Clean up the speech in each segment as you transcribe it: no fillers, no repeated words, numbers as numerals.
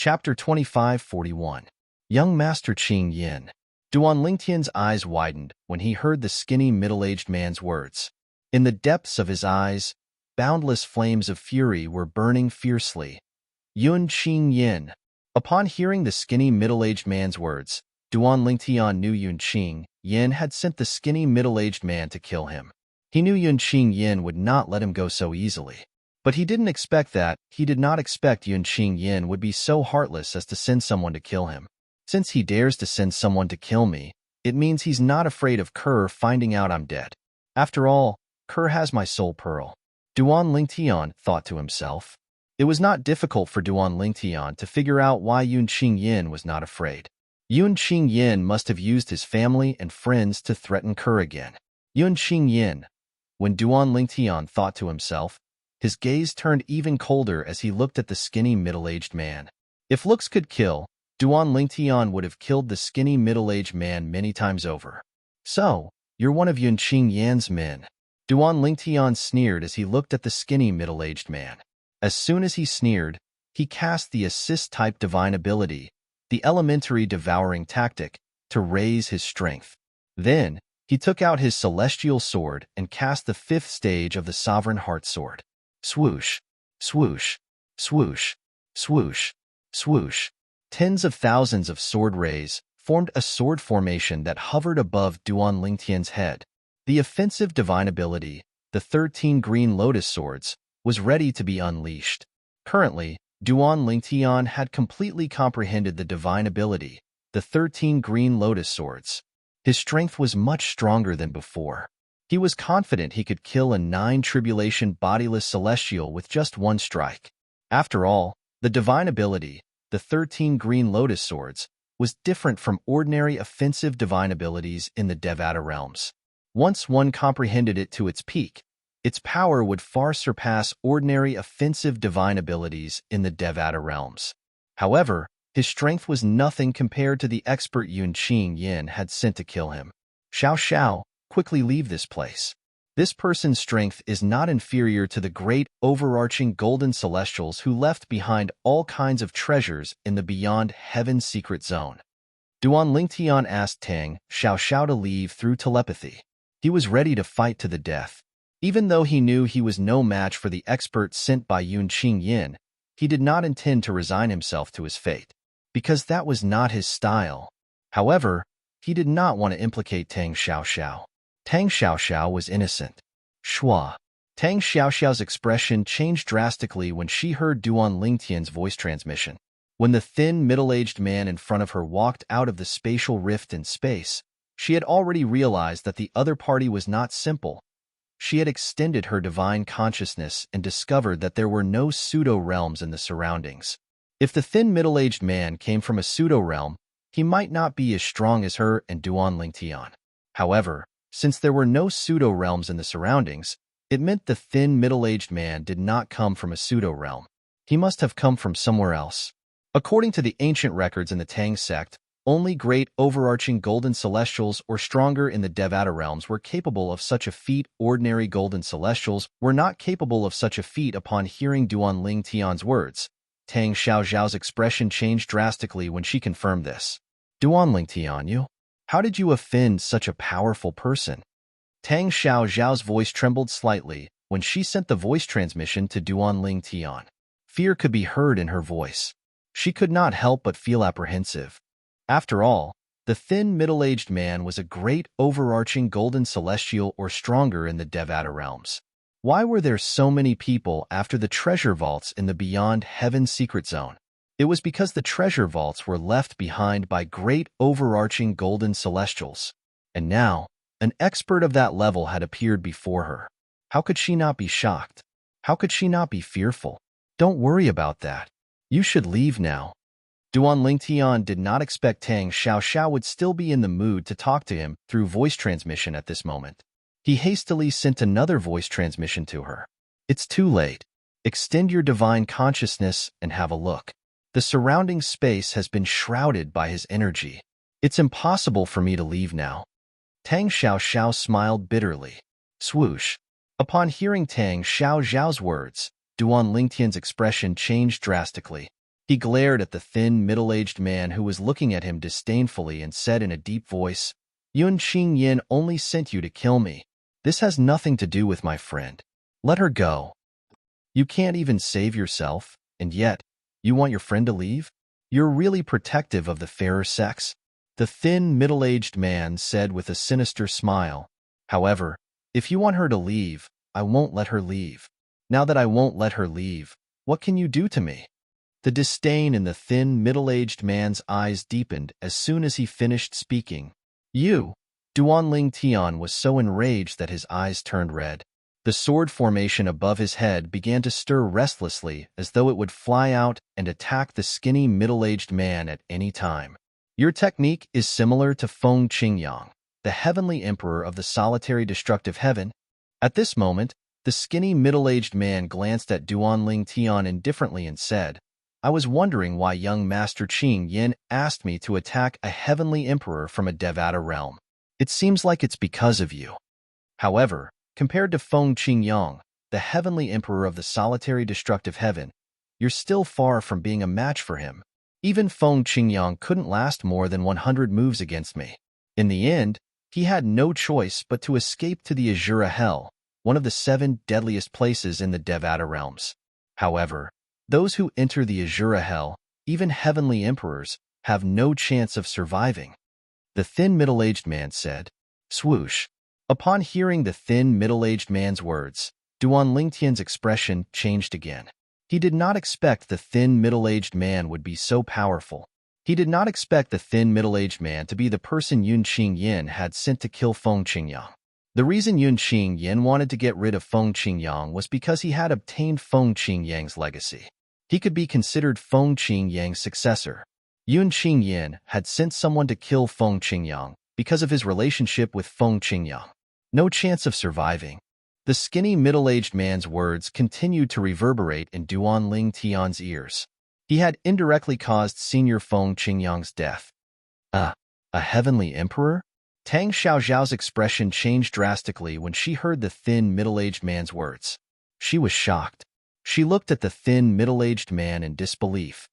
Chapter 2541. Young Master Qing Yin. Duan Lingtian's eyes widened when he heard the skinny middle-aged man's words. In the depths of his eyes, boundless flames of fury were burning fiercely. Yun Qing Yin. Upon hearing the skinny middle-aged man's words, Duan Lingtian knew Yun Qing Yin had sent the skinny middle-aged man to kill him. He knew Yun Qing Yin would not let him go so easily. But he didn't expect that. He did not expect Yun Qing Yin would be so heartless as to send someone to kill him. Since he dares to send someone to kill me, it means he's not afraid of Kerr finding out I'm dead. After all, Kerr has my soul pearl. Duan Lingtian thought to himself. It was not difficult for Duan Lingtian to figure out why Yun Qing Yin was not afraid. Yun Qing Yin must have used his family and friends to threaten Kerr again. Yun Qing Yin. When Duan Lingtian thought to himself, his gaze turned even colder as he looked at the skinny middle-aged man. If looks could kill, Duan Lingtian would have killed the skinny middle-aged man many times over. So, you're one of Yun Qing Yan's men. Duan Lingtian sneered as he looked at the skinny middle-aged man. As soon as he sneered, he cast the assist-type divine ability, the elementary devouring tactic, to raise his strength. Then, he took out his celestial sword and cast the 5th stage of the Sovereign Heart Sword. Swoosh, swoosh, swoosh, swoosh, swoosh. Tens of thousands of sword rays formed a sword formation that hovered above Duan Lingtian's head. The offensive divine ability, the 13 green lotus swords, was ready to be unleashed. Currently, Duan Lingtian had completely comprehended the divine ability, the 13 green lotus swords. His strength was much stronger than before. He was confident he could kill a 9-tribulation bodiless celestial with just one strike. After all, the divine ability, the 13 green lotus swords, was different from ordinary offensive divine abilities in the Devata realms. Once one comprehended it to its peak, its power would far surpass ordinary offensive divine abilities in the Devata realms. However, his strength was nothing compared to the expert Yun Qing Yin had sent to kill him. Xiao Xiao, quickly leave this place. This person's strength is not inferior to the great overarching golden celestials who left behind all kinds of treasures in the beyond heaven's secret zone. Duan Lingtian asked Tang Xiao Xiao to leave through telepathy. He was ready to fight to the death. Even though he knew he was no match for the expert sent by Yun Qing Yin, he did not intend to resign himself to his fate, because that was not his style. However, he did not want to implicate Tang Xiao Xiao. Tang Xiao Xiao was innocent. Shua. Tang Xiao Xiao's expression changed drastically when she heard Duan Lingtian's voice transmission. When the thin, middle-aged man in front of her walked out of the spatial rift in space, she had already realized that the other party was not simple. She had extended her divine consciousness and discovered that there were no pseudo-realms in the surroundings. If the thin, middle-aged man came from a pseudo-realm, he might not be as strong as her and Duan Lingtian. However, since there were no pseudo-realms in the surroundings, it meant the thin, middle-aged man did not come from a pseudo-realm. He must have come from somewhere else. According to the ancient records in the Tang sect, only great overarching golden celestials or stronger in the Devata realms were capable of such a feat. Ordinary golden celestials were not capable of such a feat. Upon hearing Duan Lingtian's words, Tang Xiao Xiao's expression changed drastically when she confirmed this. Duan Lingtian, you? How did you offend such a powerful person? Tang Xiao Xiao's voice trembled slightly when she sent the voice transmission to Duan Lingtian. Fear could be heard in her voice. She could not help but feel apprehensive. After all, the thin, middle-aged man was a great, overarching golden celestial or stronger in the Devata realms. Why were there so many people after the treasure vaults in the beyond heaven's secret zone? It was because the treasure vaults were left behind by great, overarching golden celestials. And now, an expert of that level had appeared before her. How could she not be shocked? How could she not be fearful? Don't worry about that. You should leave now. Duan Lingtian did not expect Tang Xiao Xiao would still be in the mood to talk to him through voice transmission at this moment. He hastily sent another voice transmission to her. It's too late. Extend your divine consciousness and have a look. The surrounding space has been shrouded by his energy. It's impossible for me to leave now. Tang Xiao Xiao smiled bitterly. Swoosh. Upon hearing Tang Xiao Xiao's words, Duan Lingtian's expression changed drastically. He glared at the thin, middle-aged man who was looking at him disdainfully and said in a deep voice, Yun Qing Yin only sent you to kill me. This has nothing to do with my friend. Let her go. You can't even save yourself, and yet, you want your friend to leave? You're really protective of the fairer sex? The thin, middle-aged man said with a sinister smile. However, if you want her to leave, I won't let her leave. Now that I won't let her leave, what can you do to me? The disdain in the thin, middle-aged man's eyes deepened as soon as he finished speaking. Duanling Tian was so enraged that his eyes turned red. The sword formation above his head began to stir restlessly as though it would fly out and attack the skinny, middle-aged man at any time. Your technique is similar to Feng Qingyang, the heavenly emperor of the solitary destructive heaven. At this moment, the skinny, middle-aged man glanced at Duanling Tian indifferently and said, I was wondering why young Master Qing Yin asked me to attack a heavenly emperor from a Devata realm. It seems like it's because of you. However, compared to Feng Qingyang, the heavenly emperor of the solitary destructive heaven, you're still far from being a match for him. Even Feng Qingyang couldn't last more than 100 moves against me. In the end, he had no choice but to escape to the Azura Hell, one of the 7 deadliest places in the Devata realms. However, those who enter the Azura Hell, even heavenly emperors, have no chance of surviving. The thin middle-aged man said, swoosh. Upon hearing the thin middle-aged man's words, Duan Lingtian's expression changed again. He did not expect the thin middle-aged man would be so powerful. He did not expect the thin middle-aged man to be the person Yun Qing Yin had sent to kill Feng Qingyang. The reason Yun Qing Yin wanted to get rid of Feng Qingyang was because he had obtained Feng Qingyang's legacy. He could be considered Feng Qingyang's successor. Yun Qing Yin had sent someone to kill Feng Qingyang because of his relationship with Feng Qingyang. No chance of surviving. The skinny middle-aged man's words continued to reverberate in Duanling Tian's ears. He had indirectly caused Senior Feng Qingyang's death. A heavenly emperor? Tang Xiaoxiao's expression changed drastically when she heard the thin middle-aged man's words. She was shocked. She looked at the thin middle-aged man in disbelief.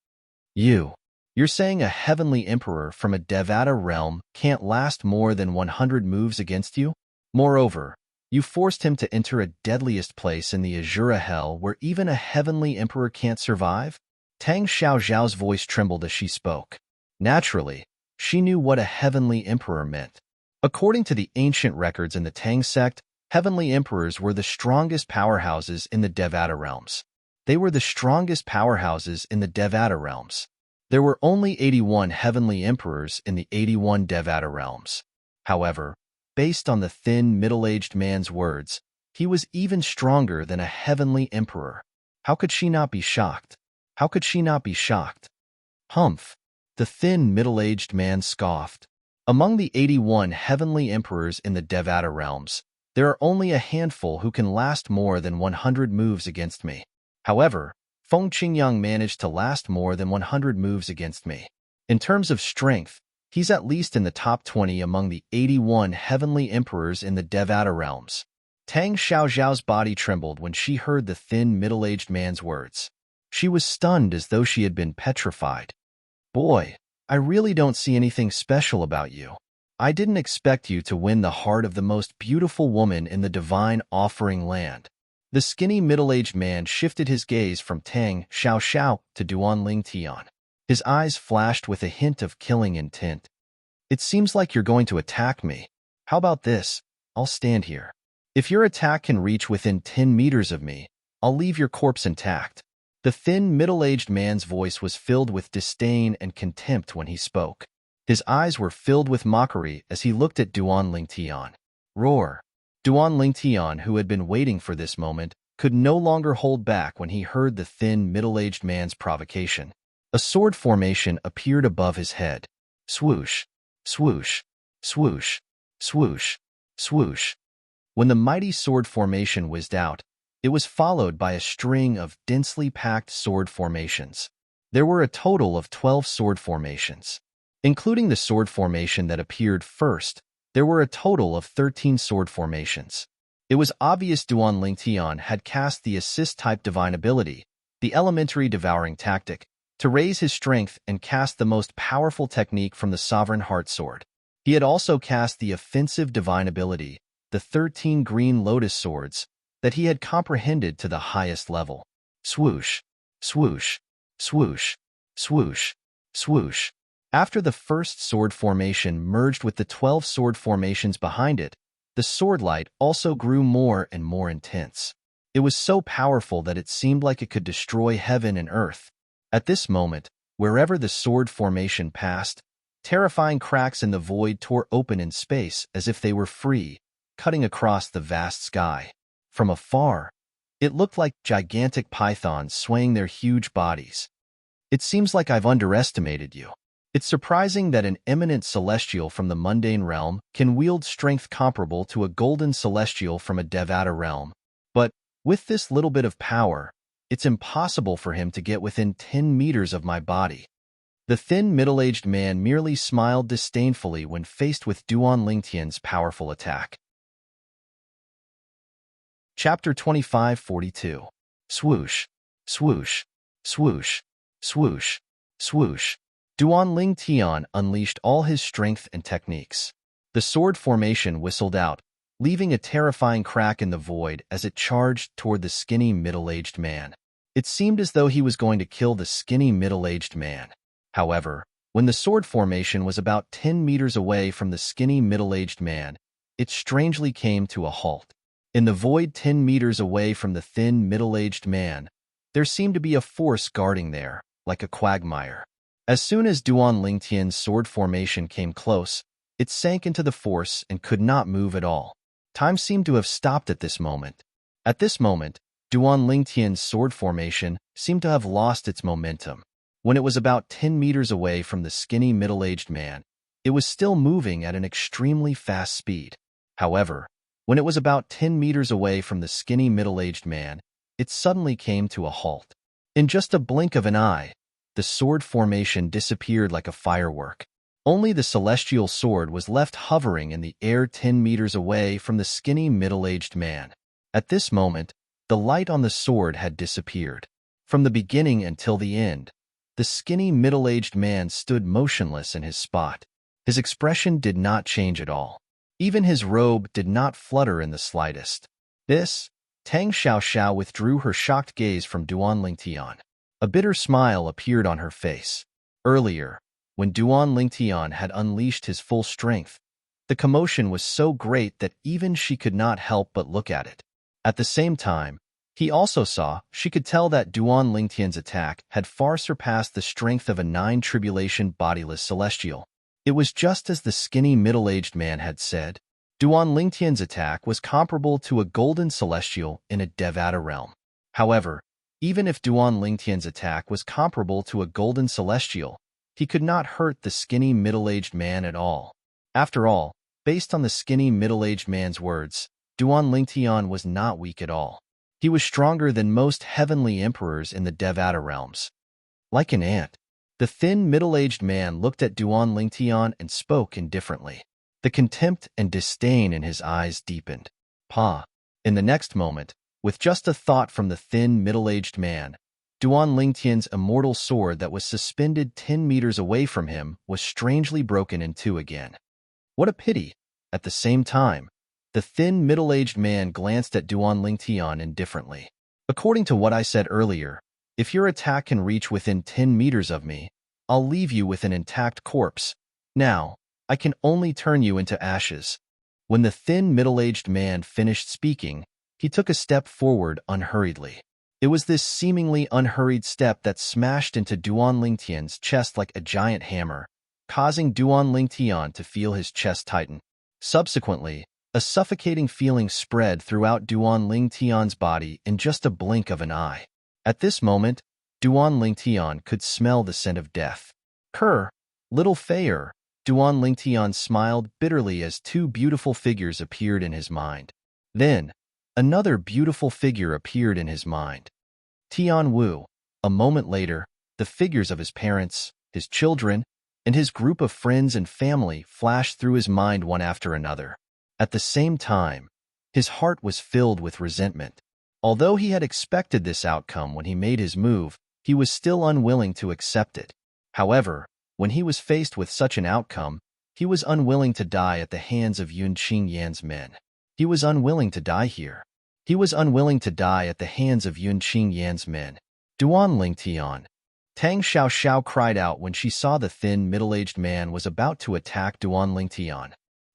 You're saying a heavenly emperor from a Devata realm can't last more than 100 moves against you? Moreover, you forced him to enter a deadliest place in the Azura Hell where even a heavenly emperor can't survive? Tang Xiaoxiao's voice trembled as she spoke. Naturally, she knew what a heavenly emperor meant. According to the ancient records in the Tang sect, heavenly emperors were the strongest powerhouses in the Devata realms. They were the strongest powerhouses in the Devata realms. There were only 81 heavenly emperors in the 81 Devata realms. However, based on the thin, middle-aged man's words, he was even stronger than a heavenly emperor. How could she not be shocked? How could she not be shocked? Humph! The thin, middle-aged man scoffed. Among the 81 heavenly emperors in the Devata realms, there are only a handful who can last more than 100 moves against me. However, Feng Qingyang managed to last more than 100 moves against me. In terms of strength, he's at least in the top 20 among the 81 heavenly emperors in the Devata realms. Tang Xiaoxiao's body trembled when she heard the thin, middle-aged man's words. She was stunned as though she had been petrified. Boy, I really don't see anything special about you. I didn't expect you to win the heart of the most beautiful woman in the divine offering land. The skinny middle-aged man shifted his gaze from Tang Xiaoxiao to Duanling Tian. His eyes flashed with a hint of killing intent. It seems like you're going to attack me. How about this? I'll stand here. If your attack can reach within 10 meters of me, I'll leave your corpse intact. The thin, middle-aged man's voice was filled with disdain and contempt when he spoke. His eyes were filled with mockery as he looked at Duanling Tian. Roar! Duanling Tian, who had been waiting for this moment, could no longer hold back when he heard the thin, middle-aged man's provocation. A sword formation appeared above his head. Swoosh! Swoosh! Swoosh! Swoosh! Swoosh! When the mighty sword formation whizzed out, it was followed by a string of densely packed sword formations. There were a total of 12 sword formations. Including the sword formation that appeared first, there were a total of 13 sword formations. It was obvious Duanling Tian had cast the assist-type divine ability, the elementary devouring tactic, to raise his strength and cast the most powerful technique from the Sovereign Heart Sword. He had also cast the offensive divine ability, the 13 green lotus swords, that he had comprehended to the highest level. Swoosh, swoosh, swoosh, swoosh, swoosh. After the first sword formation merged with the 12 sword formations behind it, the sword light also grew more and more intense. It was so powerful that it seemed like it could destroy heaven and earth. At this moment, wherever the sword formation passed, terrifying cracks in the void tore open in space as if they were free, cutting across the vast sky. From afar, it looked like gigantic pythons swaying their huge bodies. It seems like I've underestimated you. It's surprising that an eminent celestial from the mundane realm can wield strength comparable to a golden celestial from a Devata realm. But with this little bit of power, it's impossible for him to get within 10 meters of my body. The thin, middle-aged man merely smiled disdainfully when faced with Duan Lingtian's powerful attack. Chapter 2542. Swoosh, swoosh, swoosh, swoosh, swoosh. Duan Lingtian unleashed all his strength and techniques. The sword formation whistled out, leaving a terrifying crack in the void as it charged toward the skinny middle-aged man. It seemed as though he was going to kill the skinny middle-aged man. However, when the sword formation was about 10 meters away from the skinny middle-aged man, it strangely came to a halt. In the void 10 meters away from the thin middle-aged man, there seemed to be a force guarding there, like a quagmire. As soon as Duan Lingtian's sword formation came close, it sank into the force and could not move at all. Time seemed to have stopped at this moment. At this moment, Duan Lingtian's sword formation seemed to have lost its momentum. When it was about 10 meters away from the skinny middle-aged man, it was still moving at an extremely fast speed. However, when it was about 10 meters away from the skinny middle-aged man, it suddenly came to a halt. In just a blink of an eye, the sword formation disappeared like a firework. Only the celestial sword was left hovering in the air 10 meters away from the skinny middle-aged man. At this moment, the light on the sword had disappeared. From the beginning until the end, the skinny middle-aged man stood motionless in his spot. His expression did not change at all. Even his robe did not flutter in the slightest. Tang Xiaoxiao withdrew her shocked gaze from Duan Lingtian. A bitter smile appeared on her face. Earlier, when Duan Lingtian had unleashed his full strength, the commotion was so great that even she could not help but look at it. At the same time, she could tell that Duan Lingtian's attack had far surpassed the strength of a 9-tribulation bodiless celestial. It was just as the skinny middle-aged man had said. Duan Lingtian's attack was comparable to a golden celestial in a Devata realm. However, even if Duan Lingtian's attack was comparable to a golden celestial, he could not hurt the skinny middle-aged man at all. After all, based on the skinny middle-aged man's words, Duan Lingtian was not weak at all. He was stronger than most heavenly emperors in the Devata realms. Like an ant, the thin middle-aged man looked at Duan Lingtian and spoke indifferently. The contempt and disdain in his eyes deepened. In the next moment, with just a thought from the thin middle-aged man, Duan Lingtian's immortal sword that was suspended 10 meters away from him was strangely broken in two again. What a pity! At the same time, the thin middle-aged man glanced at Duan Lingtian indifferently. According to what I said earlier, if your attack can reach within 10 meters of me, I'll leave you with an intact corpse. Now, I can only turn you into ashes. When the thin middle-aged man finished speaking, he took a step forward unhurriedly. It was this seemingly unhurried step that smashed into Duan Lingtian's chest like a giant hammer, causing Duan Lingtian to feel his chest tighten. Subsequently, a suffocating feeling spread throughout Duan Lingtian's body in just a blink of an eye. At this moment, Duan Lingtian could smell the scent of death. Little Fayer, Duan Lingtian smiled bitterly as two beautiful figures appeared in his mind. Then, another beautiful figure appeared in his mind. Tian Wu. A moment later, the figures of his parents, his children, and his group of friends and family flashed through his mind one after another. At the same time, his heart was filled with resentment. Although he had expected this outcome when he made his move, he was still unwilling to accept it. However, when he was faced with such an outcome, he was unwilling to die at the hands of Yun Qingyan's men. He was unwilling to die here. He was unwilling to die at the hands of Yun Qingyan's men. Duan Lingtian. Tang Xiaoxiao cried out when she saw the thin, middle-aged man was about to attack Duan Lingtian.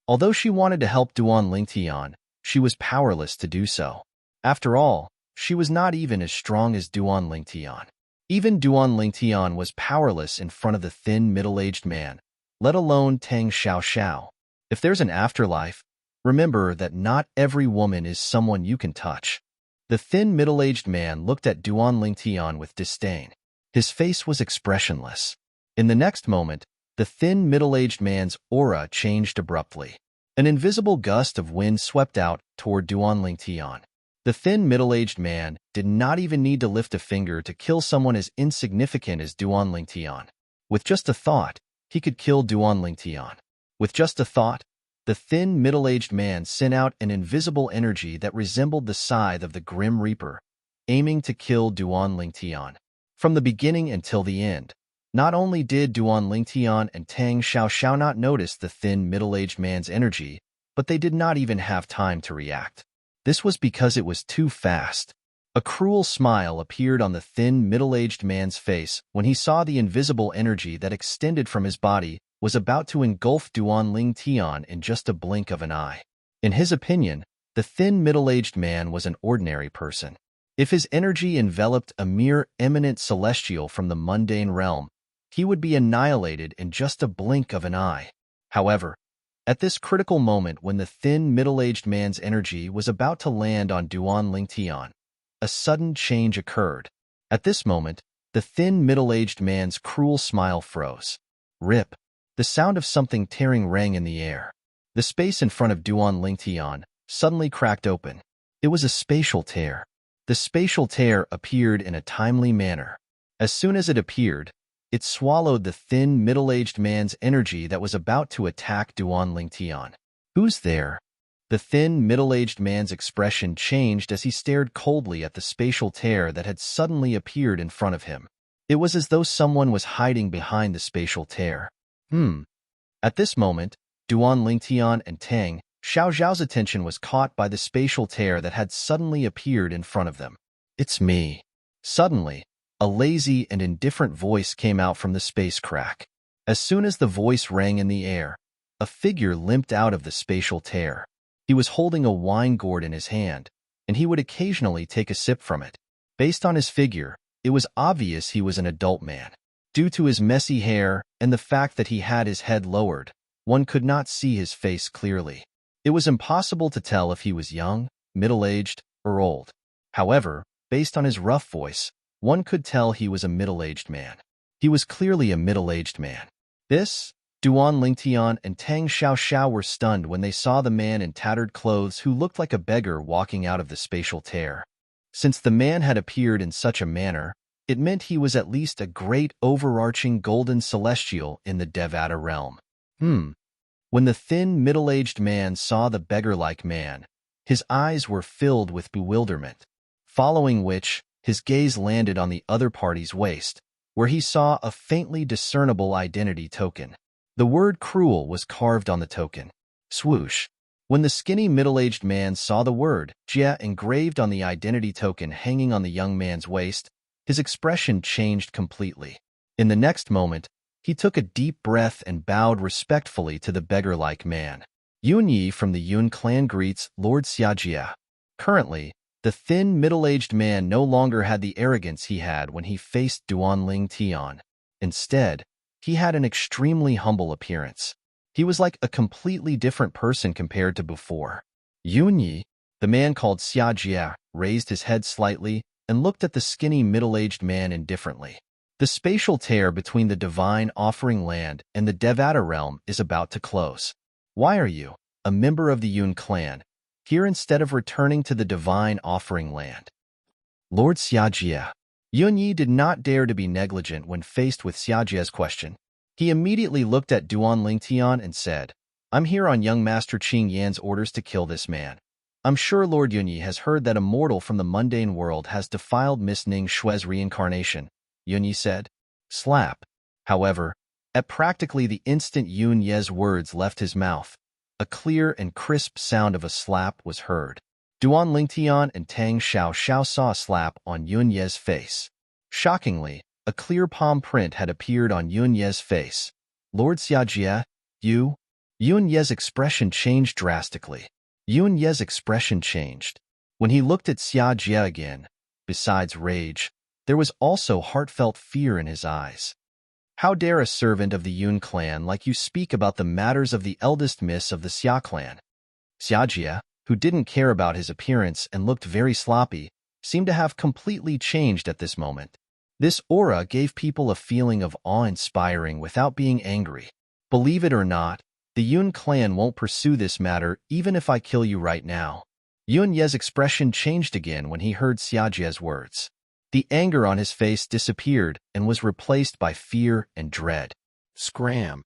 Although she wanted to help Duan Lingtian, she was powerless to do so. After all, she was not even as strong as Duan Lingtian. Even Duan Lingtian was powerless in front of the thin, middle-aged man, let alone Tang Xiaoxiao. If there's an afterlife, remember that not every woman is someone you can touch. The thin, middle-aged man looked at Duan Lingtian with disdain. His face was expressionless. In the next moment, the thin, middle-aged man's aura changed abruptly. An invisible gust of wind swept out toward Duan Lingtian. The thin, middle-aged man did not even need to lift a finger to kill someone as insignificant as Duan Lingtian. With just a thought, he could kill Duan Lingtian. With just a thought, the thin, middle-aged man sent out an invisible energy that resembled the scythe of the Grim Reaper, aiming to kill Duan Lingtian. From the beginning until the end, not only did Duan Lingtian and Tang Xiaoxiao not notice the thin, middle-aged man's energy, but they did not even have time to react. This was because it was too fast. A cruel smile appeared on the thin, middle-aged man's face when he saw the invisible energy that extended from his body was about to engulf Duan Lingtian in just a blink of an eye. In his opinion, the thin, middle-aged man was an ordinary person. If his energy enveloped a mere eminent celestial from the mundane realm, he would be annihilated in just a blink of an eye. However, at this critical moment when the thin, middle-aged man's energy was about to land on Duan Lingtian, a sudden change occurred. At this moment, the thin, middle-aged man's cruel smile froze. Rip! The sound of something tearing rang in the air. The space in front of Duan Lingtian suddenly cracked open. It was a spatial tear. The spatial tear appeared in a timely manner. As soon as it appeared, it swallowed the thin, middle-aged man's energy that was about to attack Duan Lingtian. Who's there? The thin, middle-aged man's expression changed as he stared coldly at the spatial tear that had suddenly appeared in front of him. It was as though someone was hiding behind the spatial tear. At this moment, Duan Lingtian and Tang Xiaoxiao's attention was caught by the spatial tear that had suddenly appeared in front of them. It's me. Suddenly, a lazy and indifferent voice came out from the space crack. As soon as the voice rang in the air, a figure limped out of the spatial tear. He was holding a wine gourd in his hand, and he would occasionally take a sip from it. Based on his figure, it was obvious he was an adult man. Due to his messy hair and the fact that he had his head lowered, one could not see his face clearly. It was impossible to tell if he was young, middle-aged, or old. However, based on his rough voice, one could tell he was a middle-aged man. He was clearly a middle-aged man. Duan Lingtian and Tang Xiaoxiao were stunned when they saw the man in tattered clothes who looked like a beggar walking out of the spatial tear. Since the man had appeared in such a manner, it meant he was at least a great overarching golden celestial in the Devata realm. When the thin, middle-aged man saw the beggar-like man, his eyes were filled with bewilderment, following which, his gaze landed on the other party's waist, where he saw a faintly discernible identity token. The word cruel was carved on the token. Swoosh! When the skinny middle-aged man saw the word Jia engraved on the identity token hanging on the young man's waist, his expression changed completely. In the next moment, he took a deep breath and bowed respectfully to the beggar-like man. Yun Yi from the Yun clan greets Lord Xiajia. Currently, the thin, middle-aged man no longer had the arrogance he had when he faced Duan Lingtian. Instead, he had an extremely humble appearance. He was like a completely different person compared to before. Yun Yi, the man called Xiajia, raised his head slightly and looked at the skinny middle-aged man indifferently. The spatial tear between the divine offering land and the Devata realm is about to close. Why are you, a member of the Yun clan, here instead of returning to the divine offering land? Lord Xiajia. Yun Yi did not dare to be negligent when faced with Xiajia's question. He immediately looked at Duan Lingtian and said, I'm here on young Master Qing Yan's orders to kill this man. I'm sure Lord Yun Yi has heard that a mortal from the mundane world has defiled Miss Ning Shui's reincarnation. Yunyi said. Slap. However, at practically the instant Yunye's words left his mouth, a clear and crisp sound of a slap was heard. Duan Lingtian and Tang Xiao saw a slap on Yunye's face. Shockingly, a clear palm print had appeared on Yunye's face. Lord Xiajie, you? Yunye's expression changed drastically. Yunye's expression changed. When he looked at Xiajie again, besides rage, there was also heartfelt fear in his eyes. How dare a servant of the Yun clan like you speak about the matters of the eldest miss of the Xia clan? Xiajie, who didn't care about his appearance and looked very sloppy, seemed to have completely changed at this moment. This aura gave people a feeling of awe-inspiring without being angry. Believe it or not, the Yun clan won't pursue this matter even if I kill you right now. Yunye's expression changed again when he heard Xiajie's words. The anger on his face disappeared and was replaced by fear and dread. Scram.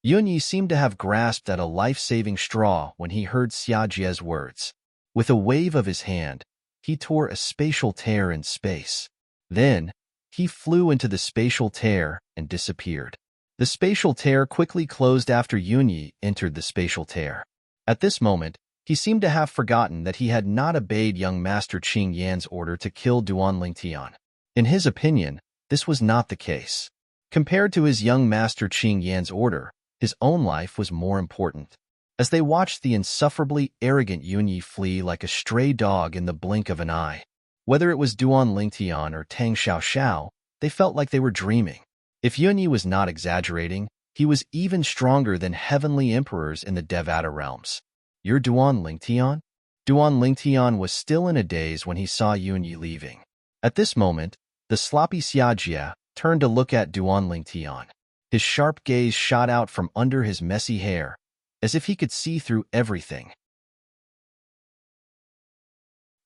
Yunyi seemed to have grasped at a life-saving straw when he heard Xiajie's words. With a wave of his hand, he tore a spatial tear in space. Then, he flew into the spatial tear and disappeared. The spatial tear quickly closed after Yunyi entered the spatial tear. At this moment, he seemed to have forgotten that he had not obeyed young Master Qing Yan's order to kill Duan Lingtian. In his opinion, this was not the case. Compared to his young Master Qing Yan's order, his own life was more important. As they watched the insufferably arrogant Yunyi flee like a stray dog in the blink of an eye, whether it was Duan Lingtian or Tang Xiao, they felt like they were dreaming. If Yunyi was not exaggerating, he was even stronger than heavenly emperors in the Devata realms. You're Duan Lingtian? Duan Lingtian was still in a daze when he saw Yunyi leaving. At this moment, the sloppy Xiajie turned to look at Duan Lingtian. His sharp gaze shot out from under his messy hair, as if he could see through everything.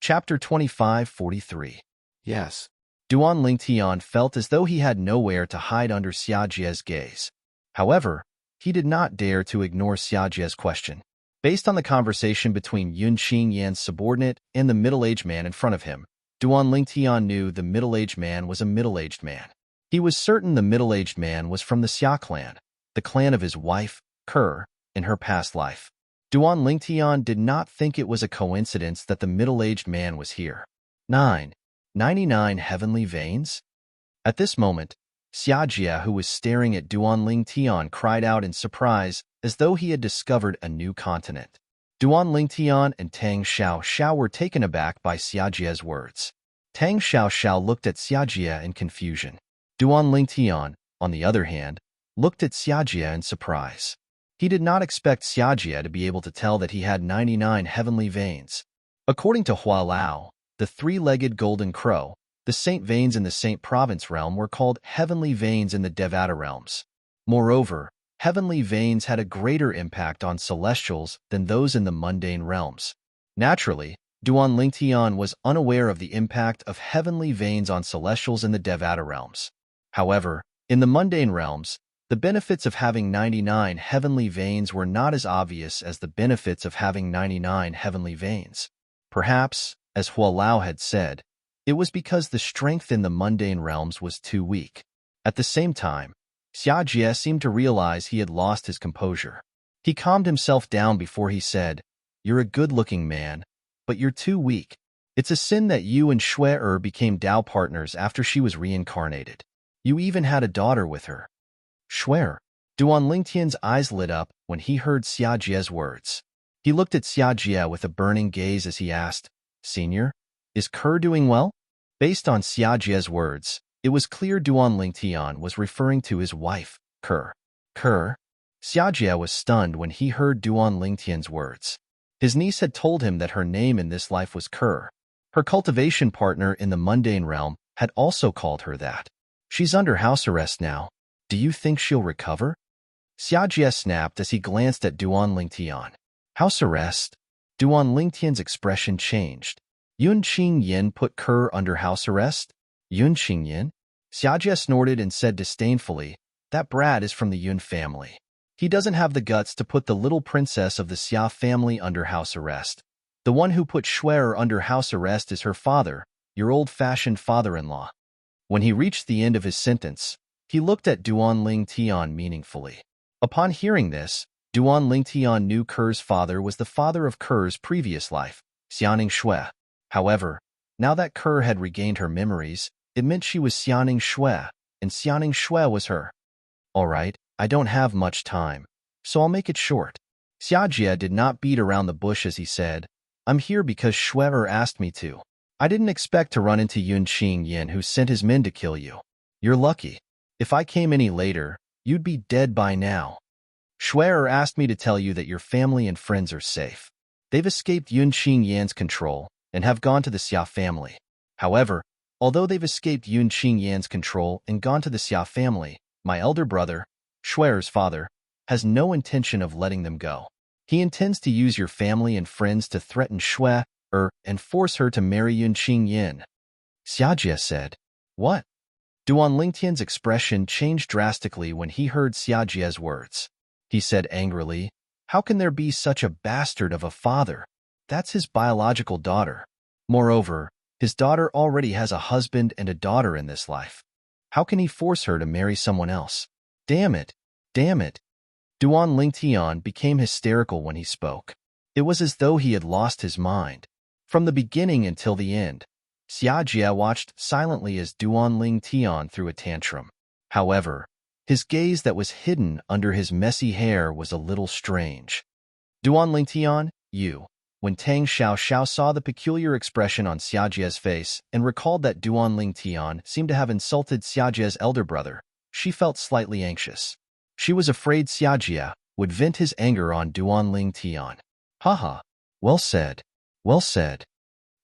Chapter 25:43. Yes. Duan Lingtian felt as though he had nowhere to hide under Xiajie's gaze. However, he did not dare to ignore Xiajie's question. Based on the conversation between Yun Qing Yan's subordinate and the middle-aged man in front of him, Duan Lingtian knew the middle-aged man was a middle-aged man. He was certain the middle-aged man was from the Xia clan, the clan of his wife, Ke, in her past life. Duan Lingtian did not think it was a coincidence that the middle-aged man was here. 99 heavenly veins? At this moment, Xiajie, who was staring at Duan Lingtian, cried out in surprise as though he had discovered a new continent. Duan Lingtian and Tang Xiao were taken aback by Xiajie's words. Tang Xiao looked at Xiajie in confusion. Duan Lingtian, on the other hand, looked at Xiajie in surprise. He did not expect Xiajie to be able to tell that he had 99 heavenly veins. According to Hua Lao, the three-legged golden crow, the saint veins in the Saint Province realm were called heavenly veins in the Devata realms. Moreover, heavenly veins had a greater impact on celestials than those in the mundane realms. Naturally, Duan Lingtian was unaware of the impact of heavenly veins on celestials in the Devata realms. However, in the mundane realms, the benefits of having 99 heavenly veins were not as obvious as the benefits of having 99 heavenly veins. Perhaps, as Hua Lao had said, it was because the strength in the mundane realms was too weak. At the same time, Xiajie seemed to realize he had lost his composure. He calmed himself down before he said, "You're a good-looking man, but you're too weak. It's a sin that you and Shui became Tao partners after she was reincarnated. You even had a daughter with her." Shui. Duan Lingtian's eyes lit up when he heard Xiajie's words. He looked at Xiajie with a burning gaze as he asked, "Senior, is Ke doing well?" Based on Xiajie's words, it was clear Duan Lingtian was referring to his wife, Ke. Ke? Xiajie was stunned when he heard Duan Lingtian's words. His niece had told him that her name in this life was Ke. Her cultivation partner in the mundane realm had also called her that. She's under house arrest now. Do you think she'll recover? Xiajie snapped as he glanced at Duan Lingtian. House arrest? Duan Lingtian's expression changed. Yun Qing Yin put Ke under house arrest? Yun Qing Yin? Xiajie snorted and said disdainfully, "That brat is from the Yun family. He doesn't have the guts to put the little princess of the Xia family under house arrest. The one who put Shui under house arrest is her father, your old-fashioned father-in-law." When he reached the end of his sentence, he looked at Duan Ling Tian meaningfully. Upon hearing this, Duan Ling Tian knew Ker's father was the father of Ker's previous life, Xianing Shui. However, now that Ker had regained her memories, it meant she was Xianing Shui, and Xianing Shui was her. All right, I don't have much time, so I'll make it short. Xiajie did not beat around the bush as he said, I'm here because Shui asked me to. I didn't expect to run into Yun Qing Yin who sent his men to kill you. You're lucky. If I came any later, you'd be dead by now. Shui asked me to tell you that your family and friends are safe. They've escaped Yun Qing Yan's control and have gone to the Xia family. However, although they've escaped Yun Qing Yan's control and gone to the Xia family, my elder brother, Shui's father, has no intention of letting them go. He intends to use your family and friends to threaten Shui and force her to marry Yun Qing Yin. Xiajie said, What? Duan Lingtian's expression changed drastically when he heard Xiajie's words. He said angrily, How can there be such a bastard of a father? That's his biological daughter. Moreover, his daughter already has a husband and a daughter in this life. How can he force her to marry someone else? Damn it! Damn it! Duan Lingtian became hysterical when he spoke. It was as though he had lost his mind. From the beginning until the end, Xiajie watched silently as Duan Lingtian threw a tantrum. However, his gaze that was hidden under his messy hair was a little strange. Duan Lingtian, you. When Tang Xiao saw the peculiar expression on Xiajie's face and recalled that Duan Lingtian seemed to have insulted Xiajie's elder brother, she felt slightly anxious. She was afraid Xiajie would vent his anger on Duan Lingtian. Haha, well said. Well said.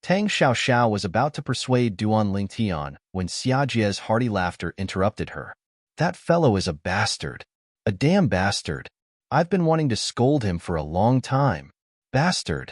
Tang Xiao was about to persuade Duan Lingtian when Xiajie's hearty laughter interrupted her. That fellow is a bastard. A damn bastard. I've been wanting to scold him for a long time. Bastard.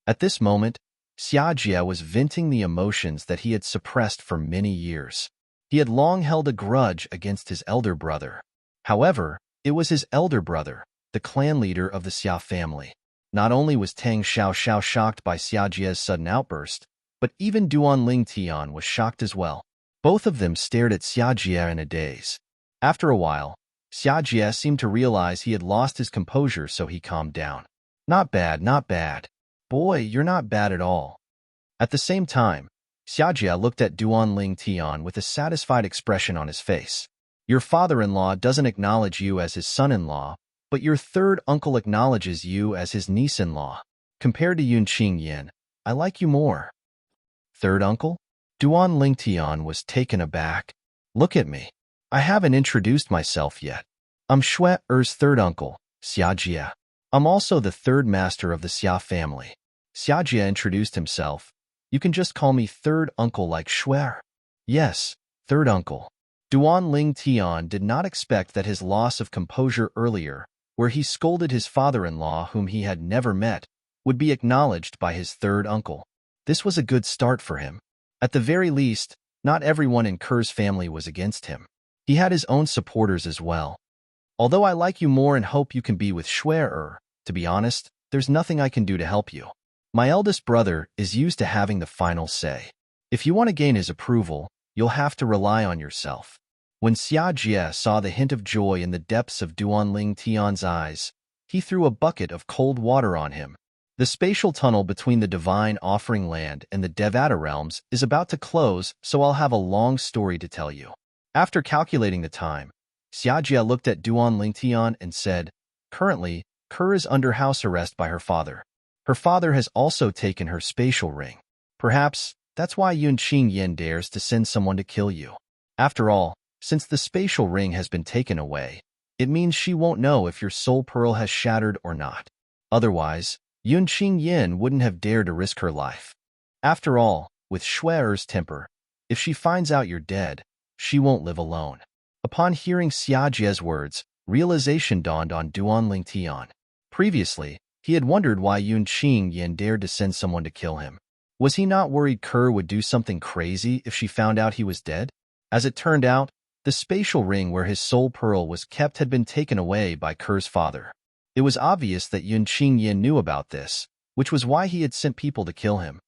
At this moment, Xiajie was venting the emotions that he had suppressed for many years. He had long held a grudge against his elder brother. However, it was his elder brother, the clan leader of the Xia family. Not only was Tang Xiao shocked by Xiajie's sudden outburst, but even Duan Lingtian was shocked as well. Both of them stared at Xiajie in a daze. After a while, Xiajie seemed to realize he had lost his composure, so he calmed down. Not bad, not bad. Boy, you're not bad at all. At the same time, Xiajie looked at Duan Lingtian with a satisfied expression on his face. Your father-in-law doesn't acknowledge you as his son-in-law, but your third uncle acknowledges you as his niece-in-law. Compared to Yun Qing Yin, I like you more. Third uncle? Duan Lingtian was taken aback. Look at me. I haven't introduced myself yet. I'm Shui's third uncle, Xiajie. I'm also the third master of the Xia family. Xiajie introduced himself. You can just call me third uncle like Shui. Yes, third uncle. Duan Lingtian did not expect that his loss of composure earlier, where he scolded his father-in-law whom he had never met, would be acknowledged by his third uncle. This was a good start for him. At the very least, not everyone in Ker's family was against him. He had his own supporters as well. Although I like you more and hope you can be with Shui, to be honest, there's nothing I can do to help you. My eldest brother is used to having the final say. If you want to gain his approval, you'll have to rely on yourself. When Xiajie saw the hint of joy in the depths of Duan Lingtian's eyes, he threw a bucket of cold water on him. The spatial tunnel between the Divine Offering Land and the Devata realms is about to close, so I'll have a long story to tell you. After calculating the time, Xiajie looked at Duan Lingtian and said, Currently, Ker is under house arrest by her father. Her father has also taken her spatial ring. Perhaps that's why Yun Qing Yin dares to send someone to kill you. After all, since the spatial ring has been taken away, it means she won't know if your soul pearl has shattered or not. Otherwise, Yun Qing Yin wouldn't have dared to risk her life. After all, with Shui's temper, if she finds out you're dead, she won't live alone. Upon hearing Xiajie's words, realization dawned on Duan Lingtian. Previously, he had wondered why Yun Qing Yin dared to send someone to kill him. Was he not worried Ker would do something crazy if she found out he was dead? As it turned out, the spatial ring where his soul pearl was kept had been taken away by Ker's father. It was obvious that Yun Qing Yin knew about this, which was why he had sent people to kill him.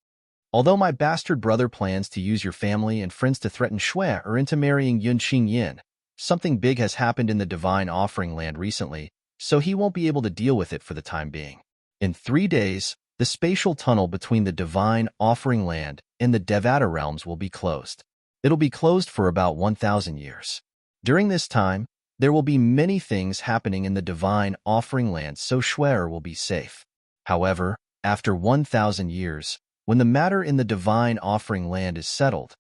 Although my bastard brother plans to use your family and friends to threaten Shui or into marrying Yun Qingyin, something big has happened in the Divine Offering Land recently, so he won't be able to deal with it for the time being. In 3 days, the spatial tunnel between the Divine Offering Land and the Devata realms will be closed. It'll be closed for about 1,000 years. During this time, there will be many things happening in the Divine Offering Land, so Shui will be safe. However, after 1,000 years, when the matter in the Divine Offering Land is settled,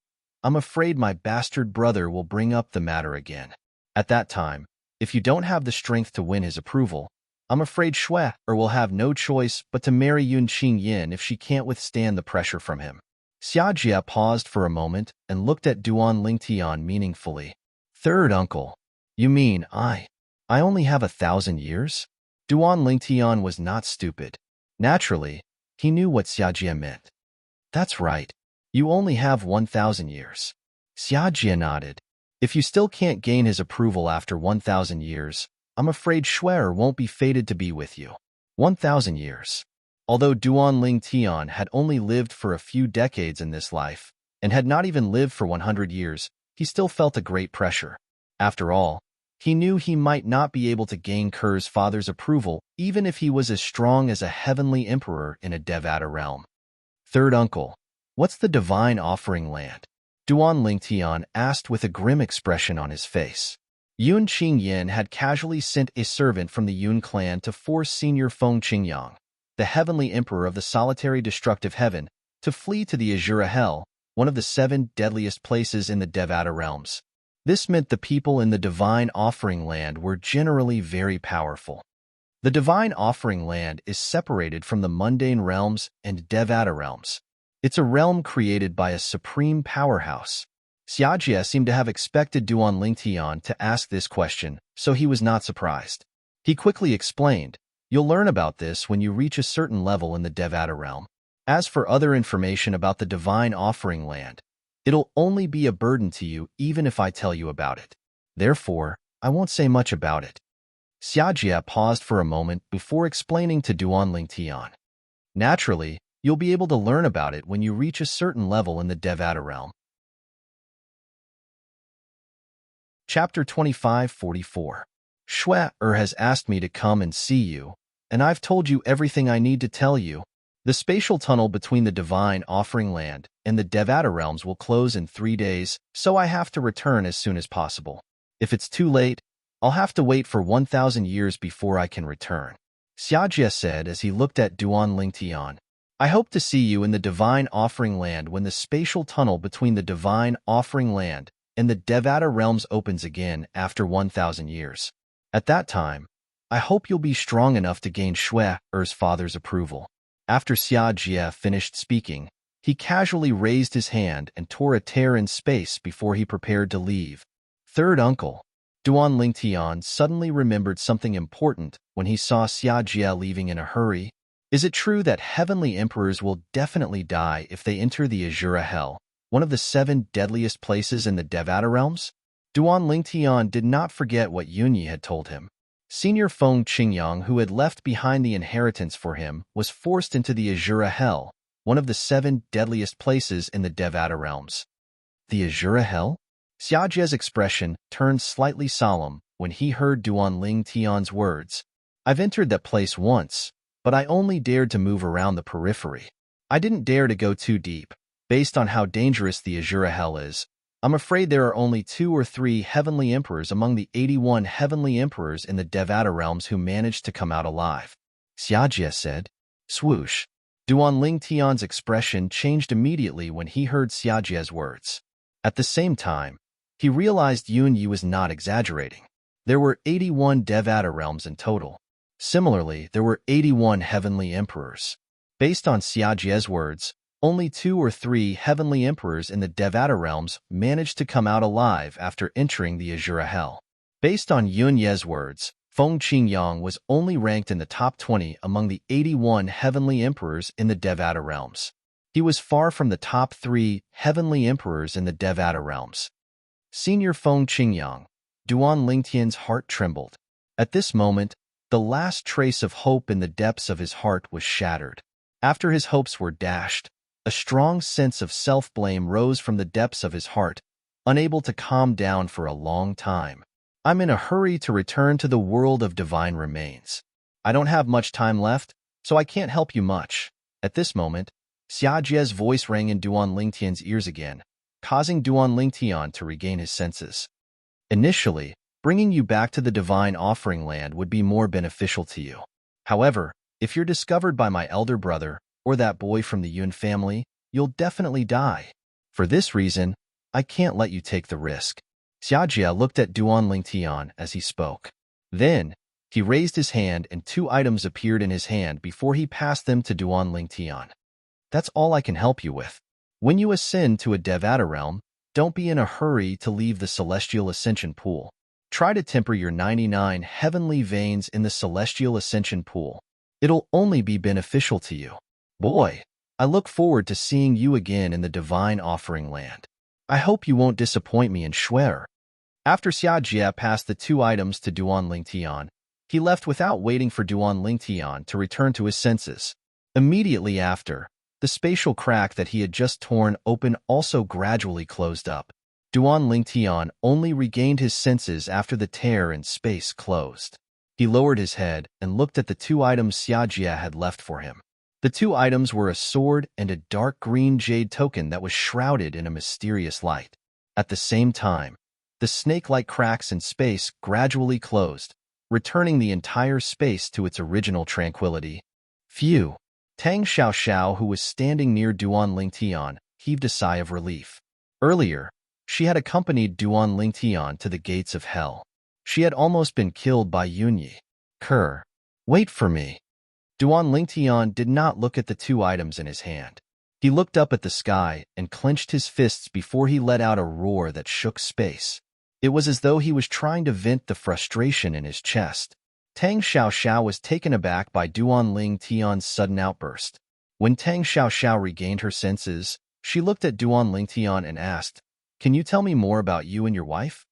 I'm afraid my bastard brother will bring up the matter again. At that time, if you don't have the strength to win his approval, I'm afraid Shui will have no choice but to marry Yun Qingyin if she can't withstand the pressure from him. Xiajie paused for a moment and looked at Duan Lingtian meaningfully. Third uncle. You mean I only have 1,000 years? Duan Lingtian was not stupid. Naturally, he knew what Xiajie meant. That's right. You only have 1,000 years. Xiajie nodded. If you still can't gain his approval after 1,000 years, I'm afraid Shui won't be fated to be with you. 1,000 years. Although Duan Lingtian had only lived for a few decades in this life, and had not even lived for 100 years, he still felt a great pressure. After all, he knew he might not be able to gain Ker's father's approval even if he was as strong as a heavenly emperor in a Devata realm. Third uncle, what's the Divine Offering Land? Duan Lingtian asked with a grim expression on his face. Yun Qingyin had casually sent a servant from the Yun clan to force Senior Feng Qingyang, the heavenly emperor of the solitary destructive heaven, to flee to the Azura Hell, one of the 7 deadliest places in the Devata realms. This meant the people in the Divine Offering Land were generally very powerful. The Divine Offering Land is separated from the mundane realms and Devata realms. It's a realm created by a supreme powerhouse. Xiajie seemed to have expected Duan Lingtian to ask this question, so he was not surprised. He quickly explained, "You'll learn about this when you reach a certain level in the Devata realm. As for other information about the Divine Offering Land, it'll only be a burden to you even if I tell you about it. Therefore, I won't say much about it." Xiajie paused for a moment before explaining to Duan Lingtian. "Naturally, you'll be able to learn about it when you reach a certain level in the Devata realm." Chapter 2544. Shui has asked me to come and see you, and I've told you everything I need to tell you. The spatial tunnel between the Divine Offering Land and the Devata realms will close in 3 days, so I have to return as soon as possible. If it's too late, I'll have to wait for 1,000 years before I can return," Xiajie said as he looked at Duan Lingtian. "I hope to see you in the Divine Offering Land when the spatial tunnel between the Divine Offering Land and the Devata realms opens again after 1,000 years. At that time, I hope you'll be strong enough to gain Shui's father's approval." After Xiajie finished speaking, he casually raised his hand and tore a tear in space before he prepared to leave. Third uncle. Duan Lingtian suddenly remembered something important when he saw Xiajie leaving in a hurry. Is it true that heavenly emperors will definitely die if they enter the Azura Hell, one of the 7 deadliest places in the Devata realms? Duan Lingtian did not forget what Yunyi had told him. Senior Feng Qingyang, who had left behind the inheritance for him, was forced into the Azura Hell, one of the 7 deadliest places in the Devata realms. The Azura Hell? Xiajie's expression turned slightly solemn when he heard Duan Lingtian's words. "I've entered that place once, but I only dared to move around the periphery. I didn't dare to go too deep. Based on how dangerous the Azura Hell is, I'm afraid there are only 2 or 3 heavenly emperors among the 81 heavenly emperors in the Devata realms who managed to come out alive," Xiajie said. Swoosh. Duan Lingtian's expression changed immediately when he heard Xiajie's words. At the same time, he realized Yunyi was not exaggerating. There were 81 Devata realms in total. Similarly, there were 81 heavenly emperors. Based on Xiajie's words, only 2 or 3 heavenly emperors in the Devata realms managed to come out alive after entering the Azura Hell. Based on Yunye's words, Feng Qingyang was only ranked in the top 20 among the 81 heavenly emperors in the Devata realms. He was far from the top 3 heavenly emperors in the Devata realms. Senior Feng Qingyang. Duan Lingtian's heart trembled. At this moment, the last trace of hope in the depths of his heart was shattered. After his hopes were dashed, A strong sense of self-blame rose from the depths of his heart, unable to calm down for a long time. I'm in a hurry to return to the world of divine remains. I don't have much time left, so I can't help you much. At this moment, Xiaojie's voice rang in Duan Lingtian's ears again, causing Duan Lingtian to regain his senses. Initially, bringing you back to the divine offering land would be more beneficial to you. However, if you're discovered by my elder brother or that boy from the Yun family, you'll definitely die. For this reason, I can't let you take the risk. Xiaojie looked at Duan Lingtian as he spoke. Then, he raised his hand and 2 items appeared in his hand before he passed them to Duan Lingtian. That's all I can help you with. When you ascend to a Devata realm, don't be in a hurry to leave the celestial ascension pool. Try to temper your 99 heavenly veins in the celestial ascension pool. It'll only be beneficial to you. Boy, I look forward to seeing you again in the divine offering land. I hope you won't disappoint me in Shuer. After Xiaojie passed the 2 items to Duan Lingtian, he left without waiting for Duan Lingtian to return to his senses. Immediately after, the spatial crack that he had just torn open also gradually closed up. Duan Lingtian only regained his senses after the tear in space closed. He lowered his head and looked at the 2 items Xiaojie had left for him. The 2 items were a sword and a dark green jade token that was shrouded in a mysterious light. At the same time, the snake-like cracks in space gradually closed, returning the entire space to its original tranquility. Phew! Tang Xiaoxiao, who was standing near Duan Lingtian, heaved a sigh of relief. Earlier, she had accompanied Duan Lingtian to the gates of hell. She had almost been killed by Yunyi. Kerr, wait for me. Duan Lingtian did not look at the 2 items in his hand. He looked up at the sky and clenched his fists before he let out a roar that shook space. It was as though he was trying to vent the frustration in his chest. Tang Xiaoxiao was taken aback by Duan Lingtian's sudden outburst. When Tang Xiaoxiao regained her senses, she looked at Duan Lingtian and asked, "Can you tell me more about you and your wife?"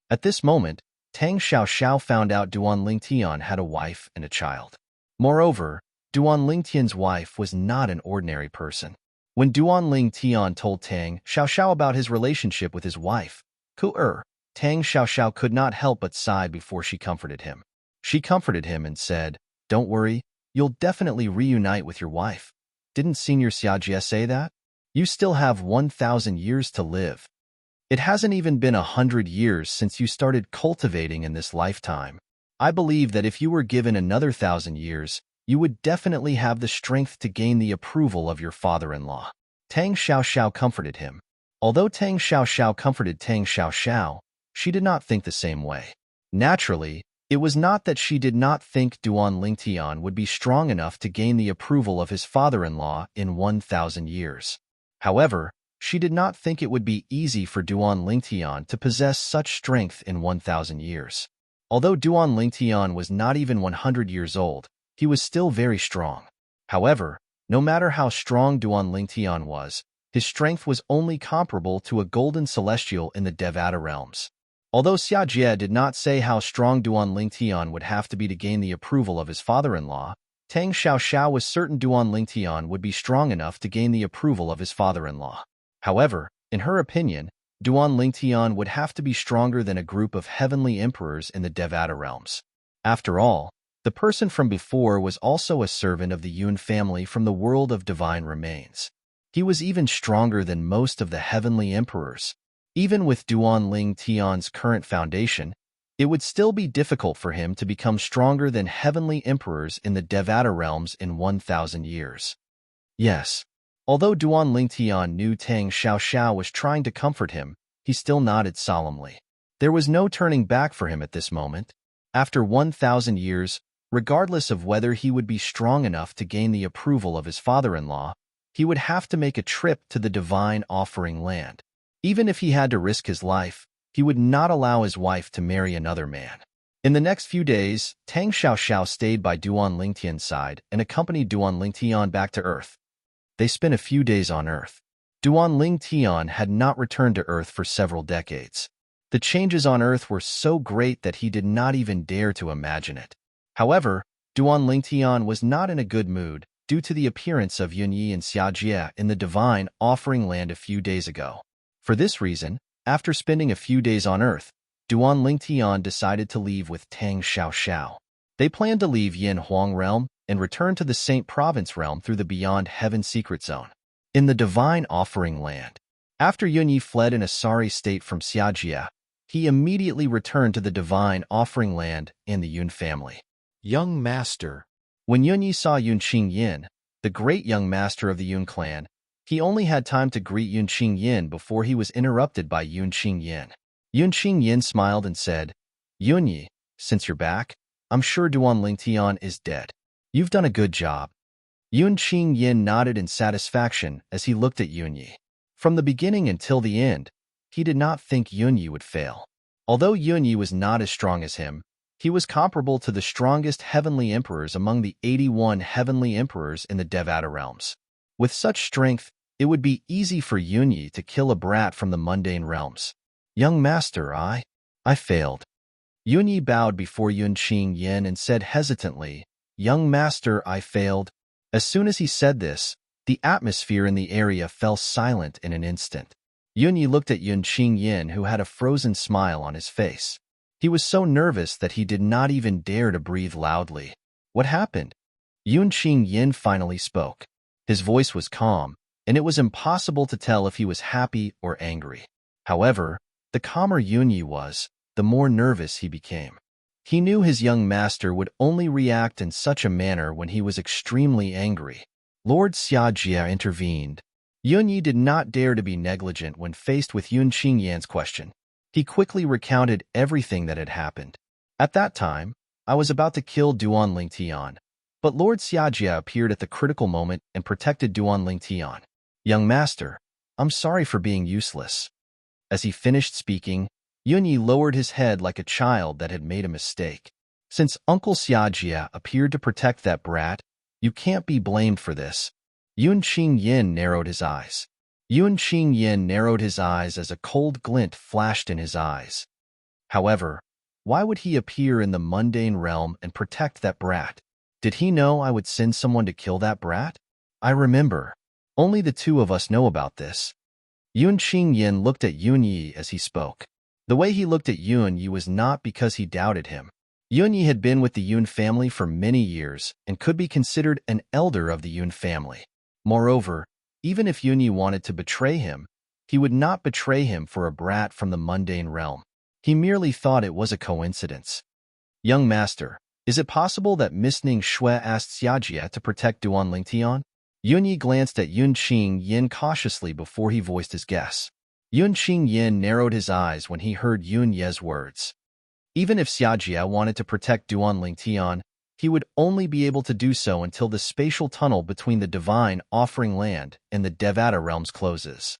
At this moment, Tang Xiaoxiao found out Duan Lingtian had a wife and a child. Moreover, Duan Lingtian's wife was not an ordinary person. When Duan Lingtian told Tang Xiaoxiao about his relationship with his wife, Tang Xiaoxiao could not help but sigh before she comforted him. She comforted him and said, "Don't worry, you'll definitely reunite with your wife. Didn't Senior Xiaojie say that? You still have 1,000 years to live. It hasn't even been 100 years since you started cultivating in this lifetime. I believe that if you were given another 1,000 years, you would definitely have the strength to gain the approval of your father-in-law." Tang Xiaoxiao comforted him. Although Tang Xiaoxiao comforted Tang Xiaoxiao, she did not think the same way. Naturally, it was not that she did not think Duan Lingtian would be strong enough to gain the approval of his father-in-law in 1,000 years. However, she did not think it would be easy for Duan Lingtian to possess such strength in 1,000 years. Although Duan Lingtian was not even 100 years old, he was still very strong. However, no matter how strong Duan Lingtian was, his strength was only comparable to a golden celestial in the Devata realms. Although Xiaojie did not say how strong Duan Lingtian would have to be to gain the approval of his father-in-law, Tang Xiaoxiao was certain Duan Lingtian would be strong enough to gain the approval of his father-in-law. However, in her opinion, Duan Lingtian would have to be stronger than a group of heavenly emperors in the Devata realms. After all, the person from before was also a servant of the Yun family from the world of divine remains. He was even stronger than most of the heavenly emperors. Even with Duan Lingtian's current foundation, it would still be difficult for him to become stronger than heavenly emperors in the Devata realms in 1,000 years. Yes. Although Duan Lingtian knew Tang Xiaoxiao was trying to comfort him, he still nodded solemnly. There was no turning back for him at this moment. After 1,000 years, regardless of whether he would be strong enough to gain the approval of his father-in-law, he would have to make a trip to the divine offering land. Even if he had to risk his life, he would not allow his wife to marry another man. In the next few days, Tang Xiaoxiao stayed by Duan Lingtian's side and accompanied Duan Lingtian back to Earth. They spent a few days on Earth. Duan Lingtian had not returned to Earth for several decades. The changes on Earth were so great that he did not even dare to imagine it. However, Duan Lingtian was not in a good mood, due to the appearance of Yunyi and Xiajie in the divine offering land a few days ago. For this reason, after spending a few days on Earth, Duan Lingtian decided to leave with Tang Xiaoxiao. They planned to leave Yin Huang realm and return to the Saint Province realm through the Beyond Heaven secret zone. In the divine offering land, after Yunyi fled in a sorry state from Xiajie, he immediately returned to the divine offering land and the Yun family. Young Master. When Yunyi saw Yunqing Yin, the great young master of the Yun clan, he only had time to greet Yunqing Yin before he was interrupted by Yunqing Yin. Yunqing Yin smiled and said, Yunyi, since you're back, I'm sure Duan Lingtian is dead. You've done a good job. Yunqing Yin nodded in satisfaction as he looked at Yunyi. From the beginning until the end, he did not think Yunyi would fail. Although Yunyi was not as strong as him, he was comparable to the strongest heavenly emperors among the 81 heavenly emperors in the Devata realms. With such strength, it would be easy for Yunyi to kill a brat from the mundane realms. Young master, I failed. Yunyi bowed before Yunqing Yin and said hesitantly, Young master, I failed. As soon as he said this, the atmosphere in the area fell silent in an instant. Yunyi looked at Yunqing Yin, who had a frozen smile on his face. He was so nervous that he did not even dare to breathe loudly. What happened? Yunqing Yin finally spoke. His voice was calm, and it was impossible to tell if he was happy or angry. However, the calmer Yunyi was, the more nervous he became. He knew his young master would only react in such a manner when he was extremely angry. Lord Xiajie intervened. Yunyi did not dare to be negligent when faced with Yunqing Yin's question. He quickly recounted everything that had happened. At that time, I was about to kill Duan Lingtian, but Lord Xiajie appeared at the critical moment and protected Duan Lingtian. Young master, I'm sorry for being useless. As he finished speaking, Yunyi lowered his head like a child that had made a mistake. Since Uncle Xiajie appeared to protect that brat, you can't be blamed for this. Yunqing Yin narrowed his eyes. Yunqing Yin narrowed his eyes as a cold glint flashed in his eyes. However, why would he appear in the mundane realm and protect that brat? Did he know I would send someone to kill that brat? I remember. Only the two of us know about this. Yunqing Yin looked at Yunyi as he spoke. The way he looked at Yunyi was not because he doubted him. Yunyi had been with the Yun family for many years and could be considered an elder of the Yun family. Moreover, even if Yunyi wanted to betray him, he would not betray him for a brat from the mundane realm. He merely thought it was a coincidence. Young master, is it possible that Miss Ning Shui asked Xiajie to protect Duan Lingtian? Yunyi glanced at Yunqing Yin cautiously before he voiced his guess. Yunqing Yin narrowed his eyes when he heard Yunye's words. Even if Xiajie wanted to protect Duan Lingtian, he would only be able to do so until the spatial tunnel between the divine offering land and the Devata realms closes.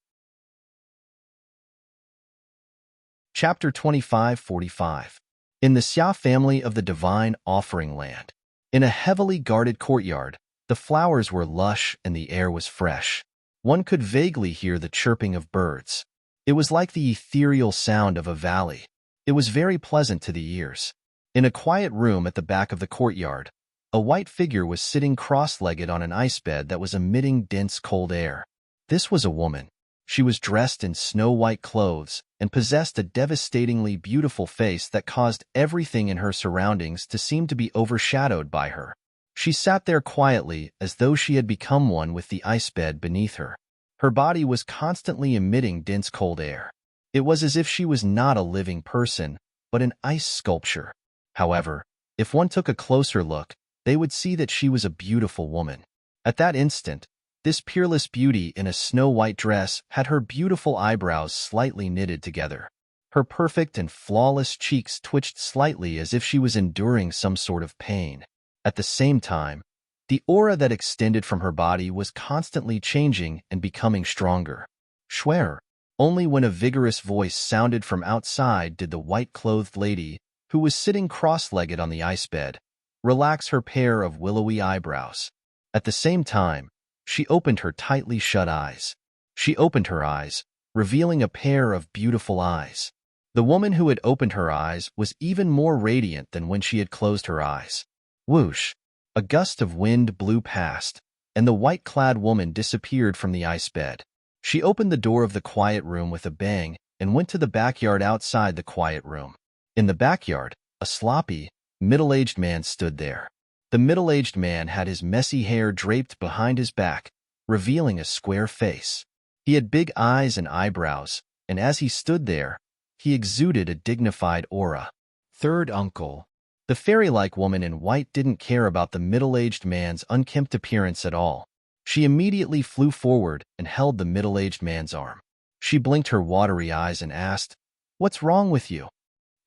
Chapter 2545. In the Xia family of the divine offering land. In a heavily guarded courtyard, the flowers were lush and the air was fresh. One could vaguely hear the chirping of birds. It was like the ethereal sound of a valley. It was very pleasant to the ears. In a quiet room at the back of the courtyard, a white figure was sitting cross-legged on an ice bed that was emitting dense cold air. This was a woman. She was dressed in snow-white clothes and possessed a devastatingly beautiful face that caused everything in her surroundings to seem to be overshadowed by her. She sat there quietly as though she had become one with the ice bed beneath her. Her body was constantly emitting dense cold air. It was as if she was not a living person, but an ice sculpture. However, if one took a closer look, they would see that she was a beautiful woman. At that instant, this peerless beauty in a snow-white dress had her beautiful eyebrows slightly knitted together. Her perfect and flawless cheeks twitched slightly as if she was enduring some sort of pain. At the same time, the aura that extended from her body was constantly changing and becoming stronger. Schwer. Only when a vigorous voice sounded from outside did the white-clothed lady, who was sitting cross-legged on the ice bed, relax her pair of willowy eyebrows. At the same time, she opened her tightly shut eyes. She opened her eyes, revealing a pair of beautiful eyes. The woman who had opened her eyes was even more radiant than when she had closed her eyes. Whoosh! A gust of wind blew past, and the white-clad woman disappeared from the ice bed. She opened the door of the quiet room with a bang and went to the backyard outside the quiet room. In the backyard, a sloppy, middle-aged man stood there. The middle-aged man had his messy hair draped behind his back, revealing a square face. He had big eyes and eyebrows, and as he stood there, he exuded a dignified aura. Third uncle. The fairy-like woman in white didn't care about the middle-aged man's unkempt appearance at all. She immediately flew forward and held the middle-aged man's arm. She blinked her watery eyes and asked, "What's wrong with you?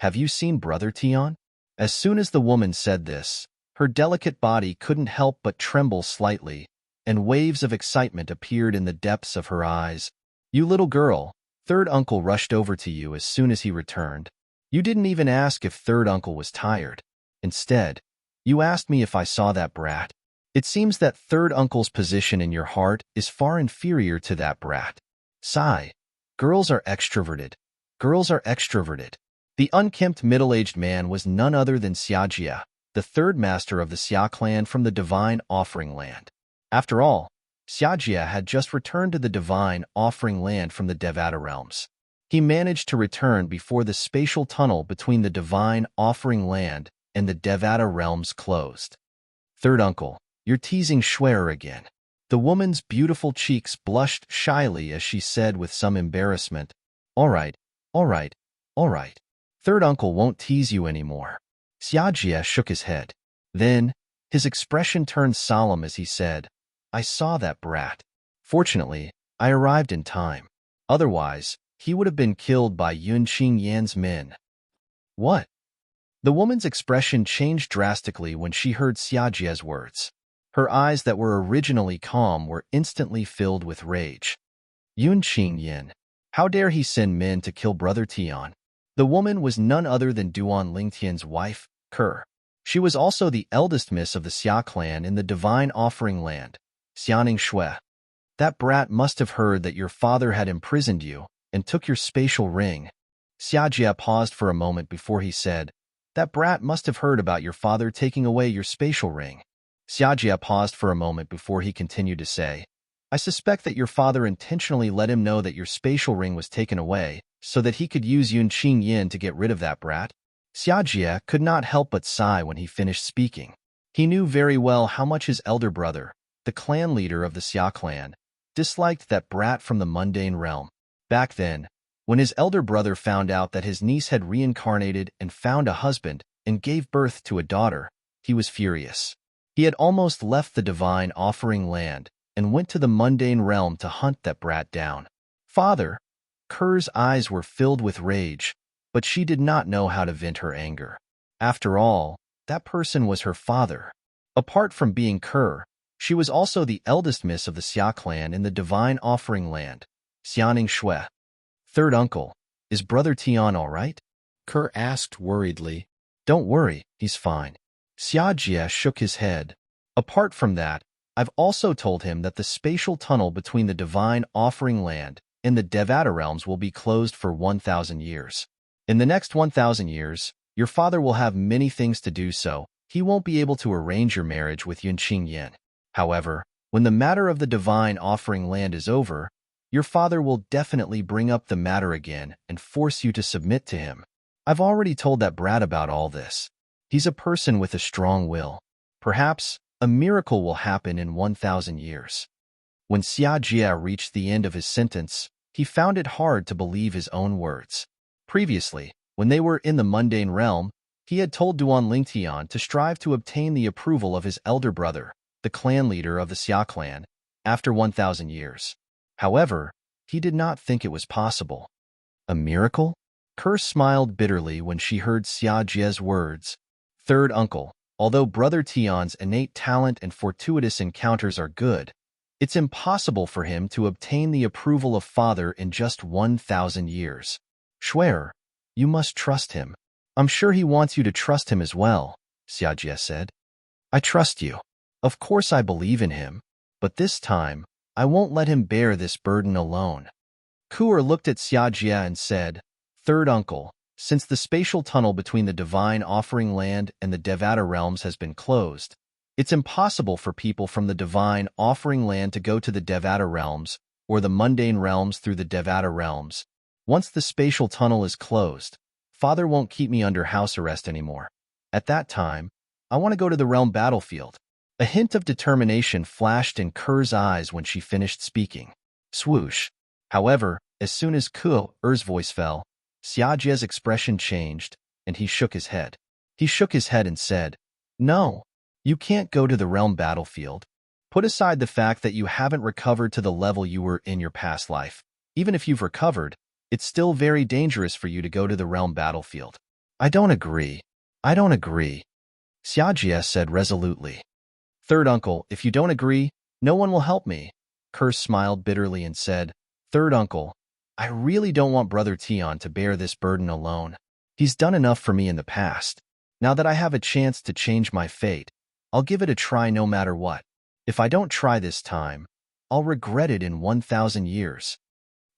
Have you seen Brother Tion?" As soon as the woman said this, her delicate body couldn't help but tremble slightly, and waves of excitement appeared in the depths of her eyes. "You little girl," third uncle rushed over to you as soon as he returned. "You didn't even ask if third uncle was tired. Instead, you asked me if I saw that brat. It seems that third uncle's position in your heart is far inferior to that brat. Sigh. Girls are extroverted. Girls are extroverted." The unkempt middle-aged man was none other than Xiajia, the third master of the Xia clan from the Divine Offering Land. After all, Xiajia had just returned to the Divine Offering Land from the Devata realms. He managed to return before the spatial tunnel between the Divine Offering Land and the Devata realms closed. "Third uncle, you're teasing Schwer again." The woman's beautiful cheeks blushed shyly as she said with some embarrassment, "All right, all right, all right. Third uncle won't tease you anymore." Xiajia shook his head. Then, his expression turned solemn as he said, "I saw that brat. Fortunately, I arrived in time. Otherwise, he would have been killed by Yunqing Yan's men." "What?" The woman's expression changed drastically when she heard Xiajia's words. Her eyes that were originally calm were instantly filled with rage. "Yunqing Yan. How dare he send men to kill Brother Tion?" The woman was none other than Duan Lingtian's wife, Ke. She was also the eldest miss of the Xia clan in the Divine Offering Land, Xianing Shui. "That brat must have heard that your father had imprisoned you and took your spatial ring." Xiajia paused for a moment before he said, "That brat must have heard about your father taking away your spatial ring." Xiajia paused for a moment before he continued to say, "I suspect that your father intentionally let him know that your spatial ring was taken away, so that he could use Yunqing Yin to get rid of that brat." Xiajia could not help but sigh when he finished speaking. He knew very well how much his elder brother, the clan leader of the Xia clan, disliked that brat from the mundane realm. Back then, when his elder brother found out that his niece had reincarnated and found a husband and gave birth to a daughter, he was furious. He had almost left the Divine Offering Land and went to the mundane realm to hunt that brat down. "Father," Ker's eyes were filled with rage, but she did not know how to vent her anger. After all, that person was her father. Apart from being Ker, she was also the eldest miss of the Xia clan in the Divine Offering Land, Xianing Shui. "Third uncle, is Brother Tion all right?" Ker asked worriedly. "Don't worry, he's fine." Xiajia shook his head. "Apart from that, I've also told him that the spatial tunnel between the Divine Offering Land and the Devata realms will be closed for 1,000 years. In the next 1,000 years, your father will have many things to do, so he won't be able to arrange your marriage with Yunqing Yan. However, when the matter of the Divine Offering Land is over, your father will definitely bring up the matter again and force you to submit to him. I've already told that brat about all this. He's a person with a strong will. Perhaps a miracle will happen in 1,000 years." When Xiajia reached the end of his sentence, he found it hard to believe his own words. Previously, when they were in the mundane realm, he had told Duan Lingtian to strive to obtain the approval of his elder brother, the clan leader of the Xia clan, after 1,000 years. However, he did not think it was possible. A miracle? Ke smiled bitterly when she heard Xiajia's words. "Third uncle, although Brother Tion's innate talent and fortuitous encounters are good, it's impossible for him to obtain the approval of father in just 1,000 years. Schwer, you must trust him. I'm sure he wants you to trust him as well," Xiajia said. "I trust you. Of course I believe in him, but this time, I won't let him bear this burden alone." Kuer looked at Xiajia and said, "Third uncle, since the spatial tunnel between the Divine Offering Land and the Devata realms has been closed, It's impossible for people from the divine offering land to go to the Devata realms or the mundane realms through the Devata realms. Once the spatial tunnel is closed, Father won't keep me under house arrest anymore. At that time, I want to go to the realm battlefield. A hint of determination flashed in Ker's eyes when she finished speaking. Swoosh. However, as soon as Ker's voice fell, Xiaojie's expression changed, and he shook his head. He shook his head and said, "No, you can't go to the realm battlefield. Put aside the fact that you haven't recovered to the level you were in your past life. Even if you've recovered, it's still very dangerous for you to go to the realm battlefield." "I don't agree. I don't agree," Xiaojie said resolutely. "Third uncle, if you don't agree, no one will help me." Kerr smiled bitterly and said, "Third uncle, I really don't want Brother Tian to bear this burden alone. He's done enough for me in the past. Now that I have a chance to change my fate, I'll give it a try no matter what. If I don't try this time, I'll regret it in 1,000 years."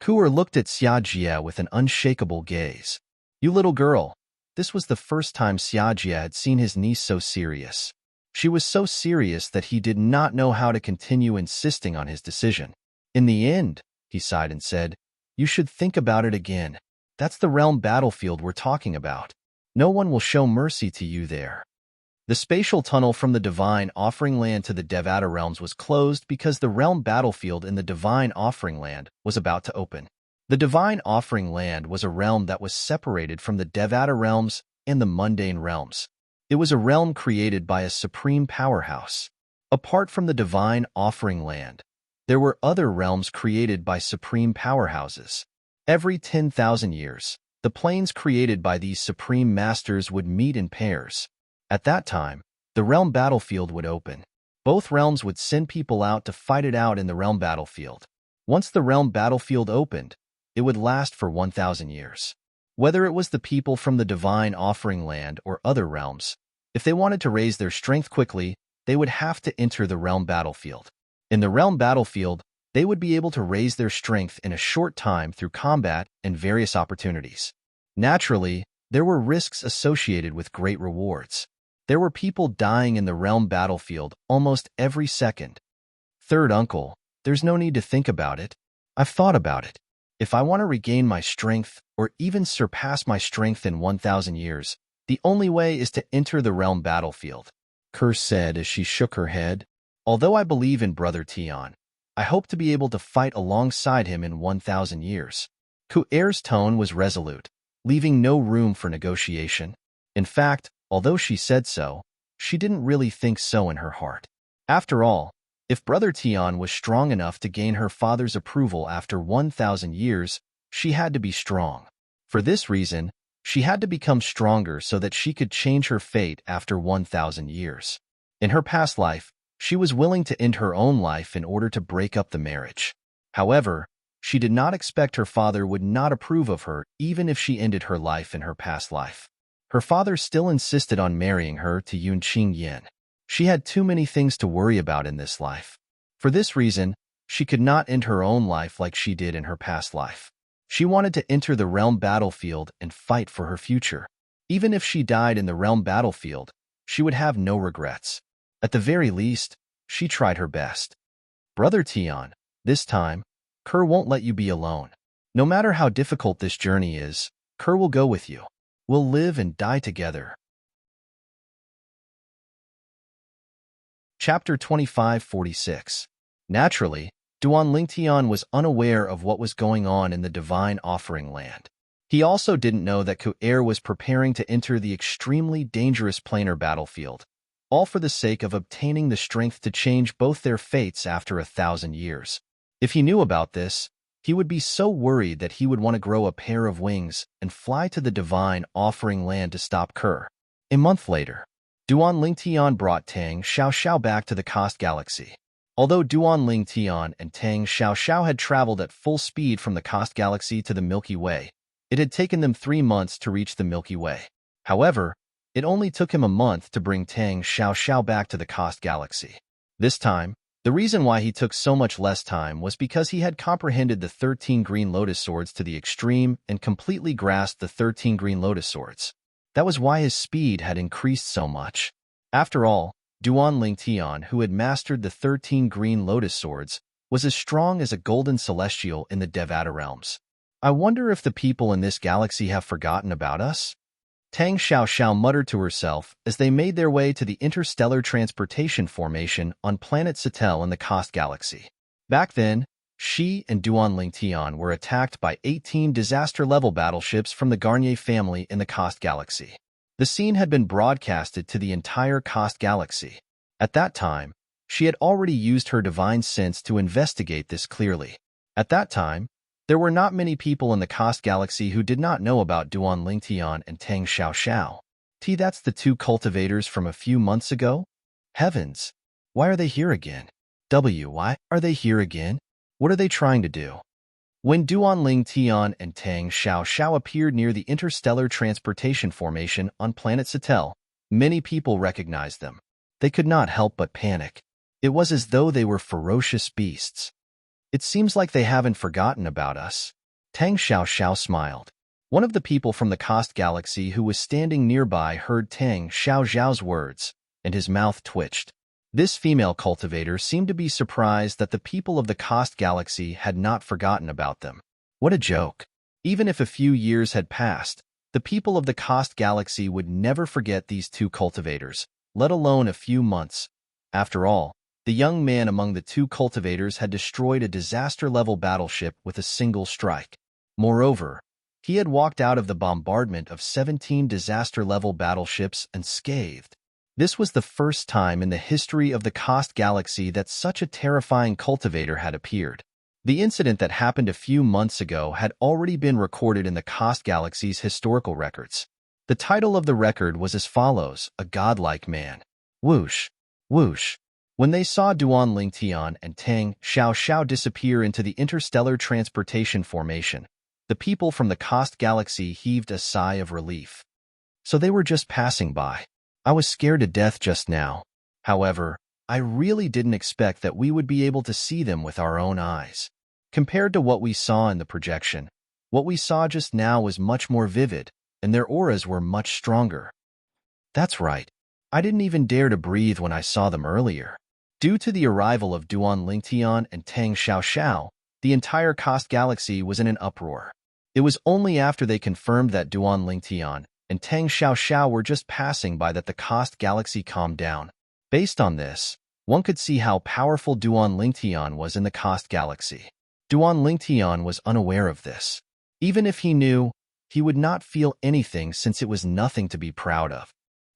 Kuer looked at Xiaojie with an unshakable gaze. "You little girl." This was the first time Xiaojie had seen his niece so serious. She was so serious that he did not know how to continue insisting on his decision. "In the end," he sighed and said, "you should think about it again. That's the realm battlefield we're talking about. No one will show mercy to you there." The spatial tunnel from the Divine Offering Land to the Devata realms was closed because the realm battlefield in the Divine Offering Land was about to open. The Divine Offering Land was a realm that was separated from the Devata realms and the mundane realms. It was a realm created by a supreme powerhouse. Apart from the Divine Offering Land, there were other realms created by supreme powerhouses. Every 10,000 years, the planes created by these supreme masters would meet in pairs. At that time, the realm battlefield would open. Both realms would send people out to fight it out in the realm battlefield. Once the realm battlefield opened, it would last for 1,000 years. Whether it was the people from the Divine Offering Land or other realms, if they wanted to raise their strength quickly, they would have to enter the realm battlefield. In the realm battlefield, they would be able to raise their strength in a short time through combat and various opportunities. Naturally, there were risks associated with great rewards. There were people dying in the realm battlefield almost every second. "Third uncle, there's no need to think about it. I've thought about it. If I want to regain my strength, or even surpass my strength in 1,000 years, the only way is to enter the realm battlefield," Kerr said as she shook her head. "Although I believe in Brother Tian, I hope to be able to fight alongside him in 1,000 years. Kuer's tone was resolute, leaving no room for negotiation. In fact, although she said so, she didn't really think so in her heart. After all, if Brother Tian was strong enough to gain her father's approval after 1,000 years, she had to be strong. For this reason, she had to become stronger so that she could change her fate after 1,000 years. In her past life, she was willing to end her own life in order to break up the marriage. However, she did not expect her father would not approve of her even if she ended her life in her past life. Her father still insisted on marrying her to Yunqing Yin. She had too many things to worry about in this life. For this reason, she could not end her own life like she did in her past life. She wanted to enter the realm battlefield and fight for her future. Even if she died in the realm battlefield, she would have no regrets. At the very least, she tried her best. "Brother Tian, this time, Kerr won't let you be alone. No matter how difficult this journey is, Kerr will go with you. We'll live and die together." Chapter 2546. Naturally, Duan Lingtian was unaware of what was going on in the Divine Offering Land. He also didn't know that Kuer was preparing to enter the extremely dangerous planar battlefield, all for the sake of obtaining the strength to change both their fates after 1,000 years. If he knew about this, he would be so worried that he would want to grow a pair of wings and fly to the Divine Offering Land to stop Kerr. A month later, Duan Lingtian brought Tang Xiaoxiao back to the Cost Galaxy. Although Duan Lingtian and Tang Xiaoxiao had traveled at full speed from the Cost Galaxy to the Milky Way, it had taken them 3 months to reach the Milky Way. However, it only took him a month to bring Tang Xiaoxiao back to the Cost Galaxy. This time, the reason why he took so much less time was because he had comprehended the 13 Green Lotus Swords to the extreme and completely grasped the 13 Green Lotus Swords. That was why his speed had increased so much. After all, Duan Lingtian, who had mastered the 13 green lotus swords, was as strong as a golden celestial in the Devata realms. I wonder if the people in this galaxy have forgotten about us? Tang Xiaoxiao muttered to herself as they made their way to the interstellar transportation formation on planet Satel in the Kost galaxy. Back then, she and Duan Lingtian were attacked by 18 disaster-level battleships from the Garnier family in the Kost galaxy. The scene had been broadcasted to the entire Kost galaxy. At that time, she had already used her divine sense to investigate this clearly. At that time, there were not many people in the Kost galaxy who did not know about Duan Lingtian and Tang Xiaoxiao. That's the two cultivators from a few months ago? Heavens! Why are they here again? Why are they here again? What are they trying to do? When Duan Lingtian and Tang Xiaoxiao appeared near the interstellar transportation formation on planet Satel, many people recognized them. They could not help but panic. It was as though they were ferocious beasts. It seems like they haven't forgotten about us. Tang Xiaoxiao smiled. One of the people from the Kost galaxy who was standing nearby heard Tang Xiaoxiao's words, and his mouth twitched. This female cultivator seemed to be surprised that the people of the Kost galaxy had not forgotten about them. What a joke. Even if a few years had passed, the people of the Kost galaxy would never forget these two cultivators, let alone a few months. After all, the young man among the two cultivators had destroyed a disaster-level battleship with a single strike. Moreover, he had walked out of the bombardment of 17 disaster-level battleships unscathed. This was the first time in the history of the Kost galaxy that such a terrifying cultivator had appeared. The incident that happened a few months ago had already been recorded in the Kost galaxy's historical records. The title of the record was as follows: A Godlike Man. Whoosh! Whoosh! When they saw Duan Lingtian and Tang Xiaoxiao disappear into the interstellar transportation formation, the people from the Kost galaxy heaved a sigh of relief. So they were just passing by. I was scared to death just now. However, I really didn't expect that we would be able to see them with our own eyes. Compared to what we saw in the projection, what we saw just now was much more vivid, and their auras were much stronger. That's right. I didn't even dare to breathe when I saw them earlier. Due to the arrival of Duan Lingtian and Tang Xiaoxiao, the entire Kost galaxy was in an uproar. It was only after they confirmed that Duan Lingtian and Tang Xiaoxiao were just passing by that the Kost galaxy calmed down. Based on this, one could see how powerful Duan Lingtian was in the Kost galaxy. Duan Lingtian was unaware of this. Even if he knew, he would not feel anything since it was nothing to be proud of.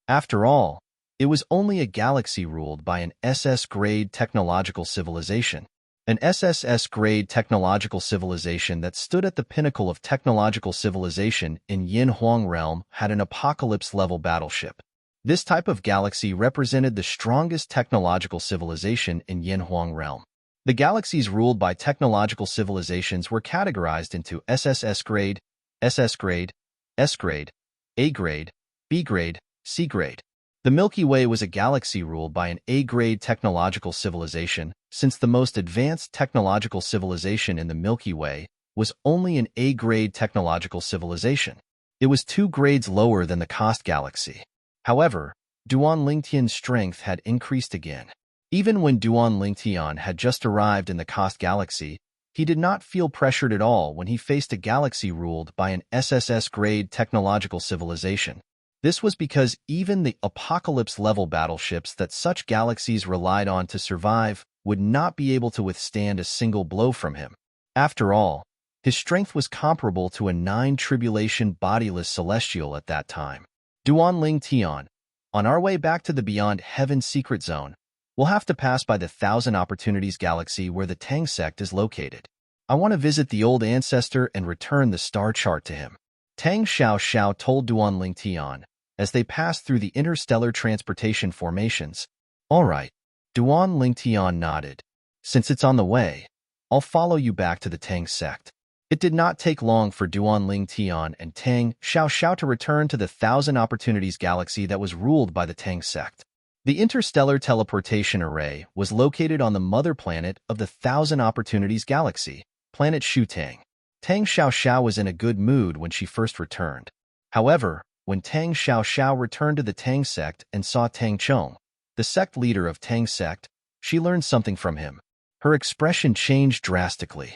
After all, it was only a galaxy ruled by an SS-grade technological civilization. An SSS-grade technological civilization that stood at the pinnacle of technological civilization in Yin Huang realm had an apocalypse-level battleship. This type of galaxy represented the strongest technological civilization in Yin Huang realm. The galaxies ruled by technological civilizations were categorized into SSS-grade, SS-grade, S-grade, A-grade, B-grade, C-grade. The Milky Way was a galaxy ruled by an A-grade technological civilization, since the most advanced technological civilization in the Milky Way was only an A-grade technological civilization. It was 2 grades lower than the Kost galaxy. However, Duan Lingtian's strength had increased again. Even when Duan Lingtian had just arrived in the Kost galaxy, he did not feel pressured at all when he faced a galaxy ruled by an SSS-grade technological civilization. This was because even the apocalypse-level battleships that such galaxies relied on to survive would not be able to withstand a single blow from him. After all, his strength was comparable to a 9-tribulation bodiless celestial at that time. Duan Lingtian, on our way back to the Beyond Heaven secret zone, we'll have to pass by the Thousand Opportunities galaxy where the Tang sect is located. I want to visit the old ancestor and return the star chart to him. Tang Xiaoxiao told Duan Lingtian as they passed through the interstellar transportation formations. All right, Duan Lingtian nodded. Since it's on the way, I'll follow you back to the Tang sect. It did not take long for Duan Lingtian and Tang Xiaoxiao to return to the Thousand Opportunities galaxy that was ruled by the Tang sect. The interstellar teleportation array was located on the mother planet of the Thousand Opportunities galaxy, planet Shutang. Tang Xiaoxiao was in a good mood when she first returned. However, when Tang Xiaoxiao returned to the Tang sect and saw Tang Chong, the sect leader of Tang's sect, she learned something from him. Her expression changed drastically.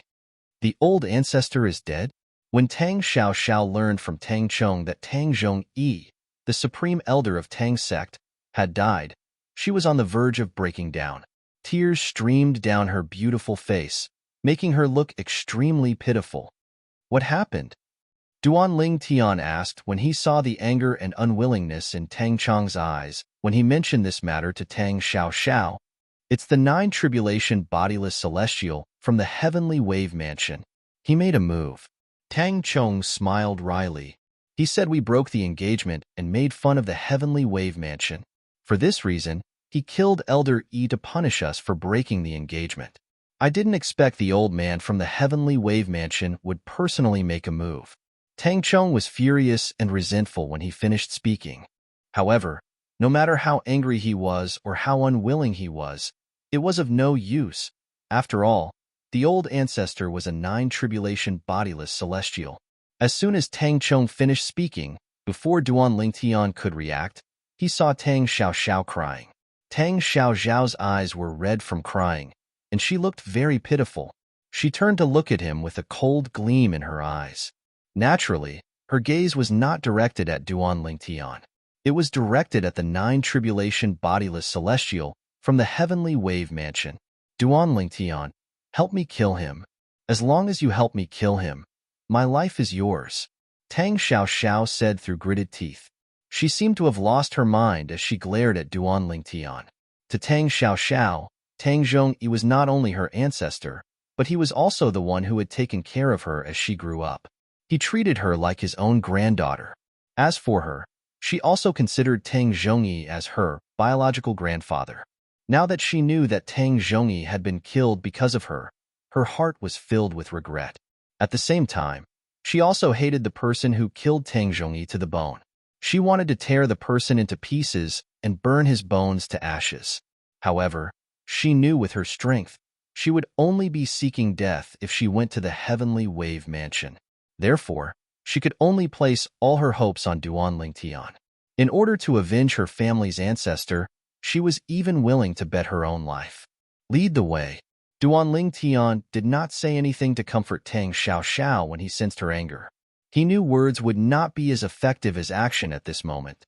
The old ancestor is dead? When Tang Xiao learned from Tang Chong that Tang Zhongyi, the supreme elder of Tang's sect, had died, she was on the verge of breaking down. Tears streamed down her beautiful face, making her look extremely pitiful. What happened? Duan Ling Tian asked when he saw the anger and unwillingness in Tang Chong's eyes when he mentioned this matter to Tang Xiao. It's the 9 tribulation bodiless celestial from the heavenly wave mansion. He made a move. Tang Chong smiled wryly. He said we broke the engagement and made fun of the heavenly wave mansion. For this reason, he killed Elder Yi to punish us for breaking the engagement. I didn't expect the old man from the heavenly wave mansion would personally make a move. Tang Chong was furious and resentful when he finished speaking. However, no matter how angry he was or how unwilling he was, it was of no use. After all, the old ancestor was a 9 tribulation bodiless celestial. As soon as Tang Chong finished speaking, before Duan Lingtian could react, he saw Tang Xiao crying. Tang Xiao's eyes were red from crying, and she looked very pitiful. She turned to look at him with a cold gleam in her eyes. Naturally, her gaze was not directed at Duan Lingtian. It was directed at the 9 tribulation bodiless celestial from the heavenly wave mansion. Duan Lingtian, help me kill him. As long as you help me kill him, my life is yours. Tang Xiao said through gritted teeth. She seemed to have lost her mind as she glared at Duan Lingtian. To Tang Xiao, Tang Zhongyi was not only her ancestor, but he was also the one who had taken care of her as she grew up. He treated her like his own granddaughter. As for her, she also considered Tang Zhongyi as her biological grandfather. Now that she knew that Tang Zhongyi had been killed because of her, her heart was filled with regret. At the same time, she also hated the person who killed Tang Zhongyi to the bone. She wanted to tear the person into pieces and burn his bones to ashes. However, she knew with her strength, she would only be seeking death if she went to the heavenly wave mansion. Therefore, she could only place all her hopes on Duan Lingtian. In order to avenge her family's ancestor, she was even willing to bet her own life. Lead the way. Duan Lingtian did not say anything to comfort Tang Xiao when he sensed her anger. He knew words would not be as effective as action at this moment.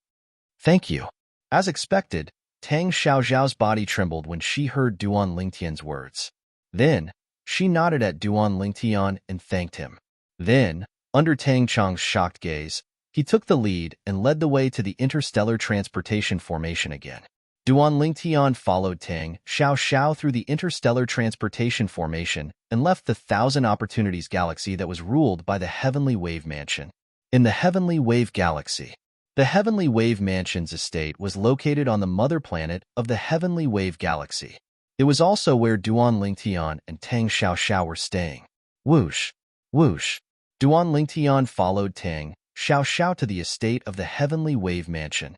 Thank you. As expected, Tang Xiao's body trembled when she heard Duan Lingtian's words. Then, she nodded at Duan Lingtian and thanked him. Then, under Tang Chong's shocked gaze, he took the lead and led the way to the interstellar transportation formation again. Duan Lingtian followed Tang Xiao through the interstellar transportation formation and left the 1,000 Opportunities galaxy that was ruled by the Heavenly Wave Mansion. In the Heavenly Wave Galaxy, the Heavenly Wave Mansion's estate was located on the mother planet of the Heavenly Wave Galaxy. It was also where Duan Lingtian and Tang Xiao were staying. Whoosh, whoosh. Duan Lingtian followed Tang Xiao to the estate of the Heavenly Wave Mansion.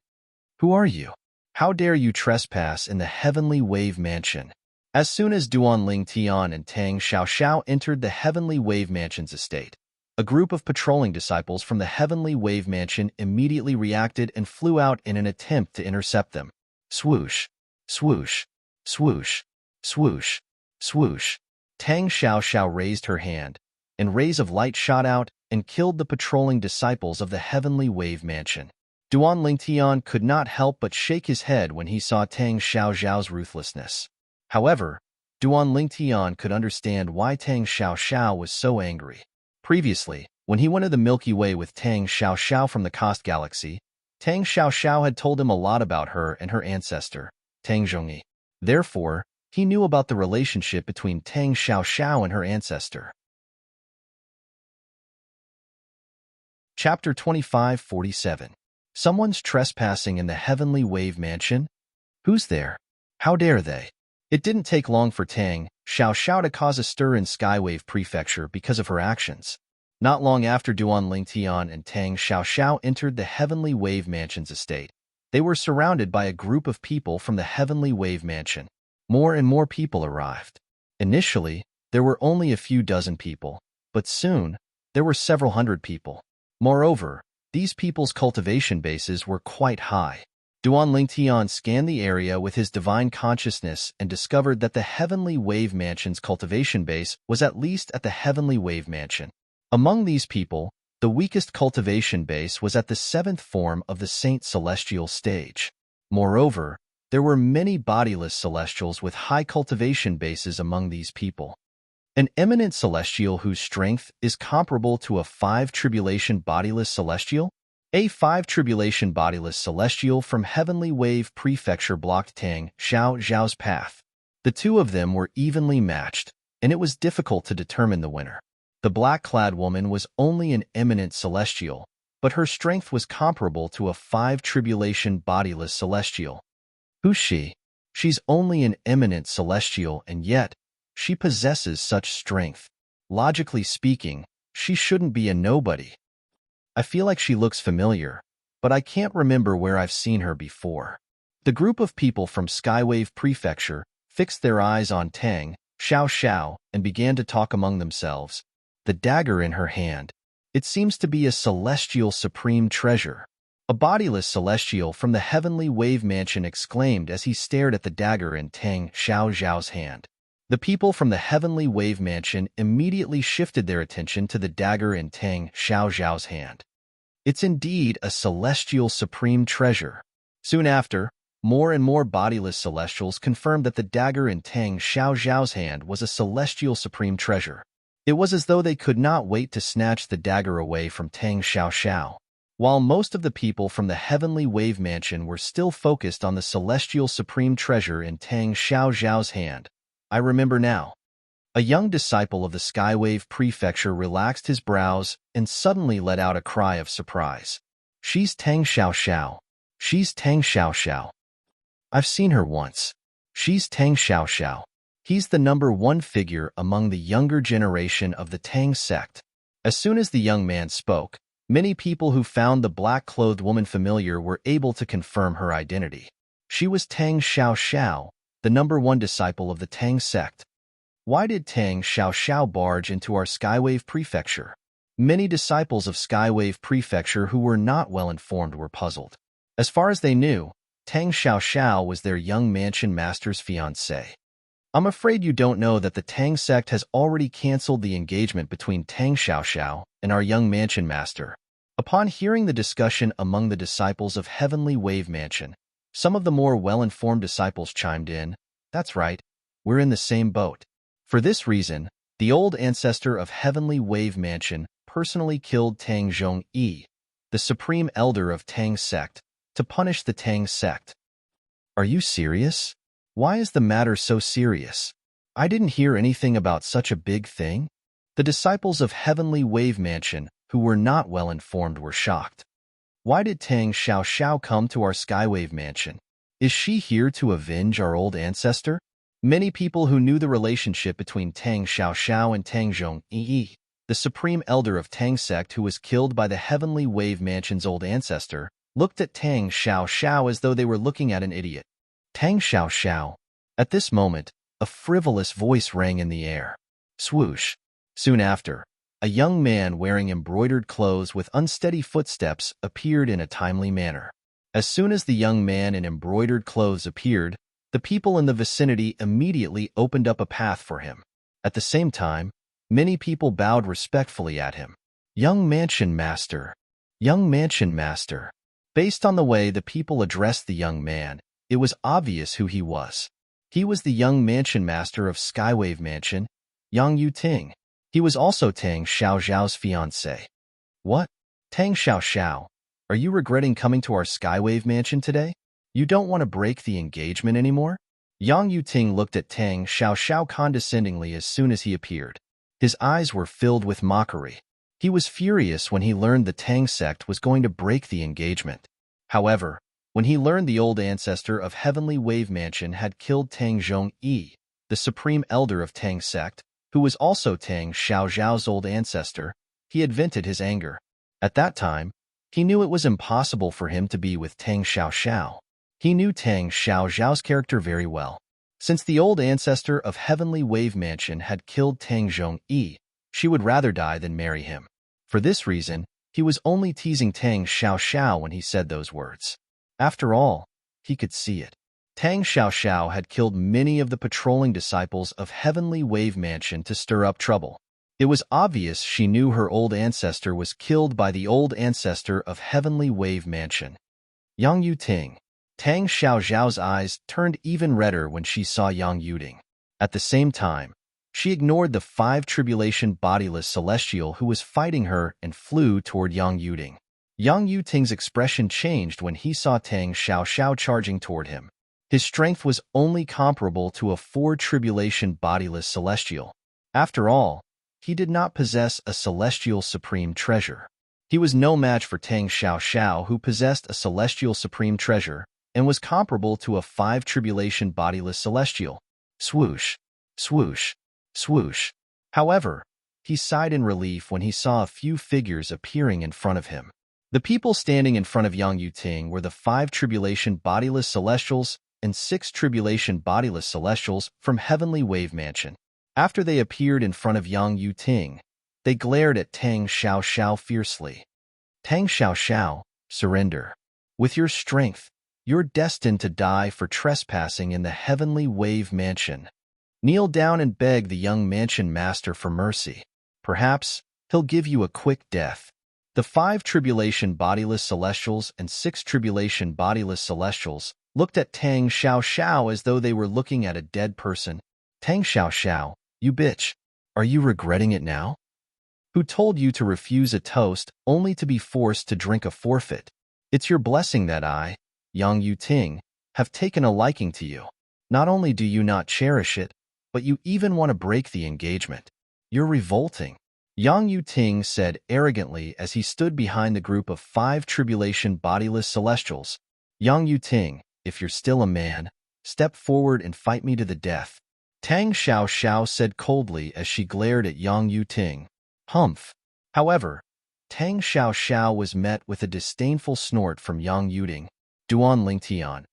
Who are you? How dare you trespass in the Heavenly Wave Mansion? As soon as Duan Lingtian and Tang Xiao entered the Heavenly Wave Mansion's estate, a group of patrolling disciples from the Heavenly Wave Mansion immediately reacted and flew out in an attempt to intercept them. Swoosh, swoosh, swoosh, swoosh, swoosh. Tang Xiao raised her hand, and rays of light shot out and killed the patrolling disciples of the Heavenly Wave Mansion. Duan Lingtian could not help but shake his head when he saw Tang Xiao's ruthlessness. However, Duan Lingtian could understand why Tang Xiao was so angry. Previously, when he went to the Milky Way with Tang Xiao from the Cost Galaxy, Tang Xiao had told him a lot about her and her ancestor, Tang Zhongyi. Therefore, he knew about the relationship between Tang Xiao and her ancestor. Chapter 2547. Someone's trespassing in the Heavenly Wave Mansion? Who's there? How dare they? It didn't take long for Tang Xiao to cause a stir in Skywave Prefecture because of her actions. Not long after Duan Lingtian and Tang Xiao entered the Heavenly Wave Mansion's estate, they were surrounded by a group of people from the Heavenly Wave Mansion. More and more people arrived. Initially, there were only a few dozen people, but soon, there were several hundred people. Moreover, these people's cultivation bases were quite high. Duan Lingtian scanned the area with his divine consciousness and discovered that the Heavenly Wave Mansion's cultivation base was at least at the Heavenly Wave Mansion. Among these people, the weakest cultivation base was at the 7th form of the Saint Celestial stage. Moreover, there were many bodiless celestials with high cultivation bases among these people. An eminent celestial whose strength is comparable to a 5 tribulation bodiless celestial? A 5 tribulation bodiless celestial from Heavenly Wave Prefecture blocked Tang Xiao's path. The two of them were evenly matched, and it was difficult to determine the winner. The black-clad woman was only an eminent celestial, but her strength was comparable to a 5 tribulation bodiless celestial. Who's she? She's only an eminent celestial, and yet she possesses such strength. Logically speaking, she shouldn't be a nobody. I feel like she looks familiar, but I can't remember where I've seen her before. The group of people from Skywave Prefecture fixed their eyes on Tang Xiao and began to talk among themselves. The dagger in her hand. It seems to be a celestial supreme treasure. A bodiless celestial from the Heavenly Wave Mansion exclaimed as he stared at the dagger in Tang Xiao's hand. The people from the Heavenly Wave Mansion immediately shifted their attention to the dagger in Tang Xiao's hand. It's indeed a celestial supreme treasure. Soon after, more and more bodiless celestials confirmed that the dagger in Tang Xiao's hand was a celestial supreme treasure. It was as though they could not wait to snatch the dagger away from Tang Xiao. While most of the people from the Heavenly Wave Mansion were still focused on the celestial supreme treasure in Tang Xiao's hand, I remember now. A young disciple of the Skywave Prefecture relaxed his brows and suddenly let out a cry of surprise. She's Tang Xiao. She's Tang Xiao. I've seen her once. She's Tang Xiao. He's the #1 figure among the younger generation of the Tang sect. As soon as the young man spoke, many people who found the black-clothed woman familiar were able to confirm her identity. She was Tang Xiao, the #1 disciple of the Tang sect. Why did Tang Xiao barge into our Skywave Prefecture? Many disciples of Skywave Prefecture who were not well informed were puzzled. As far as they knew, Tang Xiao was their young mansion master's fiancé. I'm afraid you don't know that the Tang sect has already canceled the engagement between Tang Xiao and our young mansion master. Upon hearing the discussion among the disciples of Heavenly Wave Mansion, some of the more well-informed disciples chimed in, "That's right, we're in the same boat." For this reason, the old ancestor of Heavenly Wave Mansion personally killed Tang Zhongyi, the supreme elder of Tang sect, to punish the Tang sect. Are you serious? Why is the matter so serious? I didn't hear anything about such a big thing. The disciples of Heavenly Wave Mansion, who were not well informed, were shocked. Why did Tang Xiao come to our Skywave Mansion? Is she here to avenge our old ancestor? Many people who knew the relationship between Tang Xiao and Tang Zhongyi, the supreme elder of Tang sect who was killed by the Heavenly Wave Mansion's old ancestor, looked at Tang Xiao as though they were looking at an idiot. Tang Xiao. At this moment, a frivolous voice rang in the air. Swoosh. Soon after, a young man wearing embroidered clothes with unsteady footsteps appeared in a timely manner. As soon as the young man in embroidered clothes appeared, the people in the vicinity immediately opened up a path for him. At the same time, many people bowed respectfully at him. Young Mansion Master. Young Mansion Master. Based on the way the people addressed the young man, it was obvious who he was. He was the young mansion master of Skywave Mansion, Yang Yuting. He was also Tang Xiao's fiancé. What? Tang Xiao, are you regretting coming to our Skywave Mansion today? You don't want to break the engagement anymore? Yang Yuting looked at Tang Xiao condescendingly as soon as he appeared. His eyes were filled with mockery. He was furious when he learned the Tang sect was going to break the engagement. However, when he learned the old ancestor of Heavenly Wave Mansion had killed Tang Zhongyi, the supreme elder of Tang sect, who was also Tang Xiao's old ancestor, he had vented his anger. At that time, he knew it was impossible for him to be with Tang Xiao. He knew Tang Xiao's character very well. Since the old ancestor of Heavenly Wave Mansion had killed Tang Zhongyi, she would rather die than marry him. For this reason, he was only teasing Tang Xiao when he said those words. After all, he could see it. Tang Xiaoxiao had killed many of the patrolling disciples of Heavenly Wave Mansion to stir up trouble. It was obvious she knew her old ancestor was killed by the old ancestor of Heavenly Wave Mansion. Yang Yuting. Tang Xiaoxiao's eyes turned even redder when she saw Yang Yuting. At the same time, she ignored the 5 tribulation bodiless celestial who was fighting her and flew toward Yang Yuting. Yang Yuting's expression changed when he saw Tang Xiaoxiao charging toward him. His strength was only comparable to a 4 tribulation bodiless celestial. After all, he did not possess a celestial supreme treasure. He was no match for Tang Xiaoxiao, who possessed a celestial supreme treasure and was comparable to a 5 tribulation bodiless celestial. Swoosh, swoosh, swoosh. However, he sighed in relief when he saw a few figures appearing in front of him. The people standing in front of Yang Yuting were the 5 tribulation bodiless celestials and 6 tribulation bodiless celestials from Heavenly Wave Mansion. After they appeared in front of Yang Yuting, they glared at Tang Xiaoxiao fiercely. Tang Xiaoxiao, surrender. With your strength, you're destined to die for trespassing in the Heavenly Wave Mansion. Kneel down and beg the young mansion master for mercy. Perhaps he'll give you a quick death. The 5 tribulation bodiless celestials and 6 tribulation bodiless celestials looked at Tang Xiaoxiao as though they were looking at a dead person. Tang Xiaoxiao, you bitch. Are you regretting it now? Who told you to refuse a toast only to be forced to drink a forfeit? It's your blessing that I, Yang Yuting, have taken a liking to you. Not only do you not cherish it, but you even want to break the engagement. You're revolting. Yang Yuting said arrogantly as he stood behind the group of 5 tribulation bodiless celestials. Yang Yuting, if you're still a man, step forward and fight me to the death. Tang Xiaoxiao said coldly as she glared at Yang Yuting. Humph. However, Tang Xiaoxiao was met with a disdainful snort from Yang Yuting. Duan Lingtian.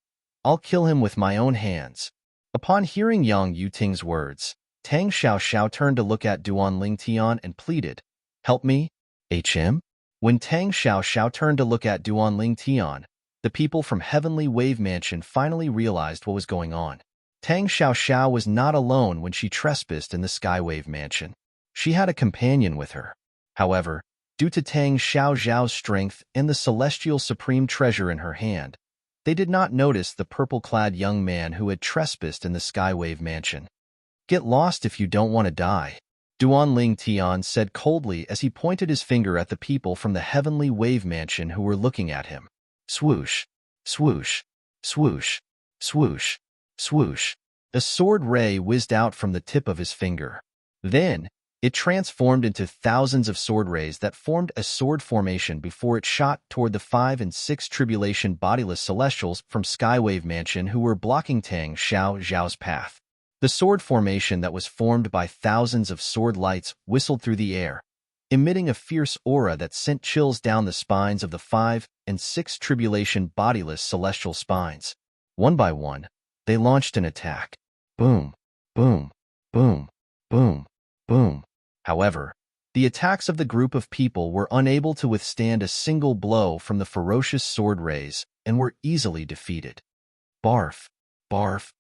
I'll kill him with my own hands. Upon hearing Yang Yuting's words, Tang Xiaoxiao turned to look at Duan Lingtian and pleaded, help me, HM? When Tang Xiaoxiao turned to look at Duan Lingtian, the people from Heavenly Wave Mansion finally realized what was going on. Tang Xiaoxiao was not alone when she trespassed in the Skywave Mansion. She had a companion with her. However, due to Tang Xiaoxiao's strength and the celestial supreme treasure in her hand, they did not notice the purple-clad young man who had trespassed in the Skywave Mansion. Get lost if you don't want to die, Duan Lingtian said coldly as he pointed his finger at the people from the Heavenly Wave Mansion who were looking at him. Swoosh, swoosh, swoosh, swoosh, swoosh. A sword ray whizzed out from the tip of his finger. Then, it transformed into thousands of sword rays that formed a sword formation before it shot toward the 5 and 6 tribulation bodiless celestials from Skywave Mansion who were blocking Tang Xiaoxiao's path. The sword formation that was formed by thousands of sword lights whistled through the air, emitting a fierce aura that sent chills down the spines of the 5 and 6 tribulation bodiless celestial spines. One by one, they launched an attack. Boom, boom, boom, boom, boom. However, the attacks of the group of people were unable to withstand a single blow from the ferocious sword rays and were easily defeated. Barf, barf.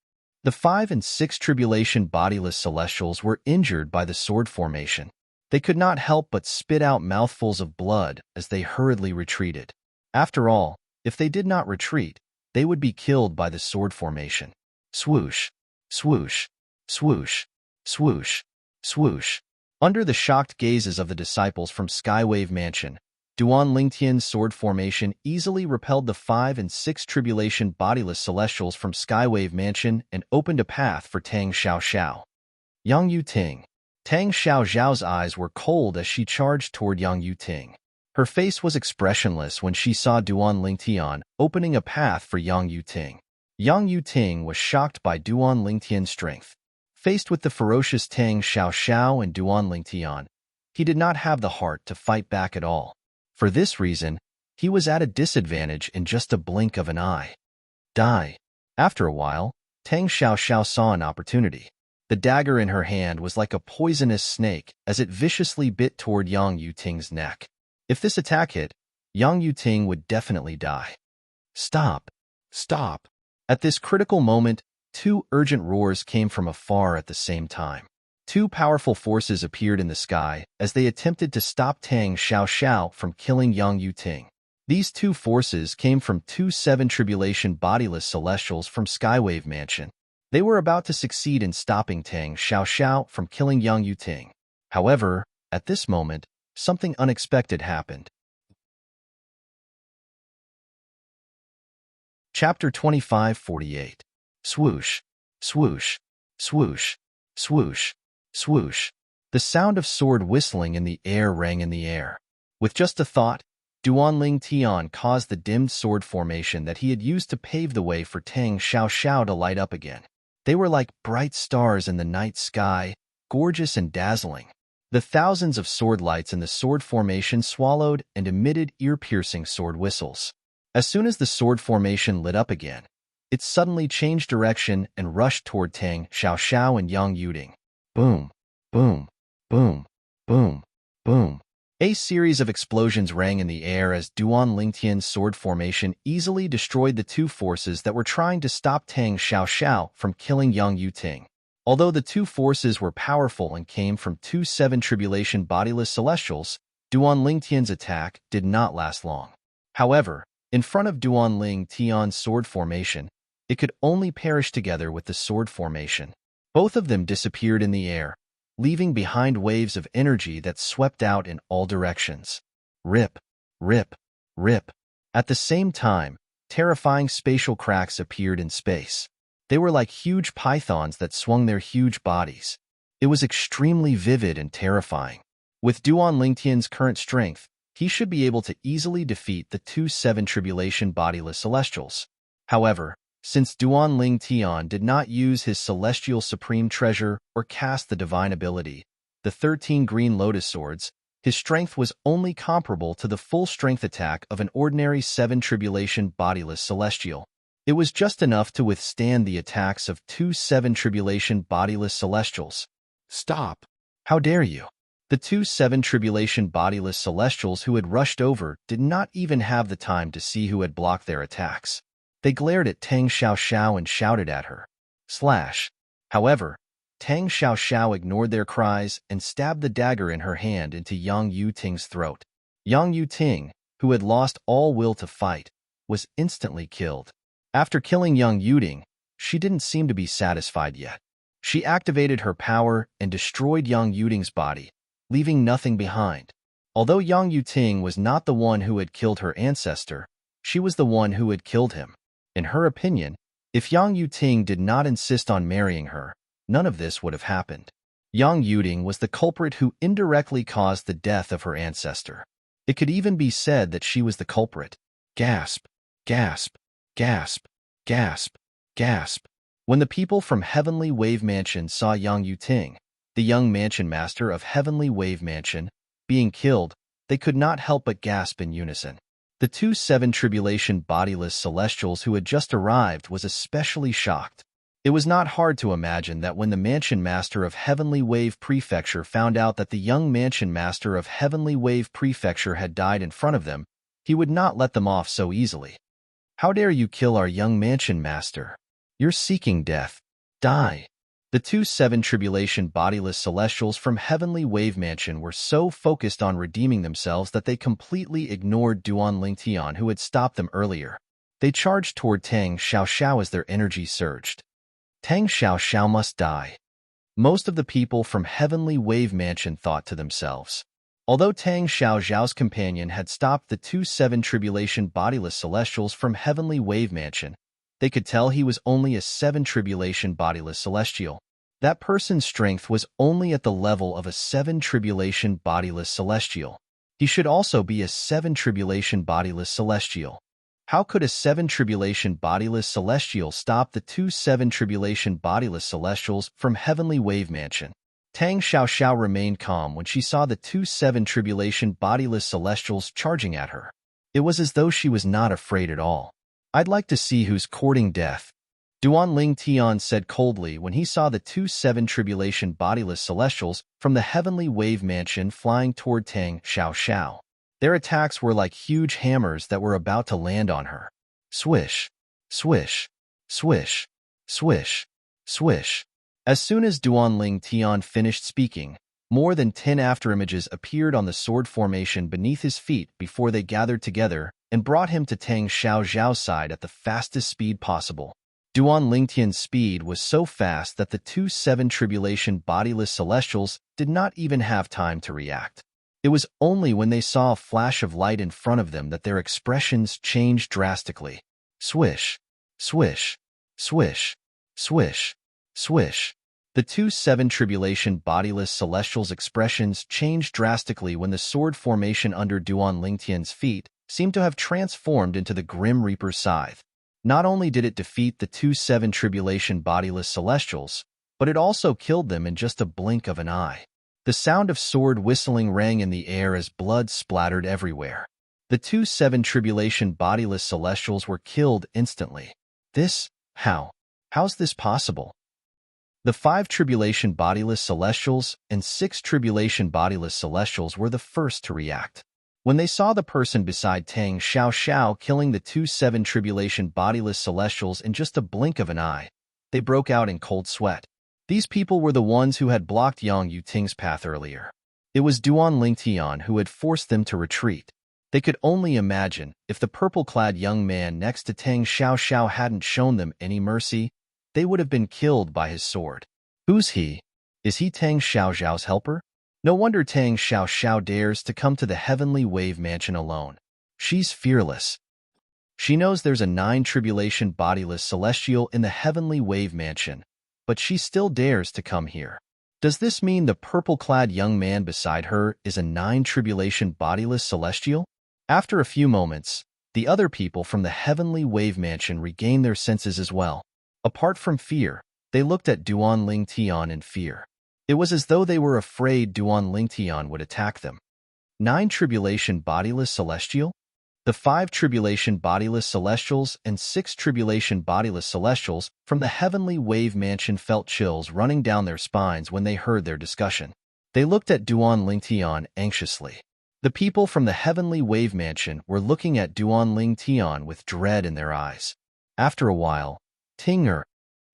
The 5 and 6 tribulation bodiless celestials were injured by the sword formation. They could not help but spit out mouthfuls of blood as they hurriedly retreated. After all, if they did not retreat, they would be killed by the sword formation. Swoosh, swoosh, swoosh, swoosh, swoosh. Under the shocked gazes of the disciples from Skywave Mansion, Duan Lingtian's sword formation easily repelled the 5 and 6 tribulation bodiless celestials from Skywave Mansion and opened a path for Tang Xiaoxiao. Yang Yuting. Tang Xiaoxiao's eyes were cold as she charged toward Yang Yuting. Her face was expressionless when she saw Duan Lingtian opening a path for Yang Yuting. Yang Yuting was shocked by Duan Lingtian's strength. Faced with the ferocious Tang Xiaoxiao and Duan Lingtian, he did not have the heart to fight back at all. For this reason, he was at a disadvantage in just a blink of an eye. Die. After a while, Tang Xiaoxiao saw an opportunity. The dagger in her hand was like a poisonous snake as it viciously bit toward Yang Yuting's neck. If this attack hit, Yang Yuting would definitely die. Stop. Stop. At this critical moment, two urgent roars came from afar at the same time. Two powerful forces appeared in the sky as they attempted to stop Tang Xiaoxiao from killing Yang Yuting. These two forces came from two seven tribulation bodiless celestials from Skywave Mansion. They were about to succeed in stopping Tang Xiaoxiao from killing Yang Yuting. However, at this moment, something unexpected happened. Chapter 25:48. Swoosh, swoosh, swoosh, swoosh, swoosh. The sound of sword whistling in the air rang in the air. With just a thought, Duanling Tian caused the dimmed sword formation that he had used to pave the way for Tang Xiaoxiao to light up again. They were like bright stars in the night sky, gorgeous and dazzling. The thousands of sword lights in the sword formation swallowed and emitted ear-piercing sword whistles. As soon as the sword formation lit up again, it suddenly changed direction and rushed toward Tang Xiaoxiao and Yang Yuting. Boom, boom, boom, boom, boom. A series of explosions rang in the air as Duan Lingtian's sword formation easily destroyed the two forces that were trying to stop Tang Xiaoxiao from killing Yang Yuting. Although the two forces were powerful and came from two seven tribulation bodiless celestials, Duan Lingtian's attack did not last long. However, in front of Duan Ling Tian's sword formation, it could only perish together with the sword formation. Both of them disappeared in the air, leaving behind waves of energy that swept out in all directions. Rip, rip, rip. At the same time, terrifying spatial cracks appeared in space. They were like huge pythons that swung their huge bodies. It was extremely vivid and terrifying. With Duan Lingtian's current strength, he should be able to easily defeat the two seven tribulation bodiless celestials. However, since Duan Ling Tian did not use his celestial supreme treasure or cast the divine ability, the 13 green lotus swords, his strength was only comparable to the full strength attack of an ordinary seven tribulation bodiless celestial. It was just enough to withstand the attacks of two seven tribulation bodiless celestials. Stop! How dare you! The two seven tribulation bodiless celestials who had rushed over did not even have the time to see who had blocked their attacks. They glared at Tang Xiaoxiao and shouted at her. Slash. However, Tang Xiaoxiao ignored their cries and stabbed the dagger in her hand into Yang Yuting's throat. Yang Yuting, who had lost all will to fight, was instantly killed. After killing Yang Yuting, she didn't seem to be satisfied yet. She activated her power and destroyed Yang Yuting's body, leaving nothing behind. Although Yang Yuting was not the one who had killed her ancestor, she was the one who had killed him. In her opinion, if Yang Yuting did not insist on marrying her, none of this would have happened. Yang Yuting was the culprit who indirectly caused the death of her ancestor. It could even be said that she was the culprit. Gasp, gasp, gasp, gasp, gasp. When the people from Heavenly Wave Mansion saw Yang Yuting, the young mansion master of Heavenly Wave Mansion, being killed, they could not help but gasp in unison. The two seven tribulation bodiless celestials who had just arrived was especially shocked. It was not hard to imagine that when the mansion master of Heavenly Wave Prefecture found out that the young mansion master of Heavenly Wave Prefecture had died in front of them, he would not let them off so easily. How dare you kill our young mansion master? You're seeking death. Die. The two seven tribulation bodiless celestials from Heavenly Wave Mansion were so focused on redeeming themselves that they completely ignored Duan Lingtian who had stopped them earlier. They charged toward Tang Xiaoxiao as their energy surged. Tang Xiaoxiao must die. Most of the people from Heavenly Wave Mansion thought to themselves. Although Tang Xiaoxiao's companion had stopped the two seven tribulation bodiless celestials from Heavenly Wave Mansion, they could tell he was only a seven tribulation bodiless celestial. That person's strength was only at the level of a seven tribulation bodiless celestial. He should also be a seven tribulation bodiless celestial. How could a seven tribulation bodiless celestial stop the two seven tribulation bodiless celestials from Heavenly Wave Mansion? Tang Xiaoxiao remained calm when she saw the two seven tribulation bodiless celestials charging at her. It was as though she was not afraid at all. I'd like to see who's courting death. Duan Ling Tian said coldly when he saw the two seven tribulation bodiless celestials from the Heavenly Wave Mansion flying toward Tang Xiaoxiao. Their attacks were like huge hammers that were about to land on her. Swish, swish, Swish, swish, swish. As soon as Duanling Tian finished speaking, more than 10 afterimages appeared on the sword formation beneath his feet before they gathered together and brought him to Tang Xiao's side at the fastest speed possible. Duan Lingtian's speed was so fast that the two seven tribulation bodiless celestials did not even have time to react. It was only when they saw a flash of light in front of them that their expressions changed drastically. Swish, swish, swish, swish, swish. The two seven tribulation bodiless celestials' expressions changed drastically when the sword formation under Duan Lingtian's feet seemed to have transformed into the Grim Reaper's scythe. Not only did it defeat the two seven tribulation bodiless celestials, but it also killed them in just a blink of an eye. The sound of sword whistling rang in the air as blood splattered everywhere. The two seven tribulation bodiless celestials were killed instantly. How's this possible? The five tribulation bodiless celestials and six tribulation bodiless celestials were the first to react. When they saw the person beside Tang Xiao killing the two seven tribulation bodiless celestials in just a blink of an eye, they broke out in cold sweat. These people were the ones who had blocked Yang Yuting's path earlier. It was Duan Lingtian who had forced them to retreat. They could only imagine if the purple-clad young man next to Tang Xiao hadn't shown them any mercy, they would have been killed by his sword. Who's he? Is he Tang Xiao's helper? No wonder Tang Xiao dares to come to the Heavenly Wave Mansion alone. She's fearless. She knows there's a 9 tribulation bodiless celestial in the Heavenly Wave Mansion, but she still dares to come here. Does this mean the purple-clad young man beside her is a 9 tribulation bodiless celestial? After a few moments, the other people from the Heavenly Wave Mansion regained their senses as well. Apart from fear, they looked at Duan Lingtian in fear. It was as though they were afraid Duan Lingtian would attack them. 9 tribulation bodiless celestial? The 5 tribulation bodiless celestials and 6 tribulation bodiless celestials from the Heavenly Wave Mansion felt chills running down their spines when they heard their discussion. They looked at Duan Lingtian anxiously. The people from the Heavenly Wave Mansion were looking at Duan Lingtian with dread in their eyes. After a while, Tinger,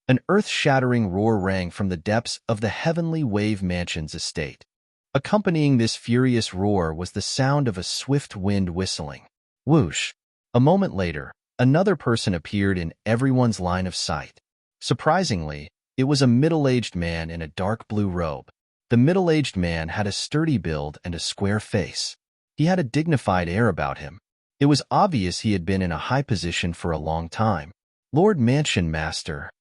an earth-shattering roar rang from the depths of the Heavenly Wave Mansion's estate. Accompanying this furious roar was the sound of a swift wind whistling. Whoosh! A moment later, another person appeared in everyone's line of sight. Surprisingly, it was a middle-aged man in a dark blue robe. The middle-aged man had a sturdy build and a square face. He had a dignified air about him. It was obvious he had been in a high position for a long time. Lord Mansion Master.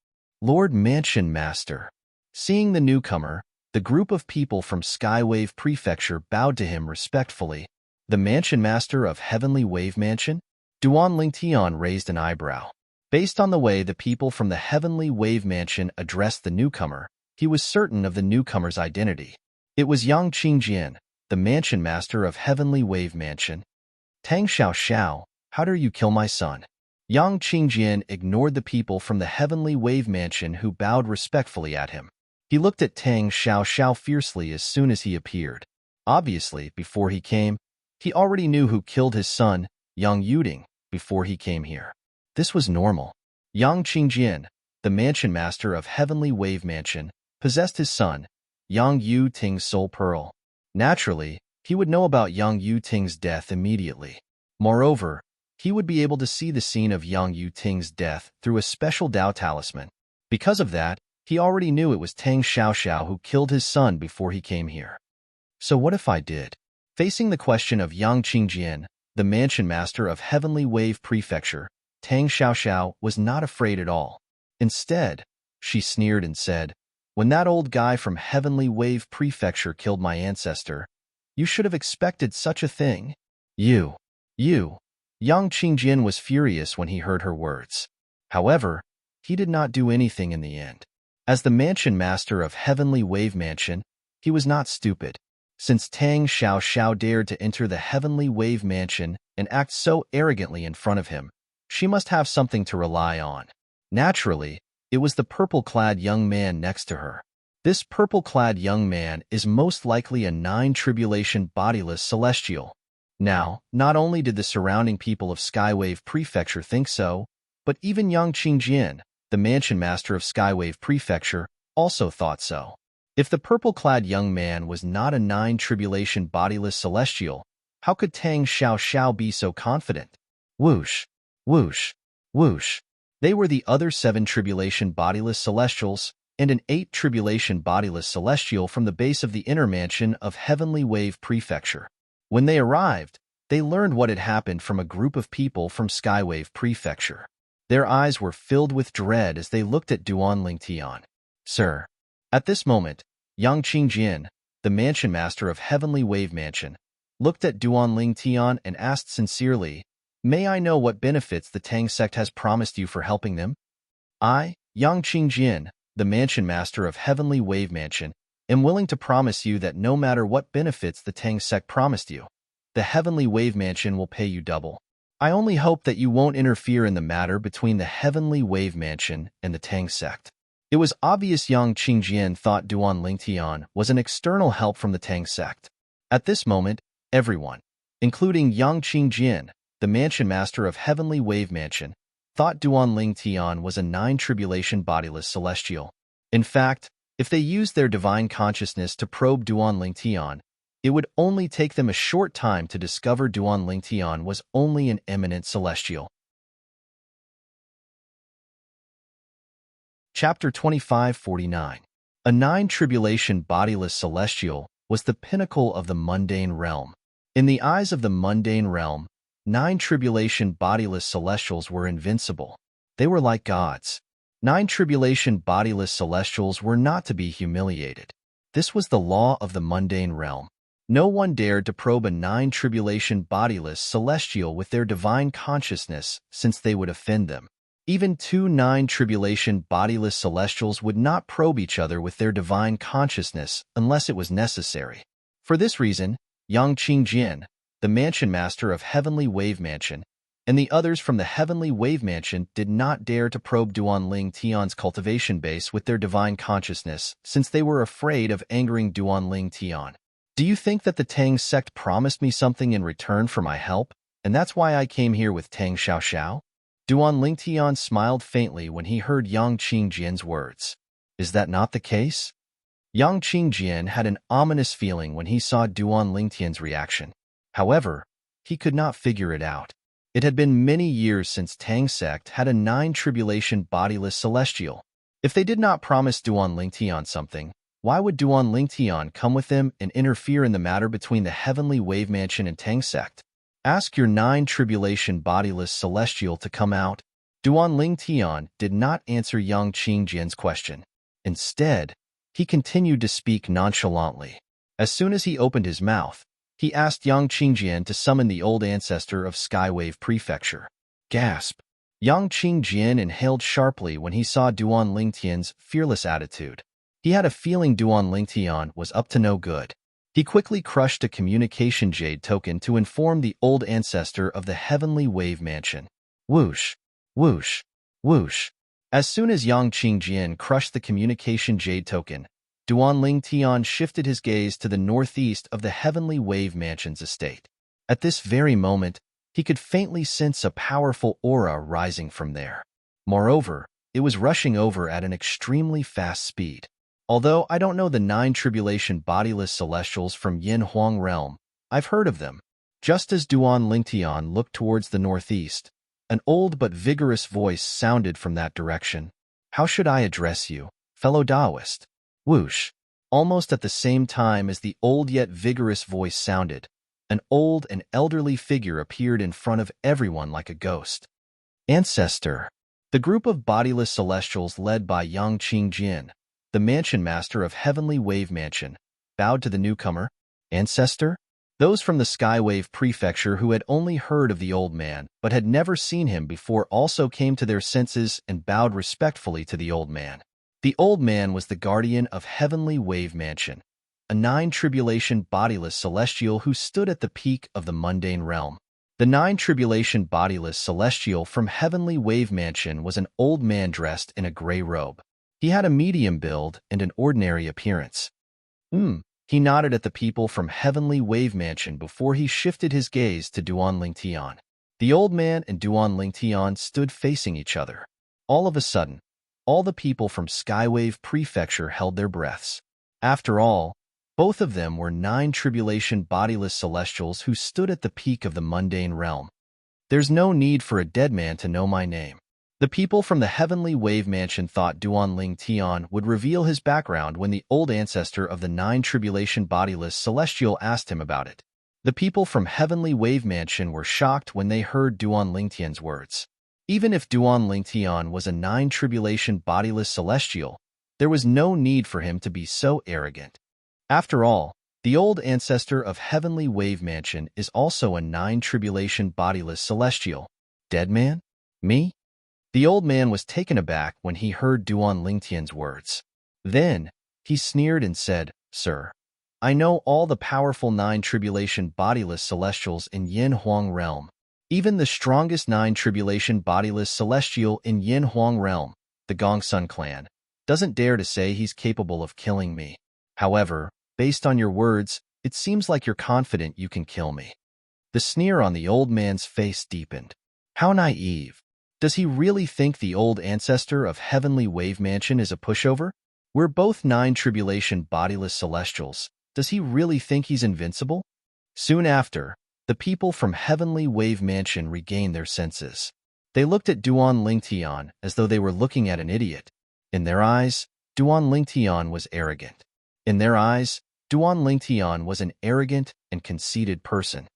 Lord Mansion Master. Seeing the newcomer, the group of people from Skywave Prefecture bowed to him respectfully. The Mansion Master of Heavenly Wave Mansion? Duan Lingtian raised an eyebrow. Based on the way the people from the Heavenly Wave Mansion addressed the newcomer, he was certain of the newcomer's identity. It was Yang Qingjian, the Mansion Master of Heavenly Wave Mansion. Tang Xiao, how dare you kill my son? Yang Qingjian ignored the people from the Heavenly Wave Mansion who bowed respectfully at him. He looked at Tang Xiao fiercely as soon as he appeared. Obviously, before he came, he already knew who killed his son, Yang Yuting, before he came here. This was normal. Yang Qingjian, the Mansion Master of Heavenly Wave Mansion, possessed his son, Yang Yuting's soul pearl. Naturally, he would know about Yang Yuting's death immediately. Moreover, he would be able to see the scene of Yang Yuting's death through a special Dao talisman. Because of that, he already knew it was Tang Xiao who killed his son before he came here. So what if I did? Facing the question of Yang Qingjian, the Mansion Master of Heavenly Wave Prefecture, Tang Xiao was not afraid at all. Instead, she sneered and said, "When that old guy from Heavenly Wave Prefecture killed my ancestor, you should have expected such a thing. You. Yang Qingjian was furious when he heard her words. However, he did not do anything in the end. As the Mansion Master of Heavenly Wave Mansion, he was not stupid. Since Tang Xiao dared to enter the Heavenly Wave Mansion and act so arrogantly in front of him, she must have something to rely on. Naturally, it was the purple-clad young man next to her. This purple-clad young man is most likely a 9 tribulation bodiless celestial. Now, not only did the surrounding people of Skywave Prefecture think so, but even Yang Qingjian, the mansion master of Skywave Prefecture, also thought so. If the purple-clad young man was not a nine-tribulation bodiless celestial, how could Tang Xiao be so confident? Whoosh, whoosh, whoosh. They were the other 7 tribulation bodiless celestials and an 8 tribulation bodiless celestial from the base of the inner mansion of Heavenly Wave Prefecture. When they arrived, they learned what had happened from a group of people from Skywave Prefecture. Their eyes were filled with dread as they looked at Duan Lingtian. Sir. At this moment, Yang Qingjin, the mansion master of Heavenly Wave Mansion, looked at Duan Lingtian and asked sincerely, "May I know what benefits the Tang sect has promised you for helping them?" I, Yang Qingjin, the mansion master of Heavenly Wave Mansion, am willing to promise you that no matter what benefits the Tang sect promised you, the Heavenly Wave Mansion will pay you double. I only hope that you won't interfere in the matter between the Heavenly Wave Mansion and the Tang sect. It was obvious Yang Qingjian thought Duan Lingtian was an external help from the Tang sect. At this moment, everyone, including Yang Qingjian, the mansion master of Heavenly Wave Mansion, thought Duan Lingtian was a 9 tribulation bodiless celestial. In fact, if they used their divine consciousness to probe Duan Lingtian, it would only take them a short time to discover Duan Lingtian was only an eminent celestial. Chapter 2549. A 9 tribulation bodiless celestial was the pinnacle of the mundane realm. In the eyes of the mundane realm, 9 tribulation bodiless celestials were invincible. They were like gods. 9 tribulation bodiless celestials were not to be humiliated. This was the law of the mundane realm. No one dared to probe a 9 tribulation bodiless celestial with their divine consciousness, since they would offend them. Even 2 9 tribulation bodiless celestials would not probe each other with their divine consciousness unless it was necessary. For this reason, Yang Qingjin, the mansion master of Heavenly Wave Mansion, and the others from the Heavenly Wave Mansion did not dare to probe Duan Lingtian's cultivation base with their divine consciousness, since they were afraid of angering Duan Lingtian. Do you think that the Tang sect promised me something in return for my help, and that's why I came here with Tang Xiao? Duan Lingtian smiled faintly when he heard Yang Qingjian's words. Is that not the case? Yang Qingjian had an ominous feeling when he saw Duan Lingtian's reaction. However, he could not figure it out. It had been many years since Tang sect had a 9 tribulation bodiless celestial. If they did not promise Duan Lingtian something, why would Duan Lingtian come with them and interfere in the matter between the Heavenly Wave Mansion and Tang sect? Ask your 9 tribulation bodiless celestial to come out. Duan Lingtian did not answer Yang Qingjian's question. Instead, he continued to speak nonchalantly. As soon as he opened his mouth, he asked Yang Qingjian to summon the old ancestor of Skywave Prefecture. Gasp! Yang Qingjian inhaled sharply when he saw Duan Lingtian's fearless attitude. He had a feeling Duan Lingtian was up to no good. He quickly crushed a communication jade token to inform the old ancestor of the Heavenly Wave Mansion. Whoosh, whoosh, whoosh. As soon as Yang Qingjian crushed the communication jade token, Duan Lingtian shifted his gaze to the northeast of the Heavenly Wave Mansion's estate. At this very moment, he could faintly sense a powerful aura rising from there. Moreover, it was rushing over at an extremely fast speed. Although I don't know the 9 tribulation bodiless celestials from Yin Huang realm, I've heard of them. Just as Duan Lingtian looked towards the northeast, an old but vigorous voice sounded from that direction. How should I address you, fellow Taoist? Whoosh! Almost at the same time as the old yet vigorous voice sounded, an old and elderly figure appeared in front of everyone like a ghost. Ancestor! The group of bodiless celestials led by Yang Qingjin, the mansion master of Heavenly Wave Mansion, bowed to the newcomer. Ancestor? Those from the Skywave Prefecture who had only heard of the old man but had never seen him before also came to their senses and bowed respectfully to the old man. The old man was the guardian of Heavenly Wave Mansion, a 9 tribulation bodiless celestial who stood at the peak of the mundane realm. The 9 tribulation bodiless celestial from Heavenly Wave Mansion was an old man dressed in a gray robe. He had a medium build and an ordinary appearance. He nodded at the people from Heavenly Wave Mansion before he shifted his gaze to Duan Lingtian. The old man and Duan Lingtian stood facing each other. All of a sudden, All the people from Skywave Prefecture held their breaths. After all, both of them were 9 tribulation bodiless celestials who stood at the peak of the mundane realm. There's no need for a dead man to know my name. The people from the Heavenly Wave Mansion thought Duanling Tian would reveal his background when the old ancestor of the 9 tribulation bodiless celestial asked him about it. The people from Heavenly Wave Mansion were shocked when they heard Duanling Tian's words. Even if Duanling Tian was a 9 tribulation bodiless celestial, there was no need for him to be so arrogant. After all, the old ancestor of Heavenly Wave Mansion is also a 9 tribulation bodiless celestial. Dead man? Me? The old man was taken aback when he heard Duanling Tian's words. Then, he sneered and said, "Sir, I know all the powerful 9 tribulation bodiless celestials in Yin Huang realm. Even the strongest 9 tribulation bodiless celestial in Yin Huang realm, the Gongsun clan, doesn't dare to say he's capable of killing me. However, based on your words, it seems like you're confident you can kill me." The sneer on the old man's face deepened. How naive. Does he really think the old ancestor of Heavenly Wave Mansion is a pushover? We're both 9 tribulation bodiless celestials. Does he really think he's invincible? Soon after, the people from Heavenly Wave Mansion regained their senses. They looked at Duanling Tian as though they were looking at an idiot. In their eyes, Duanling Tian was arrogant. In their eyes, Duanling Tian was an arrogant and conceited person.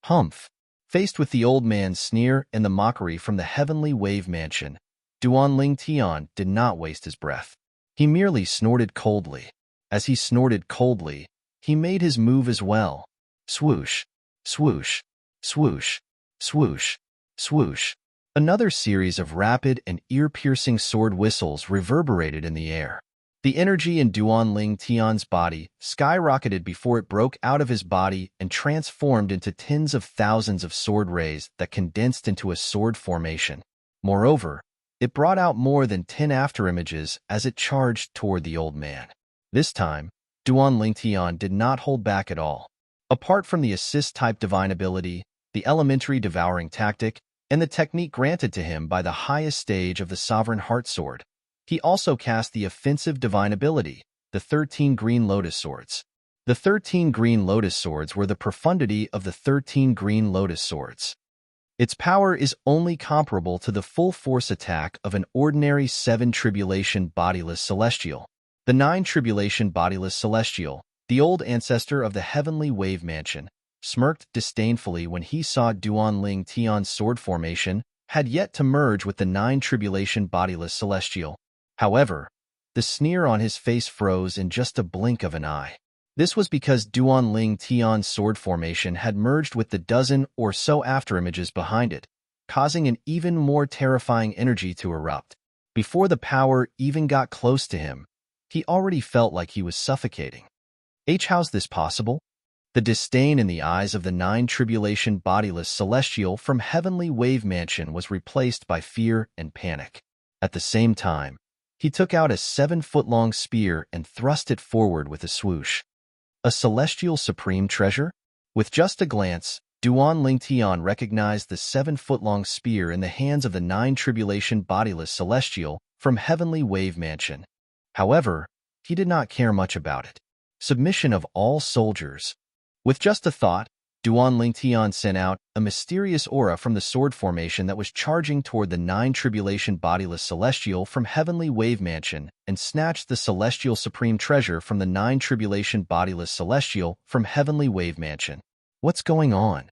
Humph! Faced with the old man's sneer and the mockery from the Heavenly Wave Mansion, Duanling Tian did not waste his breath. He merely snorted coldly. As he snorted coldly, he made his move as well. Swoosh, swoosh, swoosh, swoosh, swoosh. Another series of rapid and ear-piercing sword whistles reverberated in the air. The energy in Duanling Tian's body skyrocketed before it broke out of his body and transformed into tens of thousands of sword rays that condensed into a sword formation. Moreover, it brought out more than 10 afterimages as it charged toward the old man. This time, Duanling Tian did not hold back at all. Apart from the assist-type divine ability, the elementary devouring tactic, and the technique granted to him by the highest stage of the Sovereign Heart Sword, he also cast the offensive divine ability, the 13 Green Lotus Swords. The 13 Green Lotus Swords were the profundity of the 13 Green Lotus Swords. Its power is only comparable to the full force attack of an ordinary 7 Tribulation Bodiless Celestial. The 9 Tribulation Bodiless Celestial, the old ancestor of the Heavenly Wave Mansion, smirked disdainfully when he saw Duanling Tian's sword formation had yet to merge with the 9 Tribulation Bodiless Celestial. However, the sneer on his face froze in just a blink of an eye. This was because Duanling Tian's sword formation had merged with the dozen or so afterimages behind it, causing an even more terrifying energy to erupt. Before the power even got close to him, he already felt like he was suffocating. How's this possible? The disdain in the eyes of the 9 Tribulation Bodiless Celestial from Heavenly Wave Mansion was replaced by fear and panic. At the same time, he took out a 7-foot-long spear and thrust it forward with a swoosh. A celestial supreme treasure? With just a glance, Duanling Tian recognized the 7-foot-long spear in the hands of the 9 Tribulation Bodiless Celestial from Heavenly Wave Mansion. However, he did not care much about it. Submission of all soldiers. With just a thought, Duanling Tian sent out a mysterious aura from the sword formation that was charging toward the 9 Tribulation Bodiless Celestial from Heavenly Wave Mansion and snatched the celestial supreme treasure from the 9 Tribulation Bodiless Celestial from Heavenly Wave Mansion. What's going on?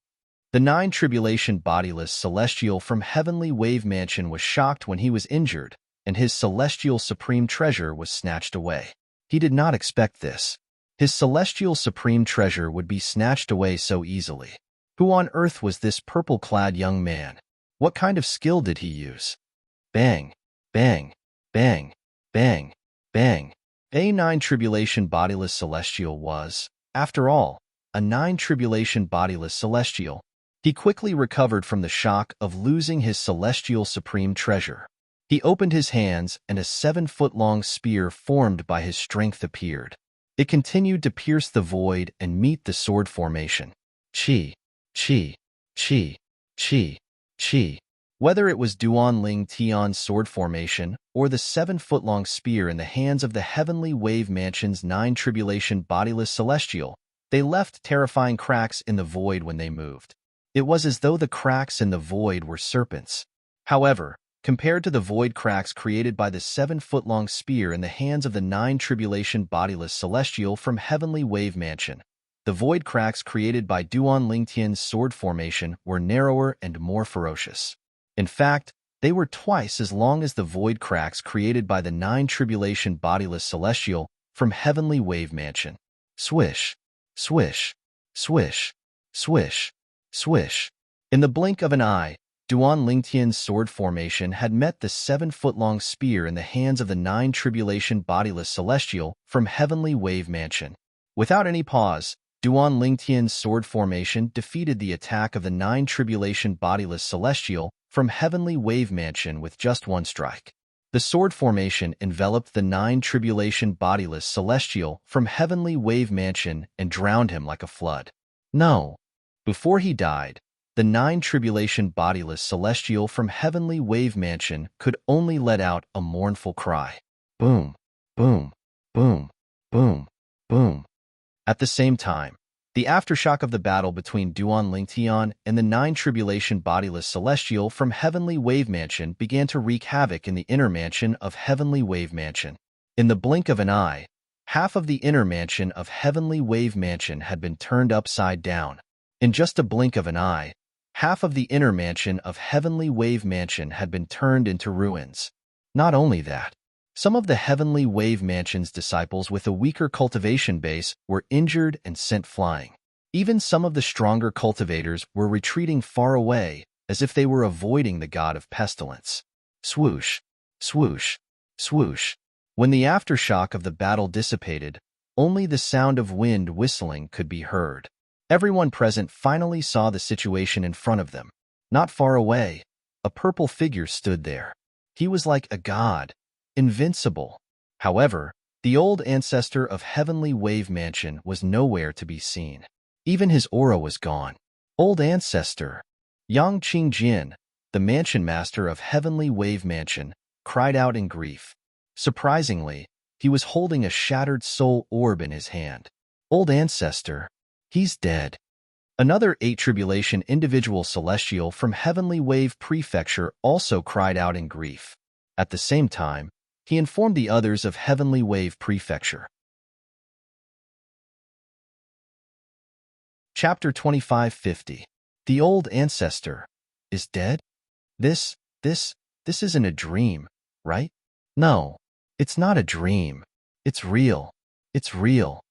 The 9 Tribulation Bodiless Celestial from Heavenly Wave Mansion was shocked when he was injured, and his celestial supreme treasure was snatched away. He did not expect this. His celestial supreme treasure would be snatched away so easily. Who on earth was this purple-clad young man? What kind of skill did he use? Bang, bang, bang, bang, bang. A 9 Tribulation Bodiless Celestial was, after all, a 9 Tribulation Bodiless Celestial. He quickly recovered from the shock of losing his celestial supreme treasure. He opened his hands and a 7-foot-long spear formed by his strength appeared. It continued to pierce the void and meet the sword formation. Chi, chi, chi, chi, chi, Whether it was Duan Ling Tian's sword formation or the 7-foot-long spear in the hands of the Heavenly Wave Mansion's 9 Tribulation bodiless celestial, they left terrifying cracks in the void when they moved. It was as though the cracks in the void were serpents. However, compared to the void cracks created by the 7-foot-long spear in the hands of the 9 Tribulation bodiless celestial from Heavenly Wave Mansion, the void cracks created by Duan Lingtian's sword formation were narrower and more ferocious. In fact, they were twice as long as the void cracks created by the 9 Tribulation bodiless celestial from Heavenly Wave Mansion. Swish, swish, swish, swish, swish. In the blink of an eye, Duan Lingtian's sword formation had met the 7-foot-long spear in the hands of the 9 Tribulation bodiless celestial from Heavenly Wave Mansion. Without any pause, Duan Lingtian's sword formation defeated the attack of the 9 Tribulation bodiless celestial from Heavenly Wave Mansion with just one strike. The sword formation enveloped the 9 Tribulation bodiless celestial from Heavenly Wave Mansion and drowned him like a flood. No. Before he died, the 9 Tribulation bodiless celestial from Heavenly Wave Mansion could only let out a mournful cry. Boom, boom, boom, boom, boom. At the same time, the aftershock of the battle between Duan Lingtian and the 9 Tribulation bodiless celestial from Heavenly Wave Mansion began to wreak havoc in the inner mansion of Heavenly Wave Mansion. In the blink of an eye, half of the inner mansion of Heavenly Wave Mansion had been turned upside down. In just a blink of an eye, half of the inner mansion of Heavenly Wave Mansion had been turned into ruins. Not only that, some of the Heavenly Wave Mansion's disciples with a weaker cultivation base were injured and sent flying. Even some of the stronger cultivators were retreating far away, as if they were avoiding the god of pestilence. Swoosh, swoosh, swoosh. When the aftershock of the battle dissipated, only the sound of wind whistling could be heard. Everyone present finally saw the situation in front of them. Not far away, a purple figure stood there. He was like a god, invincible. However, the old ancestor of Heavenly Wave Mansion was nowhere to be seen. Even his aura was gone. Old ancestor, Yang Qingjin, the mansion master of Heavenly Wave Mansion, cried out in grief. Surprisingly, he was holding a shattered soul orb in his hand. Old ancestor, he's dead. Another 8 Tribulation individual celestial from Heavenly Wave Prefecture also cried out in grief. At the same time, he informed the others of Heavenly Wave Prefecture. Chapter 2550. The old ancestor is dead? This isn't a dream, right? No, it's not a dream. It's real. It's real.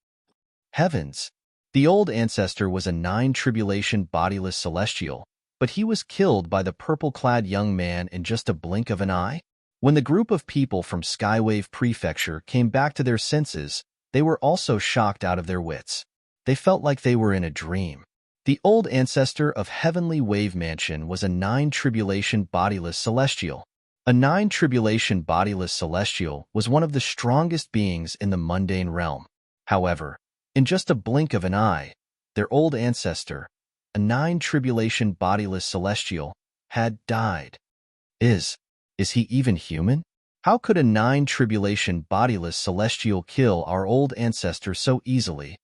Heavens! The old ancestor was a 9 Tribulation bodiless celestial, but he was killed by the purple-clad young man in just a blink of an eye? When the group of people from Skywave Prefecture came back to their senses, they were also shocked out of their wits. They felt like they were in a dream. The old ancestor of Heavenly Wave Mansion was a 9 Tribulation bodiless celestial. A 9 Tribulation bodiless celestial was one of the strongest beings in the mundane realm. However, in just a blink of an eye, their old ancestor, a 9 Tribulation bodiless celestial, had died. Is he even human? How could a 9 Tribulation bodiless celestial kill our old ancestor so easily?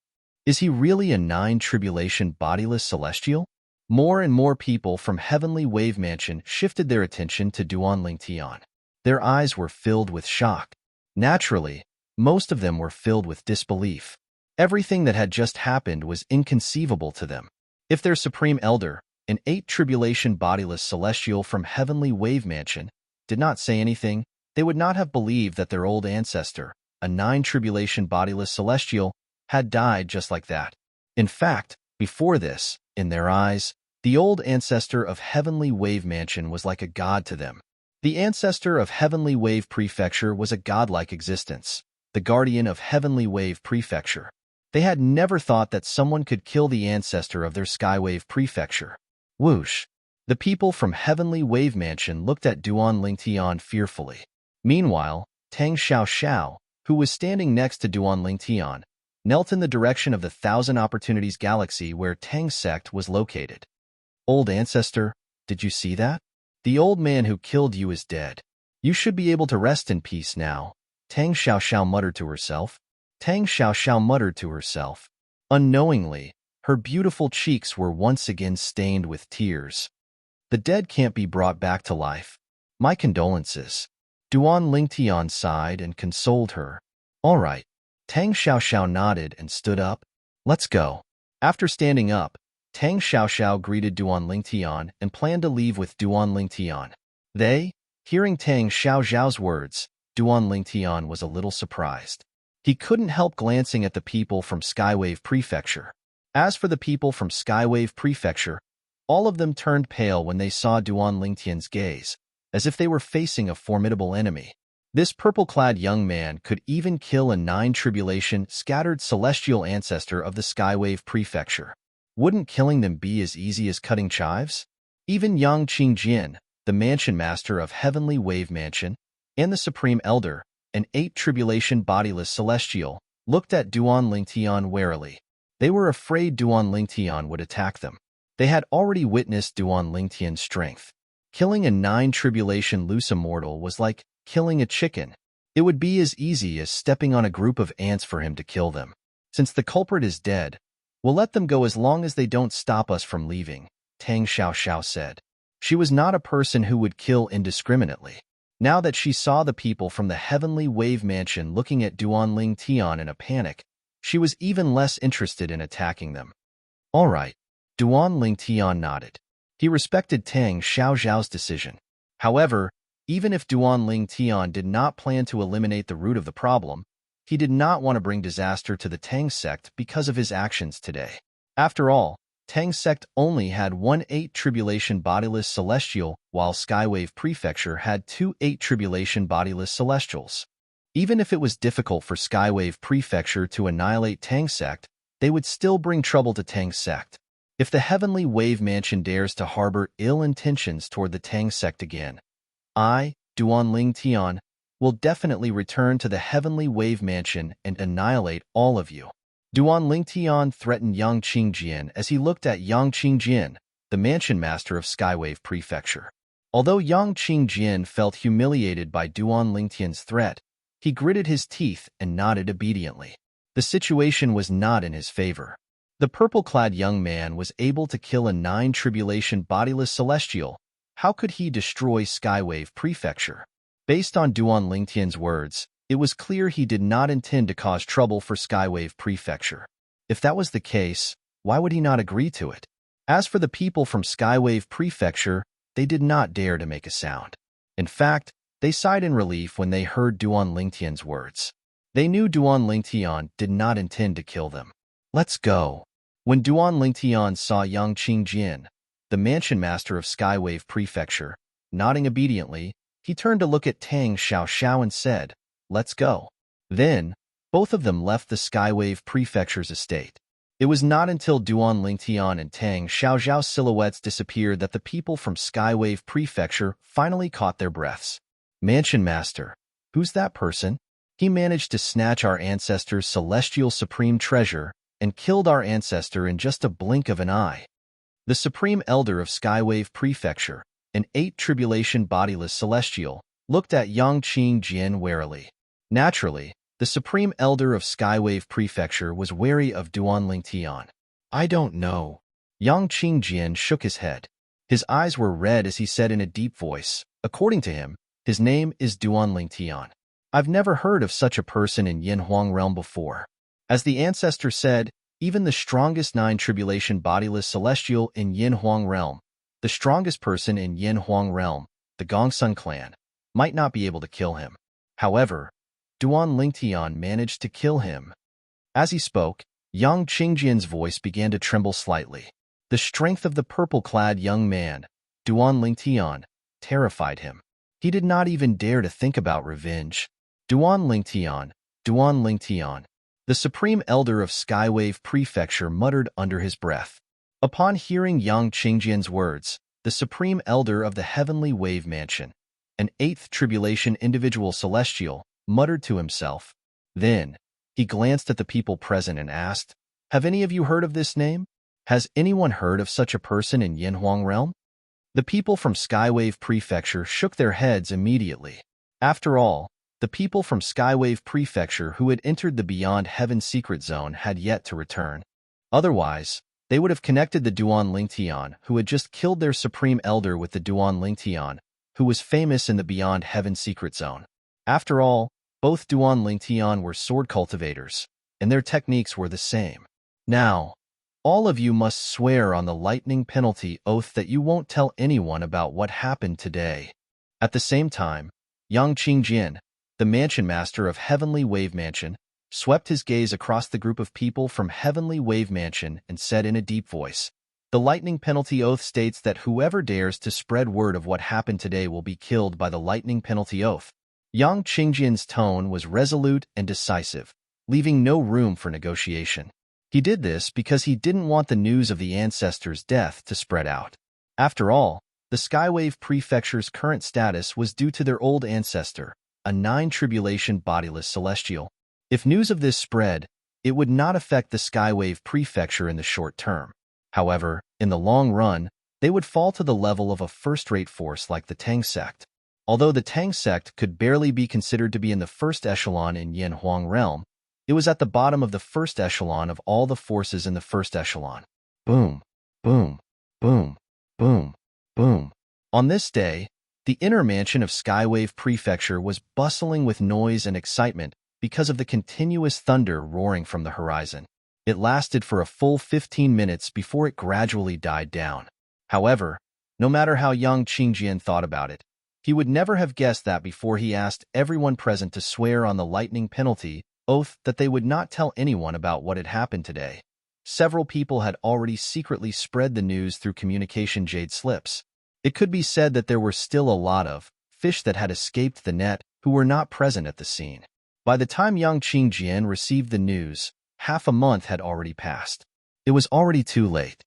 Is he really a 9 Tribulation bodiless celestial? More and more people from Heavenly Wave Mansion shifted their attention to Duan Lingtian. Their eyes were filled with shock. Naturally, most of them were filled with disbelief. Everything that had just happened was inconceivable to them. If their supreme elder, an 8 Tribulation bodiless celestial from Heavenly Wave Mansion, did not say anything, they would not have believed that their old ancestor, a 9 Tribulation bodiless celestial, had died just like that. In fact, before this, in their eyes, the old ancestor of Heavenly Wave Mansion was like a god to them. The ancestor of Heavenly Wave Prefecture was a godlike existence, the guardian of Heavenly Wave Prefecture. They had never thought that someone could kill the ancestor of their Skywave Prefecture. Whoosh! The people from Heavenly Wave Mansion looked at Duan Lingtian fearfully. Meanwhile, Tang Xiao, who was standing next to Duan Lingtian, knelt in the direction of the Thousand Opportunities Galaxy where Tang's sect was located. Old ancestor, did you see that? The old man who killed you is dead. You should be able to rest in peace now, Tang Xiaoxiao muttered to herself. Tang Xiaoxiao muttered to herself. Unknowingly, her beautiful cheeks were once again stained with tears. The dead can't be brought back to life. My condolences. Duan Lingtian sighed and consoled her. All right. Tang Xiaoxiao nodded and stood up. Let's go. After standing up, Tang Xiaoxiao greeted Duan Lingtian and planned to leave with Duan Lingtian. Hearing Tang Xiaoxiao's words, Duan Lingtian was a little surprised. He couldn't help glancing at the people from Skywave Prefecture. As for the people from Skywave Prefecture, all of them turned pale when they saw Duan Lingtian's gaze, as if they were facing a formidable enemy. This purple-clad young man could even kill a nine-tribulation scattered celestial ancestor of the Skywave Prefecture. Wouldn't killing them be as easy as cutting chives? Even Yang Qingjin, the mansion master of Heavenly Wave Mansion, and the Supreme Elder, an eight-tribulation bodiless celestial, looked at Duan Lingtian warily. They were afraid Duan Lingtian would attack them. They had already witnessed Duan Lingtian's strength. Killing a nine-tribulation loose immortal was like killing a chicken. It would be as easy as stepping on a group of ants for him to kill them. Since the culprit is dead, we'll let them go as long as they don't stop us from leaving, Tang Xiaoxiao said. She was not a person who would kill indiscriminately. Now that she saw the people from the Heavenly Wave Mansion looking at Duan Lingtian in a panic, she was even less interested in attacking them. All right. Duan Lingtian nodded. He respected Tang Xiaoxiao's decision. However, even if Duan Lingtian did not plan to eliminate the root of the problem, he did not want to bring disaster to the Tang sect because of his actions today. After all, Tang sect only had one eight-tribulation bodiless celestial, while Skywave Prefecture had two eight-tribulation bodiless celestials. Even if it was difficult for Skywave Prefecture to annihilate Tang sect, they would still bring trouble to Tang sect. If the Heavenly Wave Mansion dares to harbor ill intentions toward the Tang sect again, I, Duan Lingtian, will definitely return to the Heavenly Wave Mansion and annihilate all of you. Duan Lingtian threatened Yang Qingjin as he looked at Yang Qingjin, the mansion master of Skywave Prefecture. Although Yang Qingjin felt humiliated by Duan Lingtian's threat, he gritted his teeth and nodded obediently. The situation was not in his favor. The purple-clad young man was able to kill a nine-tribulation bodiless celestial. How could he destroy Skywave Prefecture? Based on Duan Lingtian's words, it was clear he did not intend to cause trouble for Skywave Prefecture. If that was the case, why would he not agree to it? As for the people from Skywave Prefecture, they did not dare to make a sound. In fact, they sighed in relief when they heard Duan Lingtian's words. They knew Duan Lingtian did not intend to kill them. Let's go. When Duan Lingtian saw Yang Qingjin, the mansion master of Skywave Prefecture, nodding obediently, he turned to look at Tang Xiaoxiao and said, Let's go. Then, both of them left the Skywave Prefecture's estate. It was not until Duan Lingtian and Tang Xiaoxiao's silhouettes disappeared that the people from Skywave Prefecture finally caught their breaths. Mansion Master, who's that person? He managed to snatch our ancestor's celestial supreme treasure and killed our ancestor in just a blink of an eye. The Supreme Elder of Skywave Prefecture, an eight-tribulation bodiless celestial, looked at Yang Qingjin warily. Naturally, the Supreme Elder of Skywave Prefecture was wary of Duan Lingtian. I don't know. Yang Qingjin shook his head. His eyes were red as he said in a deep voice, according to him, his name is Duan Lingtian. I've never heard of such a person in Yinhuang realm before. As the ancestor said, even the strongest nine-tribulation bodiless celestial in Yinhuang realm, the strongest person in Yinhuang realm, the Gongsun clan, might not be able to kill him. However, Duan Lingtian managed to kill him. As he spoke, Yang Qingjin's voice began to tremble slightly. The strength of the purple-clad young man, Duan Lingtian, terrified him. He did not even dare to think about revenge. Duan Lingtian, Duan Lingtian. The Supreme Elder of Skywave Prefecture muttered under his breath. Upon hearing Yang Qingjin's words, the Supreme Elder of the Heavenly Wave Mansion, an eighth tribulation individual celestial, muttered to himself. Then, he glanced at the people present and asked, Have any of you heard of this name? Has anyone heard of such a person in Yinhuang realm? The people from Skywave Prefecture shook their heads immediately. After all, the people from Skywave Prefecture who had entered the Beyond Heaven secret zone had yet to return. Otherwise, they would have connected the Duan Lingtian, who had just killed their supreme elder, with the Duan Lingtian, who was famous in the Beyond Heaven secret zone. After all, both Duan Lingtian were sword cultivators, and their techniques were the same. Now, all of you must swear on the lightning penalty oath that you won't tell anyone about what happened today. At the same time, Yang Qingjin, the mansion master of Heavenly Wave Mansion, swept his gaze across the group of people from Heavenly Wave Mansion and said in a deep voice, "The lightning penalty oath states that whoever dares to spread word of what happened today will be killed by the lightning penalty oath." Yang Qingjin's tone was resolute and decisive, leaving no room for negotiation. He did this because he didn't want the news of the ancestors' death to spread out. After all, the Skywave Prefecture's current status was due to their old ancestor, a nine-tribulation bodiless celestial. If news of this spread, it would not affect the Skywave Prefecture in the short term. However, in the long run, they would fall to the level of a first-rate force like the Tang sect. Although the Tang sect could barely be considered to be in the first echelon in Yin Huang realm, it was at the bottom of the first echelon of all the forces in the first echelon. Boom, boom, boom, boom, boom. On this day, the inner mansion of Skywave Prefecture was bustling with noise and excitement because of the continuous thunder roaring from the horizon. It lasted for a full 15 minutes before it gradually died down. However, no matter how Yang Qingjian thought about it, he would never have guessed that before he asked everyone present to swear on the lightning penalty oath that they would not tell anyone about what had happened today. Several people had already secretly spread the news through communication jade slips. It could be said that there were still a lot of fish that had escaped the net who were not present at the scene. By the time Yang Qingjian received the news, half a month had already passed. It was already too late.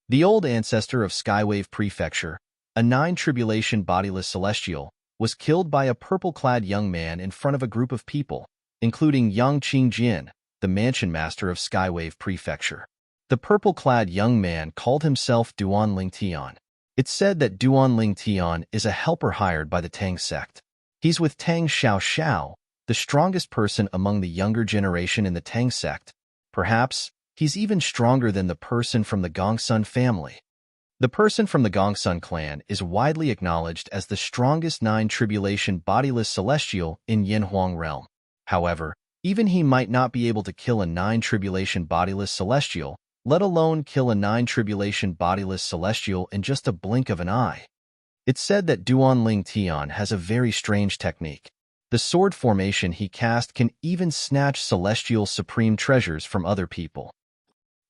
The old ancestor of Skywave Prefecture, a nine-tribulation bodiless celestial, was killed by a purple-clad young man in front of a group of people, including Yang Qingjin, the mansion master of Skywave Prefecture. The purple-clad young man called himself Duan Lingtian. It's said that Duan Lingtian is a helper hired by the Tang sect. He's with Tang Xiao, the strongest person among the younger generation in the Tang sect. Perhaps, he's even stronger than the person from the Gongsun family. The person from the Gongsun clan is widely acknowledged as the strongest nine-tribulation bodiless celestial in Yin Huang realm. However, even he might not be able to kill a nine-tribulation bodiless celestial, let alone kill a nine-tribulation bodiless celestial in just a blink of an eye. It's said that Duan Lingtian has a very strange technique. The sword formation he cast can even snatch celestial supreme treasures from other people.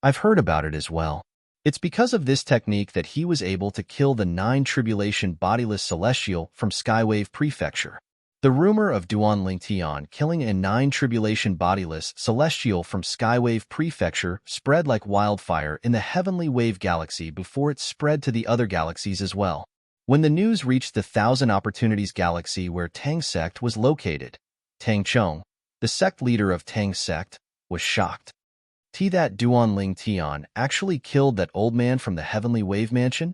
I've heard about it as well. It's because of this technique that he was able to kill the nine-tribulation bodiless celestial from Skywave Prefecture. The rumor of Duan Lingtian killing a nine-tribulation bodiless celestial from Skywave Prefecture spread like wildfire in the Heavenly Wave Galaxy before it spread to the other galaxies as well. When the news reached the Thousand Opportunities Galaxy where Tang sect was located, Tang Chong, the sect leader of Tang sect, was shocked. That Duan Lingtian actually killed that old man from the Heavenly Wave Mansion?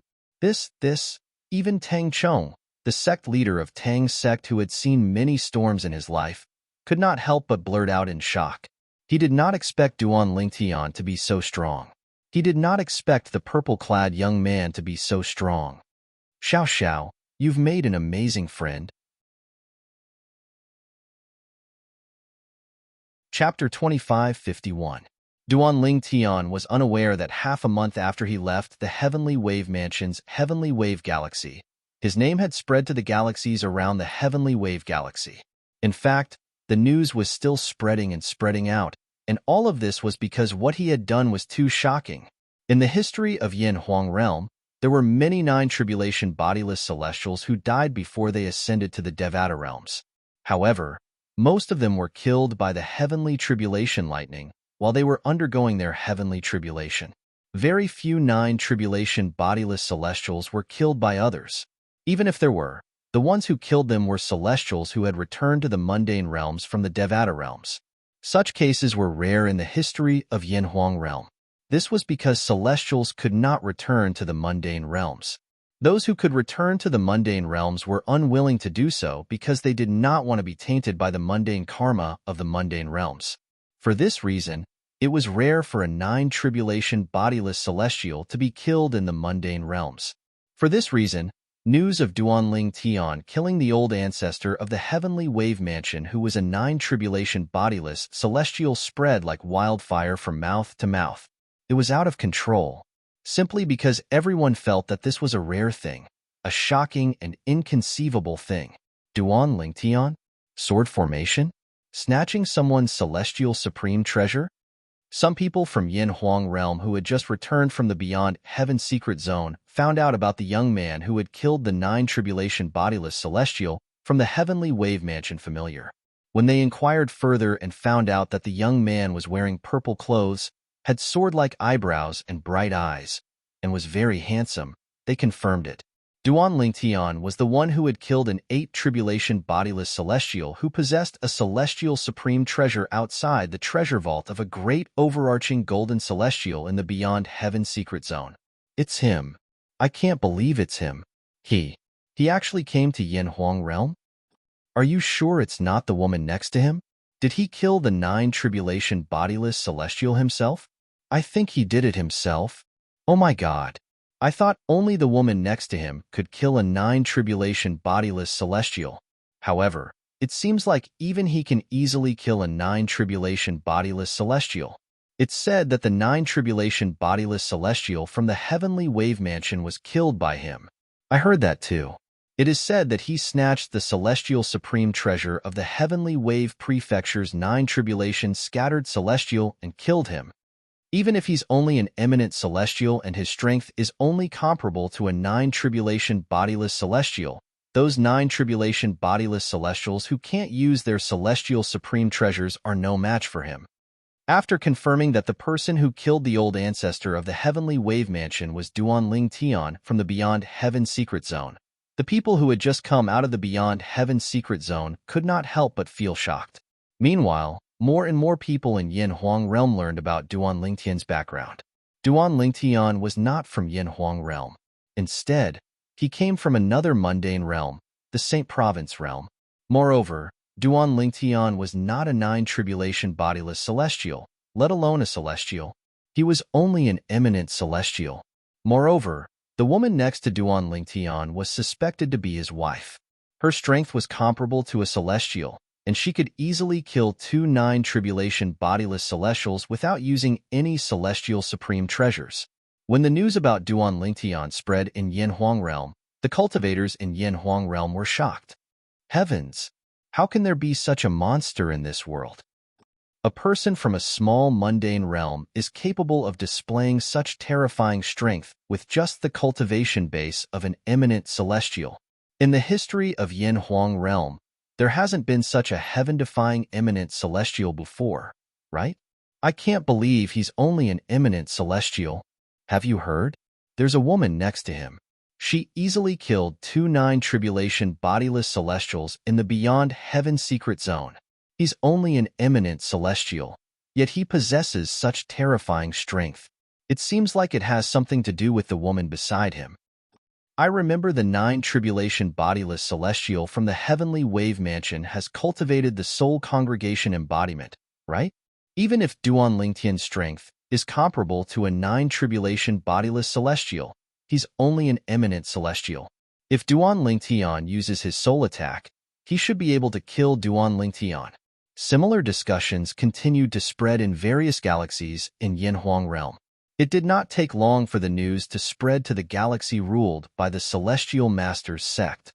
Even Tang Chong, the sect leader of Tang's sect who had seen many storms in his life, could not help but blurt out in shock. He did not expect Duan Lingtian to be so strong. He did not expect the purple-clad young man to be so strong. Xiao, you've made an amazing friend. Chapter 2551. Duan Lingtian was unaware that half a month after he left the Heavenly Wave Mansion's Heavenly Wave Galaxy, his name had spread to the galaxies around the Heavenly Wave Galaxy. In fact, the news was still spreading and spreading out, and all of this was because what he had done was too shocking. In the history of Yin Huang realm, there were many nine-tribulation bodiless celestials who died before they ascended to the Devata realms. However, most of them were killed by the Heavenly Tribulation lightning while they were undergoing their Heavenly Tribulation. Very few nine-tribulation bodiless celestials were killed by others. Even if there were, the ones who killed them were celestials who had returned to the mundane realms from the Devata realms. Such cases were rare in the history of Yin Huang realm. This was because celestials could not return to the mundane realms. Those who could return to the mundane realms were unwilling to do so because they did not want to be tainted by the mundane karma of the mundane realms. For this reason, it was rare for a nine-tribulation bodiless celestial to be killed in the mundane realms. For this reason, news of Duanling Tian killing the old ancestor of the heavenly wave mansion who was a nine-tribulation bodiless celestial spread like wildfire from mouth to mouth. It was out of control, simply because everyone felt that this was a rare thing, a shocking and inconceivable thing. Duanling Tian? Sword formation? Snatching someone's celestial supreme treasure? Some people from Yin Huang realm who had just returned from the Beyond Heaven secret zone found out about the young man who had killed the nine-tribulation bodiless celestial from the heavenly wave mansion familiar. When they inquired further and found out that the young man was wearing purple clothes, had sword-like eyebrows and bright eyes, and was very handsome, they confirmed it. Duanling Tian was the one who had killed an eight-tribulation bodiless celestial who possessed a celestial supreme treasure outside the treasure vault of a great overarching golden celestial in the Beyond Heaven secret zone. It's him. I can't believe it's him. He actually came to Yin Huang realm? Are you sure it's not the woman next to him? Did he kill the nine-tribulation bodiless celestial himself? I think he did it himself. Oh my God. I thought only the woman next to him could kill a nine-tribulation bodiless celestial. However, it seems like even he can easily kill a nine-tribulation bodiless celestial. It's said that the nine-tribulation bodiless celestial from the heavenly wave mansion was killed by him. I heard that too. It is said that he snatched the celestial supreme treasure of the heavenly wave prefecture's nine-tribulation scattered celestial and killed him. Even if he's only an eminent celestial and his strength is only comparable to a nine-tribulation bodiless celestial, those nine-tribulation bodiless celestials who can't use their celestial supreme treasures are no match for him. After confirming that the person who killed the old ancestor of the heavenly wave mansion was Duanling Tian from the Beyond Heaven secret zone, the people who had just come out of the Beyond Heaven secret zone could not help but feel shocked. Meanwhile, more and more people in Yin Huang realm learned about Duanling Tian's background. Duanling Tian was not from Yin Huang realm. Instead, he came from another mundane realm, the Saint Province realm. Moreover, Duanling Tian was not a nine-tribulation bodiless celestial, let alone a celestial. He was only an eminent celestial. Moreover, the woman next to Duanling Tian was suspected to be his wife. Her strength was comparable to a celestial, and she could easily kill two nine-tribulation bodiless celestials without using any celestial supreme treasures. When the news about Duanling Tian spread in Yin Huang realm, the cultivators in Yin Huang realm were shocked. Heavens! How can there be such a monster in this world? A person from a small mundane realm is capable of displaying such terrifying strength with just the cultivation base of an eminent celestial. In the history of Yin Huang realm, there hasn't been such a heaven-defying eminent celestial before, right? I can't believe he's only an eminent celestial. Have you heard? There's a woman next to him. She easily killed two nine-tribulation bodiless celestials in the Beyond Heaven secret zone. He's only an eminent celestial, yet he possesses such terrifying strength. It seems like it has something to do with the woman beside him. I remember the nine-tribulation bodiless celestial from the heavenly wave mansion has cultivated the soul congregation embodiment, right? Even if Duanling Tian's strength is comparable to a nine-tribulation bodiless celestial, he's only an eminent celestial. If Duanling Tian uses his soul attack, he should be able to kill Duanling Tian. Similar discussions continued to spread in various galaxies in Yin Huang realm. It did not take long for the news to spread to the galaxy ruled by the Celestial Masters sect.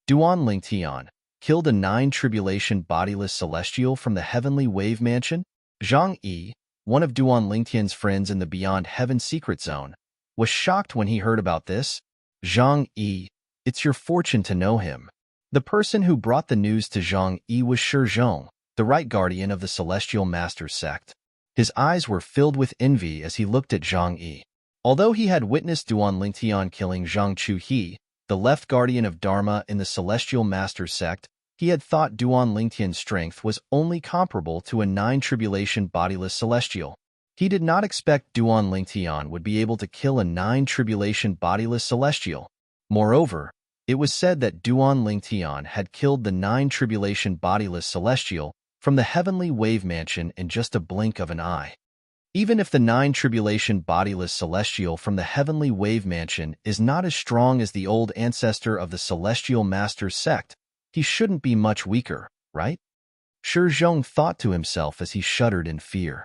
Duanling Tian killed a nine-tribulation bodiless celestial from the heavenly wave mansion. Zhang Yi, one of Duanling Tian's friends in the Beyond Heaven secret zone, was shocked when he heard about this. Zhang Yi, it's your fortune to know him. The person who brought the news to Zhang Yi was Shi Zhong, the right guardian of the Celestial Masters sect. His eyes were filled with envy as he looked at Zhang Yi. Although he had witnessed Duanling Tian killing Zhang Chuhe, the left guardian of Dharma in the Celestial Masters sect, he had thought Duanling Tian's strength was only comparable to a nine-tribulation bodiless celestial. He did not expect Duanling Tian would be able to kill a nine-tribulation bodiless celestial. Moreover, it was said that Duan Lingtian had killed the 9 tribulation bodiless celestial from the heavenly wave mansion in just a blink of an eye. Even if the 9 tribulation bodiless celestial from the heavenly wave mansion is not as strong as the old ancestor of the celestial master's sect, he shouldn't be much weaker, right? Shi Zhong thought to himself as he shuddered in fear.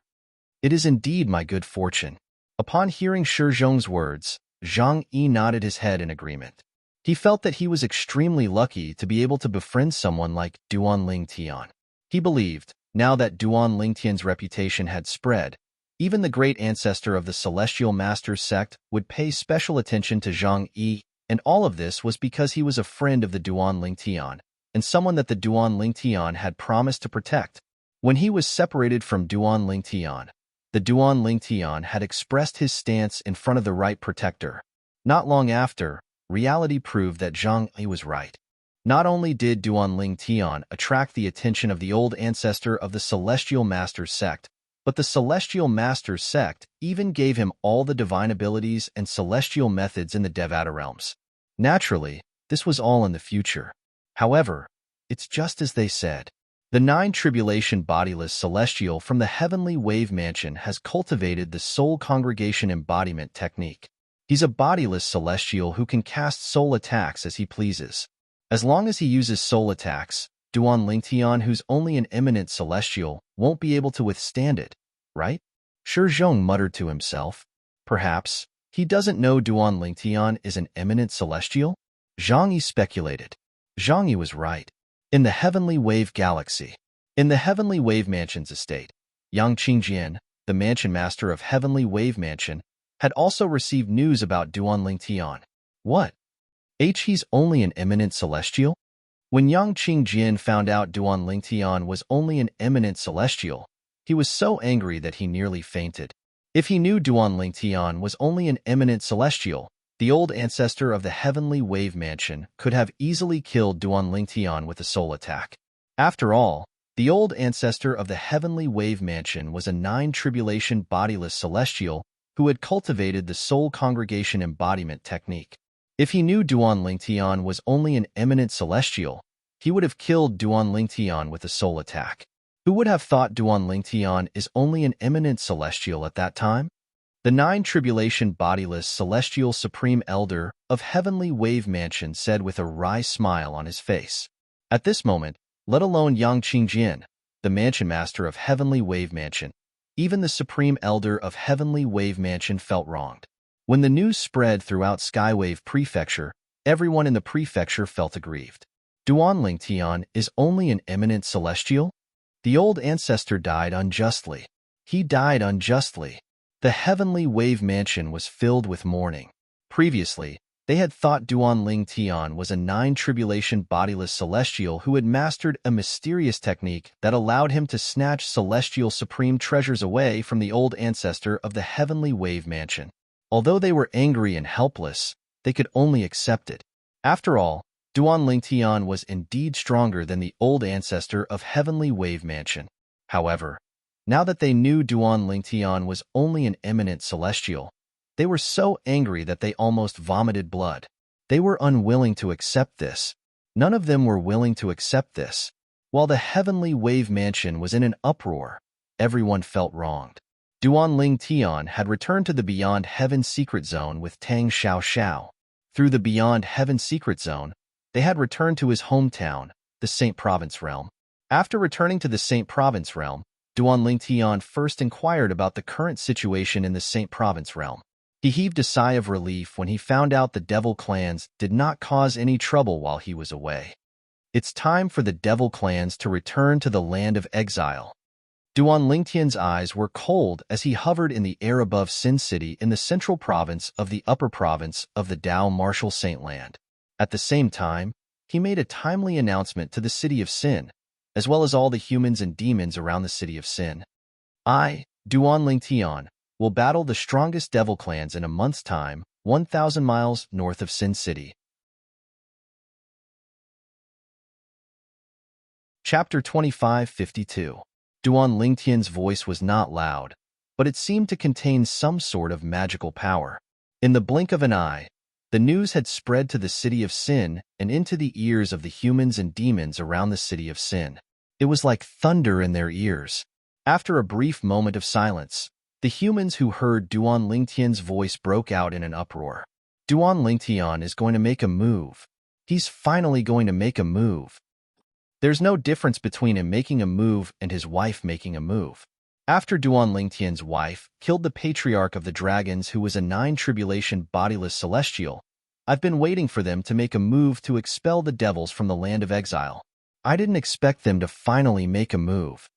It is indeed my good fortune. Upon hearing Shi Zhong's words, Zhang Yi nodded his head in agreement. He felt that he was extremely lucky to be able to befriend someone like Duan Lingtian. He believed, now that Duan Lingtian's reputation had spread, even the great ancestor of the Celestial Master's sect would pay special attention to Zhang Yi, and all of this was because he was a friend of the Duan Lingtian, and someone that the Duan Lingtian had promised to protect. When he was separated from Duan Lingtian, the Duan Lingtian had expressed his stance in front of the right protector. Not long after, reality proved that Zhang Yi was right. Not only did Duan Lingtian attract the attention of the old ancestor of the Celestial Master's sect, but the Celestial Master's sect even gave him all the divine abilities and celestial methods in the Devata realms. Naturally, this was all in the future. However, it's just as they said. The 9 tribulation bodiless celestial from the heavenly wave mansion has cultivated the soul congregation embodiment technique. He's a bodiless celestial who can cast soul attacks as he pleases. As long as he uses soul attacks, Duan Lingtian, who's only an eminent celestial, won't be able to withstand it, right? Shi Zhong muttered to himself. Perhaps he doesn't know Duan Lingtian is an eminent celestial? Zhang Yi speculated. Zhang Yi was right. In the Heavenly Wave Galaxy. In the Heavenly Wave Mansion's estate, Yang Qingjian, the mansion master of Heavenly Wave Mansion, had also received news about Duan Lingtian. What? He's only an eminent celestial? When Yang Qingjian found out Duan Lingtian was only an eminent celestial, he was so angry that he nearly fainted. If he knew Duan Lingtian was only an eminent celestial, the old ancestor of the Heavenly Wave Mansion could have easily killed Duan Lingtian with a soul attack. After all, the old ancestor of the Heavenly Wave Mansion was a 9 tribulation bodiless celestial who had cultivated the soul congregation embodiment technique. If he knew Duan Lingtian was only an eminent celestial, he would have killed Duan Lingtian with a soul attack. Who would have thought Duan Lingtian is only an eminent celestial at that time? The 9 tribulation bodiless celestial supreme elder of Heavenly Wave Mansion said with a wry smile on his face. At this moment, let alone Yang Qingjian, the mansion master of Heavenly Wave Mansion, even the supreme elder of Heavenly Wave Mansion felt wronged. When the news spread throughout Skywave Prefecture, everyone in the prefecture felt aggrieved. Duan Lingtian is only an eminent celestial? The old ancestor died unjustly. He died unjustly. The Heavenly Wave Mansion was filled with mourning. Previously, they had thought Duan Lingtian was a 9 tribulation bodiless celestial who had mastered a mysterious technique that allowed him to snatch celestial supreme treasures away from the old ancestor of the Heavenly Wave Mansion. Although they were angry and helpless, they could only accept it. After all, Duan Lingtian was indeed stronger than the old ancestor of Heavenly Wave Mansion. However, now that they knew Duan Lingtian was only an eminent celestial, they were so angry that they almost vomited blood. They were unwilling to accept this. None of them were willing to accept this. While the Heavenly Wave Mansion was in an uproar, everyone felt wronged. Duan Lingtian had returned to the Beyond Heaven Secret Zone with Tang Xiao. Through the Beyond Heaven Secret Zone, they had returned to his hometown, the Saint Province Realm. After returning to the Saint Province Realm, Duan Lingtian first inquired about the current situation in the Saint Province Realm. He heaved a sigh of relief when he found out the Devil clans did not cause any trouble while he was away. It's time for the Devil clans to return to the land of exile. Duan Lingtian's eyes were cold as he hovered in the air above Sin City in the central province of the upper province of the Dao Martial Saint Land. At the same time, he made a timely announcement to the city of Sin, as well as all the humans and demons around the city of Sin. I, Duan Lingtian, will battle the strongest devil clans in a month's time, 1,000 miles north of Sin City. Chapter 2552. Duan Lingtian's voice was not loud, but it seemed to contain some sort of magical power. In the blink of an eye, The news had spread to the city of Sin and into the ears of the humans and demons around the city of Sin. It was like thunder in their ears. After a brief moment of silence, the humans who heard Duan Lingtian's voice broke out in an uproar. Duan Lingtian is going to make a move. He's finally going to make a move. There's no difference between him making a move and his wife making a move. After Duan Lingtian's wife killed the patriarch of the dragons, who was a nine-tribulation bodiless celestial, I've been waiting for them to make a move to expel the devils from the land of exile. I didn't expect them to finally make a move.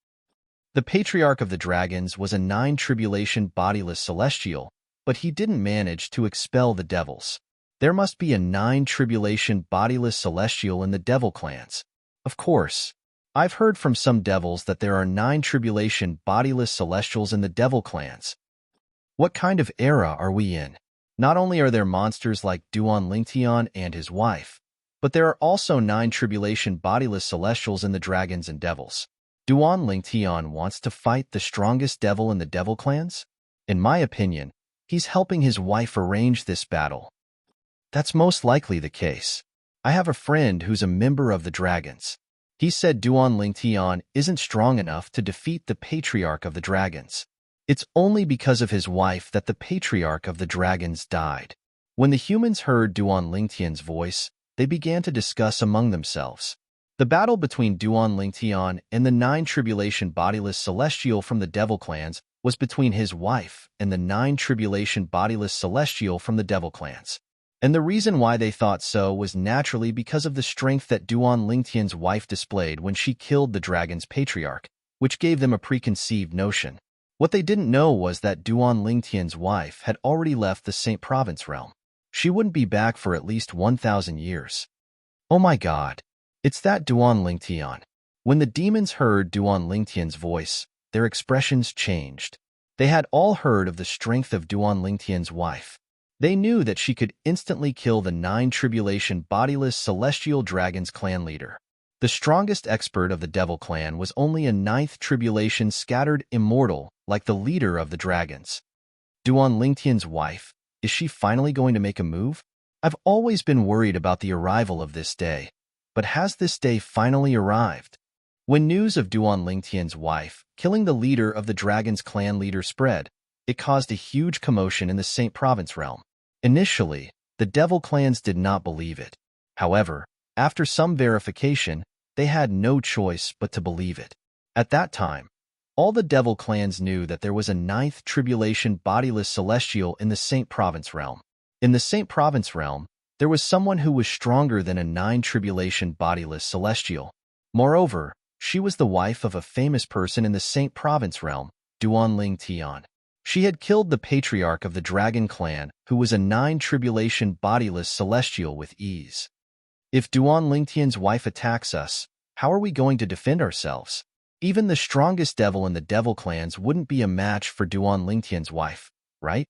The patriarch of the dragons was a nine-tribulation bodiless celestial, but he didn't manage to expel the devils. There must be a nine-tribulation bodiless celestial in the devil clans. Of course, I've heard from some devils that there are nine-tribulation bodiless celestials in the devil clans. What kind of era are we in? Not only are there monsters like Duan Lingtian and his wife, but there are also nine-tribulation bodiless celestials in the dragons and devils. Duan Lingtian wants to fight the strongest devil in the devil clans? In my opinion, he's helping his wife arrange this battle. That's most likely the case. I have a friend who's a member of the dragons. He said Duan Lingtian isn't strong enough to defeat the patriarch of the dragons. It's only because of his wife that the patriarch of the dragons died. When the humans heard Duan Lingtian's voice, they began to discuss among themselves. The battle between Duan Lingtian and the nine-tribulation bodiless celestial from the devil clans was between his wife and the nine-tribulation bodiless celestial from the devil clans. And the reason why they thought so was naturally because of the strength that Duan Lingtian's wife displayed when she killed the dragon's patriarch, which gave them a preconceived notion. What they didn't know was that Duan Lingtian's wife had already left the Saint Province realm. She wouldn't be back for at least 1,000 years. Oh my God, it's that Duan Lingtian. When the demons heard Duan Lingtian's voice, their expressions changed. They had all heard of the strength of Duan Lingtian's wife. They knew that she could instantly kill the nine-tribulation bodiless celestial dragon's clan leader. The strongest expert of the devil clan was only a ninth tribulation scattered immortal like the leader of the dragons. Duan Lingtian's wife, is she finally going to make a move? I've always been worried about the arrival of this day, but has this day finally arrived? When news of Duan Lingtian's wife killing the leader of the dragon's clan leader spread, it caused a huge commotion in the Saint Province realm. Initially, the devil clans did not believe it. However, after some verification, they had no choice but to believe it. At that time, all the devil clans knew that there was a ninth tribulation bodiless celestial in the Saint Province realm. In the Saint Province realm, there was someone who was stronger than a nine-tribulation bodiless celestial. Moreover, she was the wife of a famous person in the Saint Province realm, Duan Lingtian. She had killed the patriarch of the dragon clan, who was a nine-tribulation bodiless celestial, with ease. If Duan Lingtian's wife attacks us, how are we going to defend ourselves? Even the strongest devil in the devil clans wouldn't be a match for Duan Lingtian's wife, right?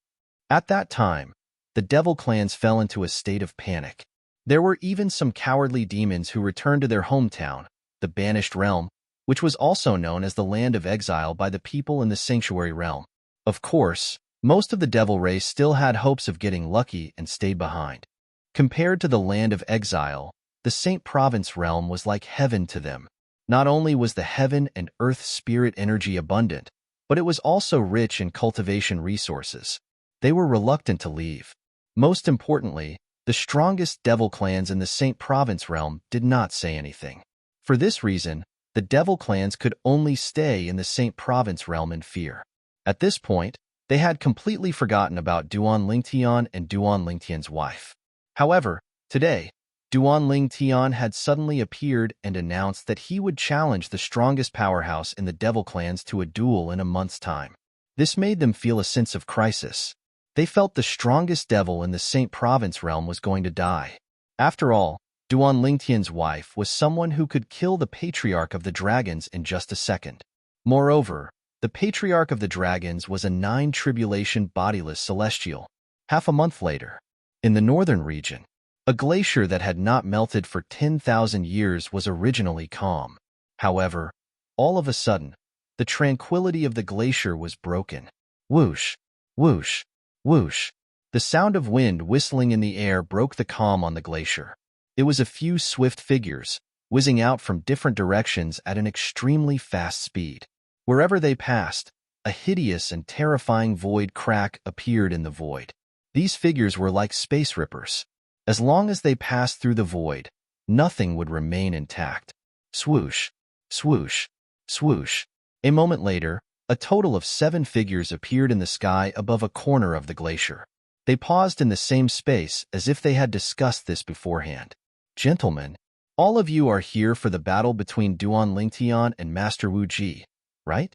At that time, the devil clans fell into a state of panic. There were even some cowardly demons who returned to their hometown, the Banished Realm, which was also known as the Land of Exile by the people in the Sanctuary Realm. Of course, most of the devil race still had hopes of getting lucky and stayed behind. Compared to the Land of Exile, the Saint Province Realm was like heaven to them. Not only was the heaven and earth spirit energy abundant, but it was also rich in cultivation resources. They were reluctant to leave. Most importantly, the strongest devil clans in the Saint Province Realm did not say anything. For this reason, the devil clans could only stay in the Saint Province Realm in fear. At this point, they had completely forgotten about Duan Lingtian and Duan Lingtian's wife. However, today, Duan Lingtian had suddenly appeared and announced that he would challenge the strongest powerhouse in the devil clans to a duel in a month's time. This made them feel a sense of crisis. They felt the strongest devil in the Saint Province realm was going to die. After all, Duan Lingtian's wife was someone who could kill the patriarch of the dragons in just a second. Moreover, the patriarch of the dragons was a nine-tribulation bodiless celestial. Half a month later, in the northern region, a glacier that had not melted for 10,000 years was originally calm. However, all of a sudden, the tranquility of the glacier was broken. Whoosh, whoosh, whoosh. The sound of wind whistling in the air broke the calm on the glacier. It was a few swift figures, whizzing out from different directions at an extremely fast speed. Wherever they passed, a hideous and terrifying void crack appeared in the void. These figures were like space rippers. As long as they passed through the void, nothing would remain intact. Swoosh, swoosh, swoosh. A moment later, a total of 7 figures appeared in the sky above a corner of the glacier. They paused in the same space as if they had discussed this beforehand. Gentlemen, all of you are here for the battle between Duan Lingtian and Master Wu Ji, right?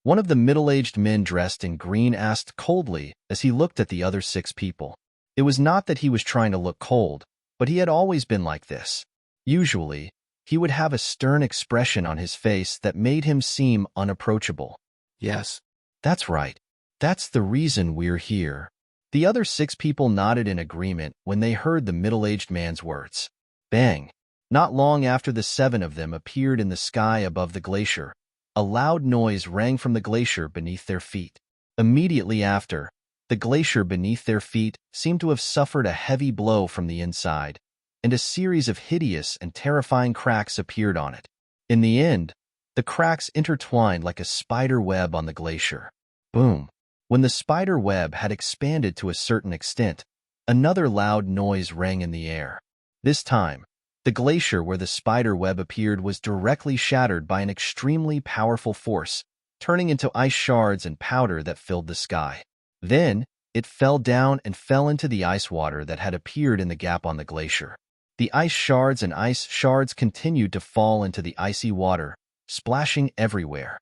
One of the middle-aged men dressed in green asked coldly as he looked at the other 6 people. It was not that he was trying to look cold, but he had always been like this. Usually, he would have a stern expression on his face that made him seem unapproachable. Yes. That's right. That's the reason we're here. The other 6 people nodded in agreement when they heard the middle-aged man's words. Bang! Not long after the 7 of them appeared in the sky above the glacier, a loud noise rang from the glacier beneath their feet. Immediately after, the glacier beneath their feet seemed to have suffered a heavy blow from the inside, and a series of hideous and terrifying cracks appeared on it. In the end, the cracks intertwined like a spider web on the glacier. Boom! When the spider web had expanded to a certain extent, another loud noise rang in the air. This time, the glacier where the spider web appeared was directly shattered by an extremely powerful force, turning into ice shards and powder that filled the sky. Then, it fell down and fell into the ice water that had appeared in the gap on the glacier. The ice shards continued to fall into the icy water, splashing everywhere.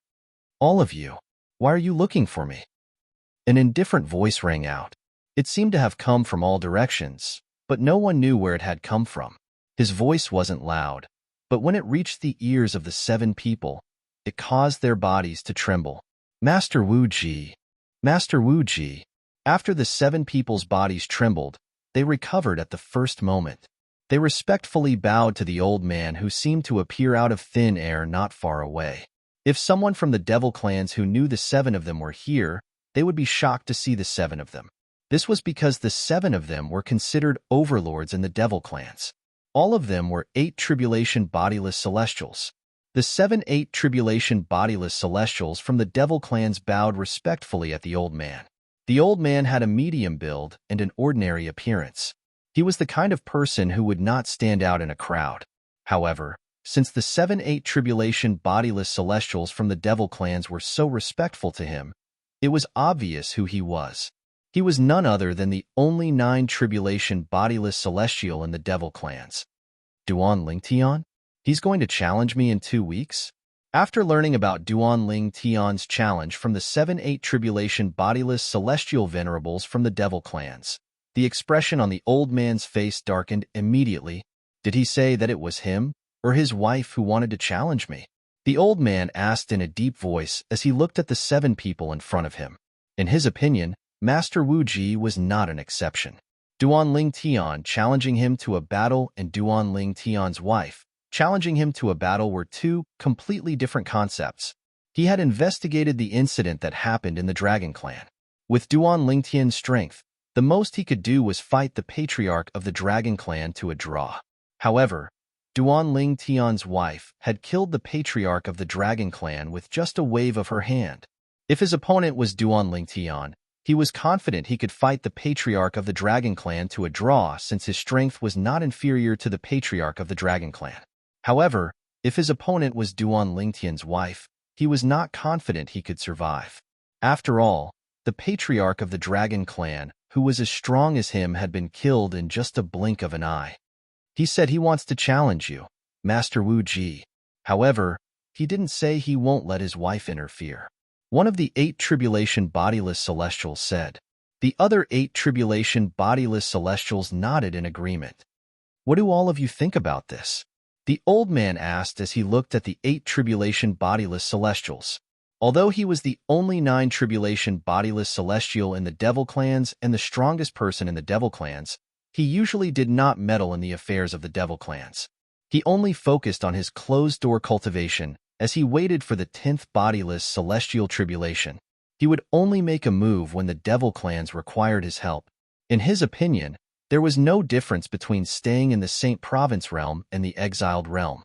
All of you, why are you looking for me? An indifferent voice rang out. It seemed to have come from all directions, but no one knew where it had come from. His voice wasn't loud, but when it reached the ears of the 7 people, it caused their bodies to tremble. Master Wu Ji, Master Wu Ji. After the 7 people's bodies trembled, they recovered at the first moment. They respectfully bowed to the old man who seemed to appear out of thin air not far away. If someone from the devil clans who knew the 7 of them were here, they would be shocked to see the 7 of them. This was because the 7 of them were considered overlords in the devil clans. All of them were 8 tribulation bodiless celestials. The 8 tribulation bodiless celestials from the devil clans bowed respectfully at the old man. The old man had a medium build and an ordinary appearance. He was the kind of person who would not stand out in a crowd. However, since the 8 tribulation bodiless celestials from the devil clans were so respectful to him, it was obvious who he was. He was none other than the only 9 tribulation bodiless celestial in the devil clans. Duan Lingtian? He's going to challenge me in 2 weeks? After learning about Duan Lingtian's challenge from the 8 tribulation bodiless celestial venerables from the devil clans, the expression on the old man's face darkened immediately. Did he say that it was him or his wife who wanted to challenge me? The old man asked in a deep voice as he looked at the 7 people in front of him. In his opinion, Master Wu Ji was not an exception. Duan Lingtian challenging him to a battle and Duan Lingtian's wife challenging him to a battle were 2 completely different concepts. He had investigated the incident that happened in the Dragon Clan. With Duan Lingtian's strength, the most he could do was fight the patriarch of the Dragon Clan to a draw. However, Duan Lingtian's wife had killed the patriarch of the Dragon Clan with just a wave of her hand. If his opponent was Duan Lingtian, he was confident he could fight the patriarch of the Dragon Clan to a draw since his strength was not inferior to the patriarch of the Dragon Clan. However, if his opponent was Duan Lingtian's wife, he was not confident he could survive. After all, the patriarch of the Dragon Clan, who was as strong as him, had been killed in just a blink of an eye. He said he wants to challenge you, Master Wu Ji. However, he didn't say he won't let his wife interfere. One of the 8 tribulation bodiless celestials said. The other 8 tribulation bodiless celestials nodded in agreement. What do all of you think about this? The old man asked as he looked at the 8 tribulation bodiless celestials. Although he was the only 9 tribulation bodiless celestial in the devil clans and the strongest person in the devil clans, he usually did not meddle in the affairs of the devil clans. He only focused on his closed-door cultivation as he waited for the 10th bodiless celestial tribulation. He would only make a move when the devil clans required his help. In his opinion, there was no difference between staying in the Saint Province realm and the exiled realm.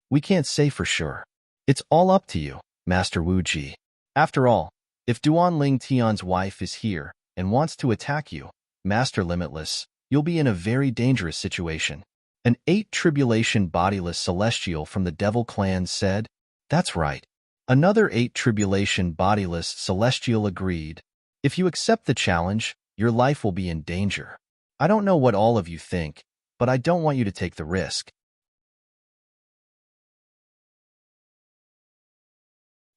We can't say for sure. It's all up to you, Master Wu Ji. After all, if Duan Ling Tian's wife is here and wants to attack you, Master Limitless, you'll be in a very dangerous situation. An 8 tribulation bodiless celestial from the Devil clan said, "That's right." Another 8 tribulation bodiless celestial agreed. "If you accept the challenge, your life will be in danger. I don't know what all of you think, but I don't want you to take the risk."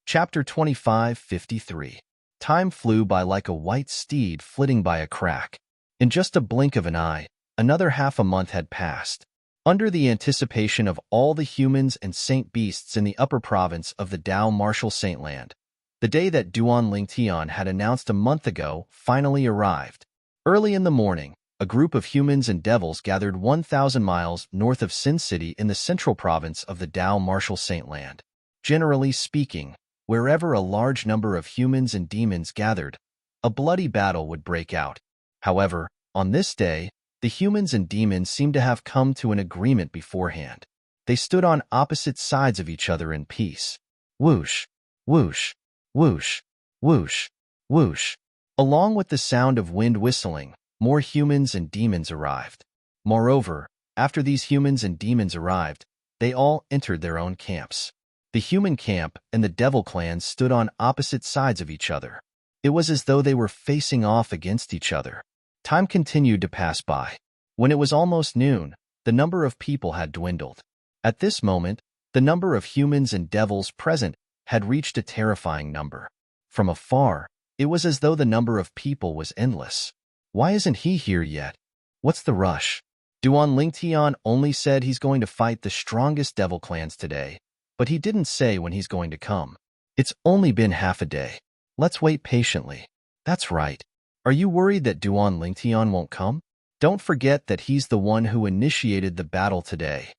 Chapter 25:53. Time flew by like a white steed flitting by a crack. In just a blink of an eye, another half a month had passed. Under the anticipation of all the humans and saint beasts in the upper province of the Dao Martial Saintland, the day that Duan Lingtian had announced a month ago finally arrived. Early in the morning, a group of humans and devils gathered 1,000 miles north of Sin City in the central province of the Dao Martial Saintland. Generally speaking, wherever a large number of humans and demons gathered, a bloody battle would break out. However, on this day, the humans and demons seemed to have come to an agreement beforehand. They stood on opposite sides of each other in peace. Whoosh, whoosh, whoosh, whoosh, whoosh. Along with the sound of wind whistling, more humans and demons arrived. Moreover, after these humans and demons arrived, they all entered their own camps. The human camp and the devil clan stood on opposite sides of each other. It was as though they were facing off against each other. Time continued to pass by. When it was almost noon, the number of people had dwindled. At this moment, the number of humans and devils present had reached a terrifying number. From afar, it was as though the number of people was endless. Why isn't he here yet? What's the rush? Duan Lingtian only said he's going to fight the strongest devil clans today, but he didn't say when he's going to come. It's only been half a day. Let's wait patiently. That's right. Are you worried that Duan Lingtian won't come? Don't forget that he's the one who initiated the battle today.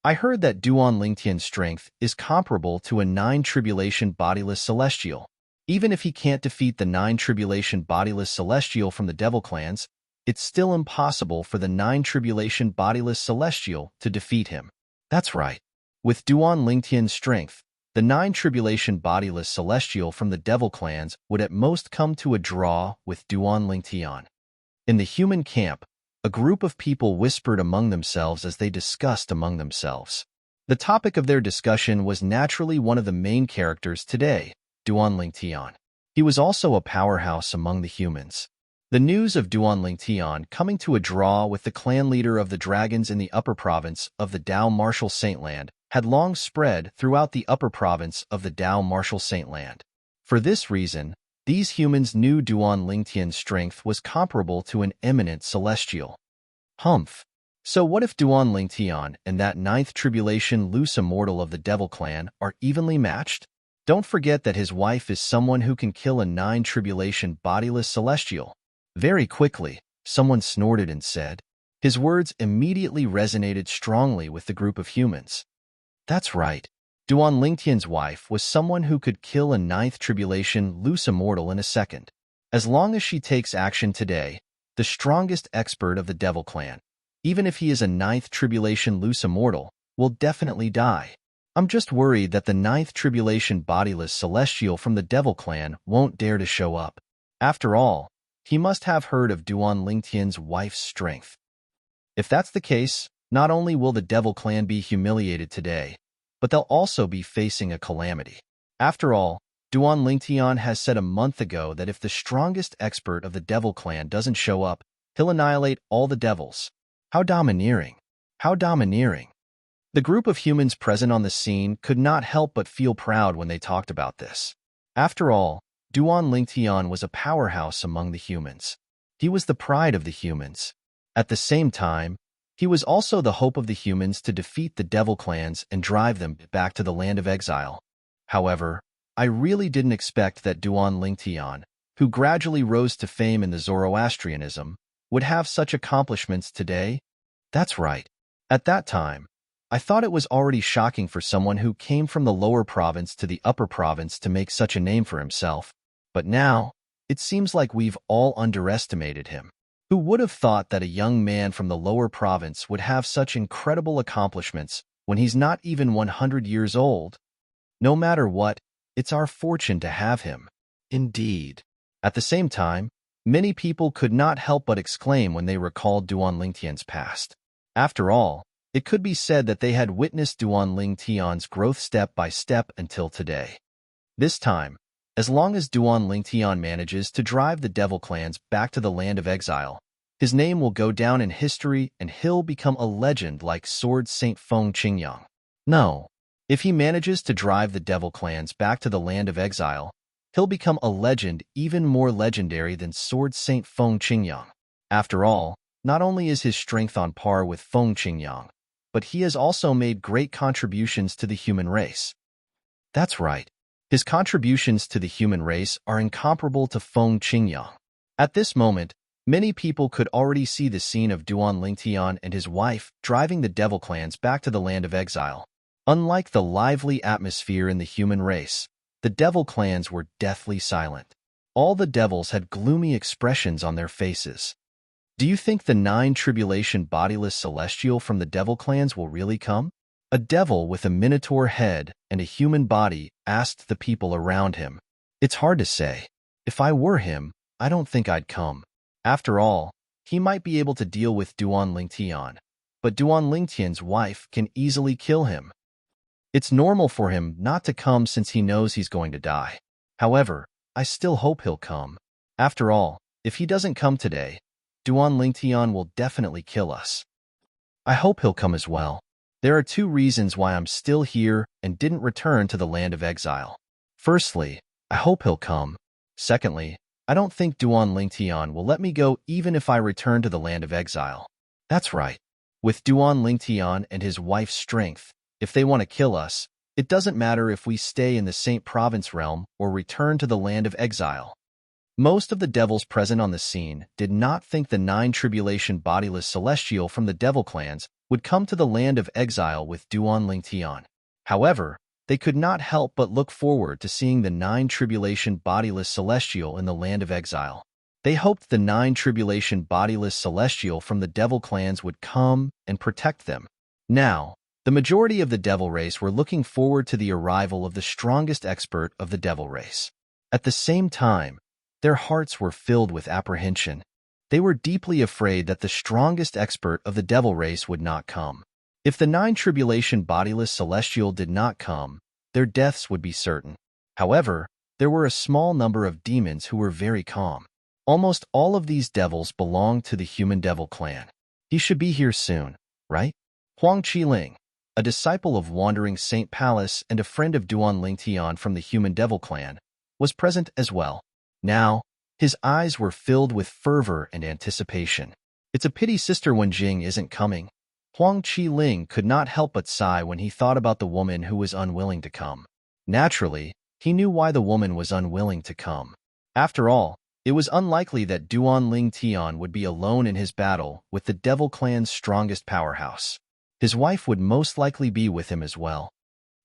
I heard that Duan Lingtian's strength is comparable to a 9 tribulation bodiless celestial. Even if he can't defeat the 9 tribulation bodiless celestial from the devil clans, it's still impossible for the 9 tribulation bodiless celestial to defeat him. That's right. With Duan Lingtian's strength, the 9 tribulation bodiless celestial from the devil clans would at most come to a draw with Duan Lingtian. In the human camp, a group of people whispered among themselves as they discussed among themselves. The topic of their discussion was naturally one of the main characters today, Duan Lingtian. He was also a powerhouse among the humans. The news of Duan Lingtian coming to a draw with the clan leader of the dragons in the upper province of the Dao Martial Saintland had long spread throughout the upper province of the Dao Martial Saintland. For this reason, these humans knew Duan Lingtian's strength was comparable to an eminent celestial. Humph. So what if Duan Lingtian and that 9th tribulation loose immortal of the devil clan are evenly matched? Don't forget that his wife is someone who can kill a 9 tribulation bodiless celestial. Very quickly, someone snorted and said. His words immediately resonated strongly with the group of humans. That's right. Duan Lingtian's wife was someone who could kill a 9th tribulation loose immortal in a second. As long as she takes action today, the strongest expert of the devil clan, even if he is a 9th tribulation loose immortal, will definitely die. I'm just worried that the 9th tribulation bodiless celestial from the devil clan won't dare to show up. After all, he must have heard of Duan Lingtian's wife's strength. If that's the case, not only will the devil clan be humiliated today, but they'll also be facing a calamity. After all, Duan Lingtian has said a month ago that if the strongest expert of the devil clan doesn't show up, he'll annihilate all the devils. How domineering. How domineering. The group of humans present on the scene could not help but feel proud when they talked about this. After all, Duan Lingtian was a powerhouse among the humans. He was the pride of the humans. At the same time, he was also the hope of the humans to defeat the devil clans and drive them back to the land of exile. However, I really didn't expect that Duan Lingtian, who gradually rose to fame in the Zoroastrianism, would have such accomplishments today. That's right. At that time, I thought it was already shocking for someone who came from the lower province to the upper province to make such a name for himself. But now, it seems like we've all underestimated him. Who would have thought that a young man from the lower province would have such incredible accomplishments when he's not even 100 years old? No matter what, it's our fortune to have him. Indeed. At the same time, many people could not help but exclaim when they recalled Duan Lingtian's past. After all, it could be said that they had witnessed Duan Lingtian's growth step by step until today. This time, as long as Duan Lingtian manages to drive the devil clans back to the land of exile, his name will go down in history and he'll become a legend like Sword Saint Feng Qingyang. No, if he manages to drive the devil clans back to the land of exile, he'll become a legend even more legendary than Sword Saint Feng Qingyang. After all, not only is his strength on par with Feng Qingyang, but he has also made great contributions to the human race. That's right. His contributions to the human race are incomparable to Feng Qingyang. At this moment, many people could already see the scene of Duan Lingtian and his wife driving the devil clans back to the land of exile. Unlike the lively atmosphere in the human race, the devil clans were deathly silent. All the devils had gloomy expressions on their faces. Do you think the 9 tribulation bodiless celestial from the devil clans will really come? A devil with a minotaur head and a human body asked the people around him. It's hard to say. If I were him, I don't think I'd come. After all, he might be able to deal with Duan Lingtian, but Duan Lingtian's wife can easily kill him. It's normal for him not to come since he knows he's going to die. However, I still hope he'll come. After all, if he doesn't come today, Duan Lingtian will definitely kill us. I hope he'll come as well. There are 2 reasons why I'm still here and didn't return to the land of exile. Firstly, I hope he'll come. Secondly, I don't think Duan Lingtian will let me go even if I return to the land of exile. That's right. With Duan Lingtian and his wife's strength, if they want to kill us, it doesn't matter if we stay in the Saint Province realm or return to the land of exile. Most of the devils present on the scene did not think the 9 tribulation bodiless celestial from the devil clans would come to the land of exile with Duan Lingtian. However, they could not help but look forward to seeing the 9 tribulation bodiless celestial in the land of exile. They hoped the 9 tribulation bodiless celestial from the devil clans would come and protect them. Now, the majority of the devil race were looking forward to the arrival of the strongest expert of the devil race. At the same time, their hearts were filled with apprehension. They were deeply afraid that the strongest expert of the devil race would not come. If the 9 tribulation bodiless celestial did not come, their deaths would be certain. However, there were a small number of demons who were very calm. Almost all of these devils belonged to the human devil clan. He should be here soon, right? Huang Qiling, a disciple of Wandering Saint Palace and a friend of Duan Lingtian from the human devil clan, was present as well. Now, his eyes were filled with fervor and anticipation. It's a pity Sister Wenjing isn't coming. Huang Qiling could not help but sigh when he thought about the woman who was unwilling to come. Naturally, he knew why the woman was unwilling to come. After all, it was unlikely that Duan Lingtian would be alone in his battle with the devil clan's strongest powerhouse. His wife would most likely be with him as well.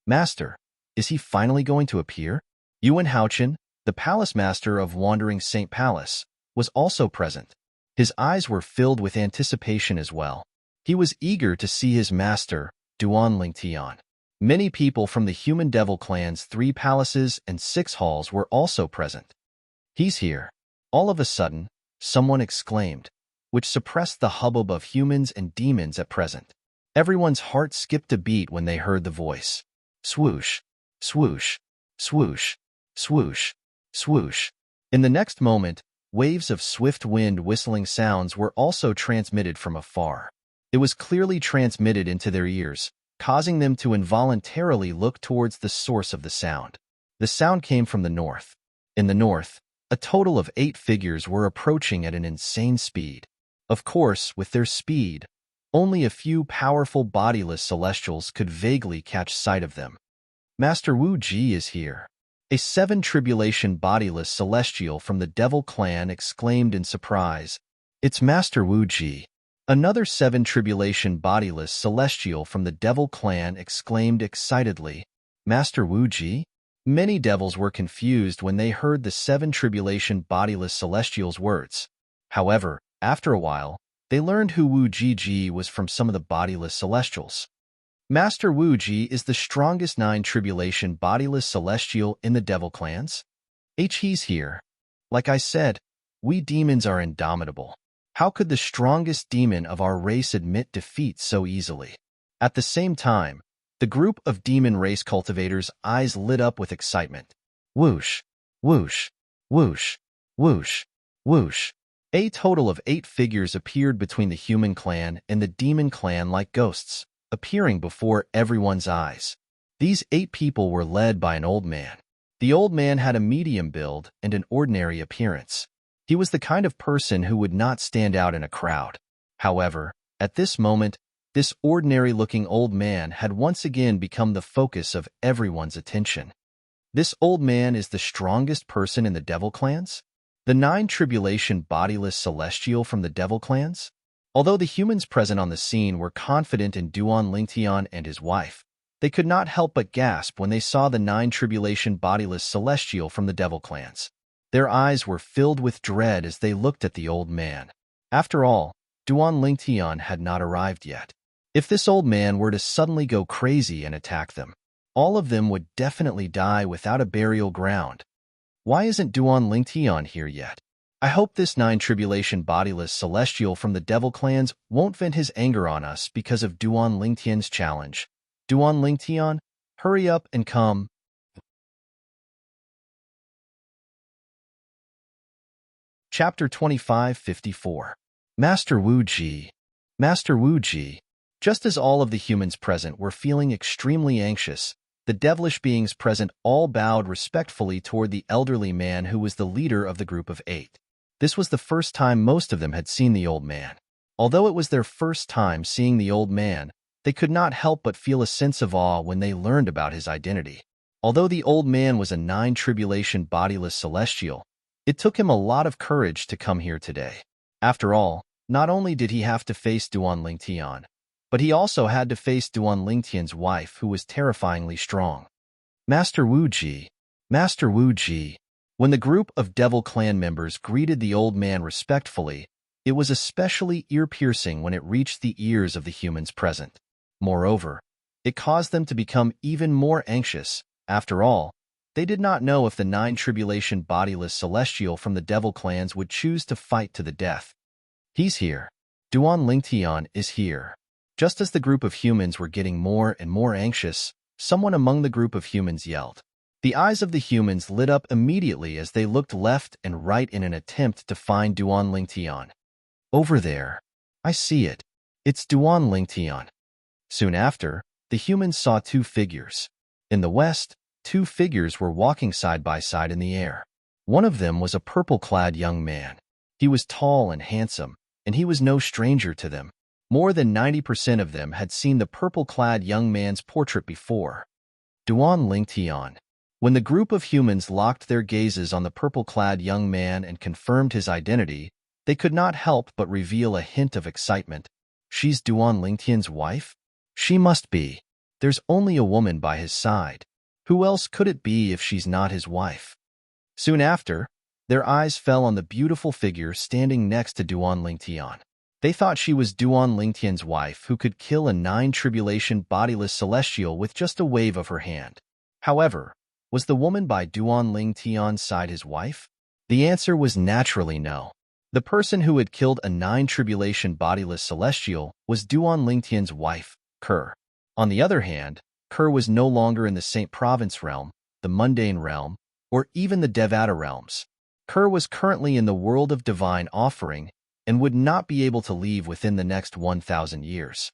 Master, is he finally going to appear? Yuan Haochen, the palace master of Wandering Saint Palace, was also present. His eyes were filled with anticipation as well. He was eager to see his master, Duan Lingtian. Many people from the human devil clan's 3 palaces and 6 halls were also present. He's here. All of a sudden, someone exclaimed, which suppressed the hubbub of humans and demons at present. Everyone's heart skipped a beat when they heard the voice. Swoosh, swoosh, swoosh, swoosh, swoosh. In the next moment, waves of swift wind whistling sounds were also transmitted from afar. It was clearly transmitted into their ears, causing them to involuntarily look towards the source of the sound. The sound came from the north. In the north, a total of 8 figures were approaching at an insane speed. Of course, with their speed, only a few powerful bodiless celestials could vaguely catch sight of them. Master Wu Ji is here. A 7 tribulation bodiless celestial from the devil clan exclaimed in surprise. It's Master Wu Ji. Another 7 tribulation bodiless celestial from the devil clan exclaimed excitedly. Master Wu Ji? Many devils were confused when they heard the 7 tribulation bodiless celestials' words. However, After a while, they learned who Wu Ji was from some of the bodiless celestials. Master Wu Ji is the strongest 9 tribulation bodiless celestial in the devil clans. He's here. Like I said, we demons are indomitable. How could the strongest demon of our race admit defeat so easily? At the same time, the group of demon race cultivators' eyes lit up with excitement. Whoosh, whoosh, whoosh, whoosh, whoosh. A total of 8 figures appeared between the human clan and the demon clan like ghosts, appearing before everyone's eyes. These 8 people were led by an old man. The old man had a medium build and an ordinary appearance. He was the kind of person who would not stand out in a crowd. However, at this moment, this ordinary-looking old man had once again become the focus of everyone's attention. This old man is the strongest person in the devil clans? The 9 tribulation bodiless celestial from the devil clans? Although the humans present on the scene were confident in Duan Lingtian and his wife, they could not help but gasp when they saw the 9 tribulation bodiless celestial from the devil clans. Their eyes were filled with dread as they looked at the old man. After all, Duan Lingtian had not arrived yet. If this old man were to suddenly go crazy and attack them, all of them would definitely die without a burial ground. Why isn't Duan Lingtian here yet? I hope this 9 tribulation bodiless celestial from the devil clans won't vent his anger on us because of Duan Lingtian's challenge. Duan Lingtian, hurry up and come. Chapter 2554. Master Wu Ji. Master Wu Ji. Just as all of the humans present were feeling extremely anxious, the devilish beings present all bowed respectfully toward the elderly man who was the leader of the group of 8. This was the first time most of them had seen the old man. Although it was their first time seeing the old man, they could not help but feel a sense of awe when they learned about his identity. Although the old man was a 9 tribulation bodiless celestial, it took him a lot of courage to come here today. After all, not only did he have to face Duan Lingtian, but he also had to face Duan Lingtian's wife, who was terrifyingly strong. Master Wu Ji. Master Wu Ji. When the group of devil clan members greeted the old man respectfully, it was especially ear-piercing when it reached the ears of the humans present. Moreover, it caused them to become even more anxious. After all, they did not know if the 9 tribulation bodiless celestial from the devil clans would choose to fight to the death. He's here. Duan Lingtian is here. Just as the group of humans were getting more and more anxious, someone among the group of humans yelled. The eyes of the humans lit up immediately as they looked left and right in an attempt to find Duan Lingtian. Over there. I see it. It's Duan Lingtian. Soon after, the humans saw 2 figures. In the west, 2 figures were walking side by side in the air. One of them was a purple-clad young man. He was tall and handsome, and he was no stranger to them. More than 90% of them had seen the purple-clad young man's portrait before. Duan Lingtian. When the group of humans locked their gazes on the purple-clad young man and confirmed his identity, they could not help but reveal a hint of excitement. She's Duan Lingtian's wife? She must be. There's only a woman by his side. Who else could it be if she's not his wife? Soon after, their eyes fell on the beautiful figure standing next to Duan Lingtian. They thought she was Duan Lingtian's wife, who could kill a 9 tribulation bodiless celestial with just a wave of her hand. However, was the woman by Duan Lingtian's side his wife? The answer was naturally no. The person who had killed a 9 tribulation bodiless celestial was Duan Lingtian's wife, Kerr. On the other hand, Kerr was no longer in the Saint Province realm, the mundane realm, or even the Devata realms. Kerr was currently in the world of divine offering and would not be able to leave within the next 1,000 years.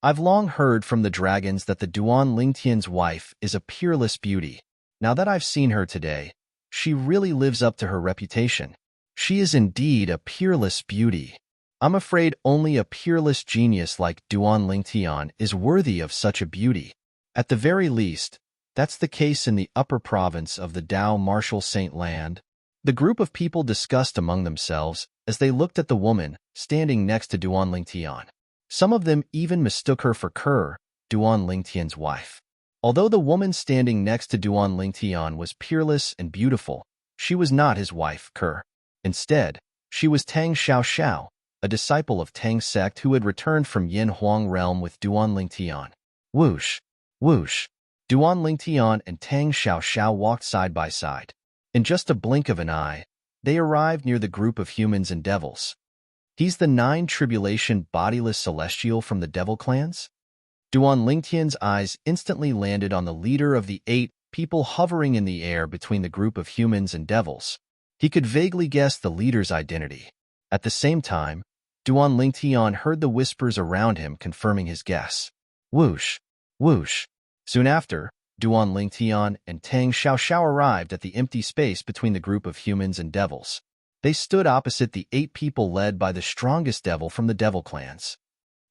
I've long heard from the dragons that the Duan Lingtian's wife is a peerless beauty. Now that I've seen her today, she really lives up to her reputation. She is indeed a peerless beauty. I'm afraid only a peerless genius like Duan Lingtian is worthy of such a beauty. At the very least, that's the case in the upper province of the Dao Martial Saint Land. The group of people discussed among themselves as they looked at the woman standing next to Duan Lingtian. Some of them even mistook her for Kerr, Duan Lingtian's wife. Although the woman standing next to Duan Lingtian was peerless and beautiful, she was not his wife, Kerr. Instead, she was Tang Xiao Xiao, a disciple of Tang's sect who had returned from Yin Huang realm with Duan Lingtian. Whoosh, whoosh. Duan Lingtian and Tang Xiao walked side by side. In just a blink of an eye, they arrived near the group of humans and devils. He's the 9 tribulation bodiless celestial from the devil clans? Duan Lingtian's eyes instantly landed on the leader of the 8 people hovering in the air between the group of humans and devils. He could vaguely guess the leader's identity. At the same time, Duan Lingtian heard the whispers around him confirming his guess. Whoosh, whoosh. Soon after, Duan Lingtian and Tang Xiao arrived at the empty space between the group of humans and devils. They stood opposite the 8 people led by the strongest devil from the devil clans.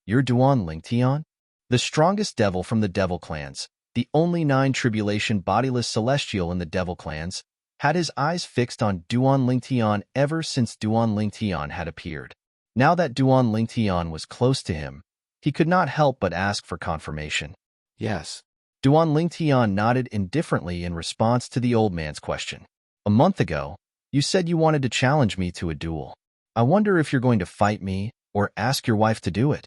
You're Duan Lingtian? The strongest devil from the devil clans, the only 9 tribulation bodiless celestial in the devil clans, had his eyes fixed on Duan Lingtian ever since Duan Lingtian had appeared. Now that Duan Lingtian was close to him, he could not help but ask for confirmation. Yes. Duan Lingtian nodded indifferently in response to the old man's question. A month ago, you said you wanted to challenge me to a duel. I wonder if you're going to fight me or ask your wife to do it.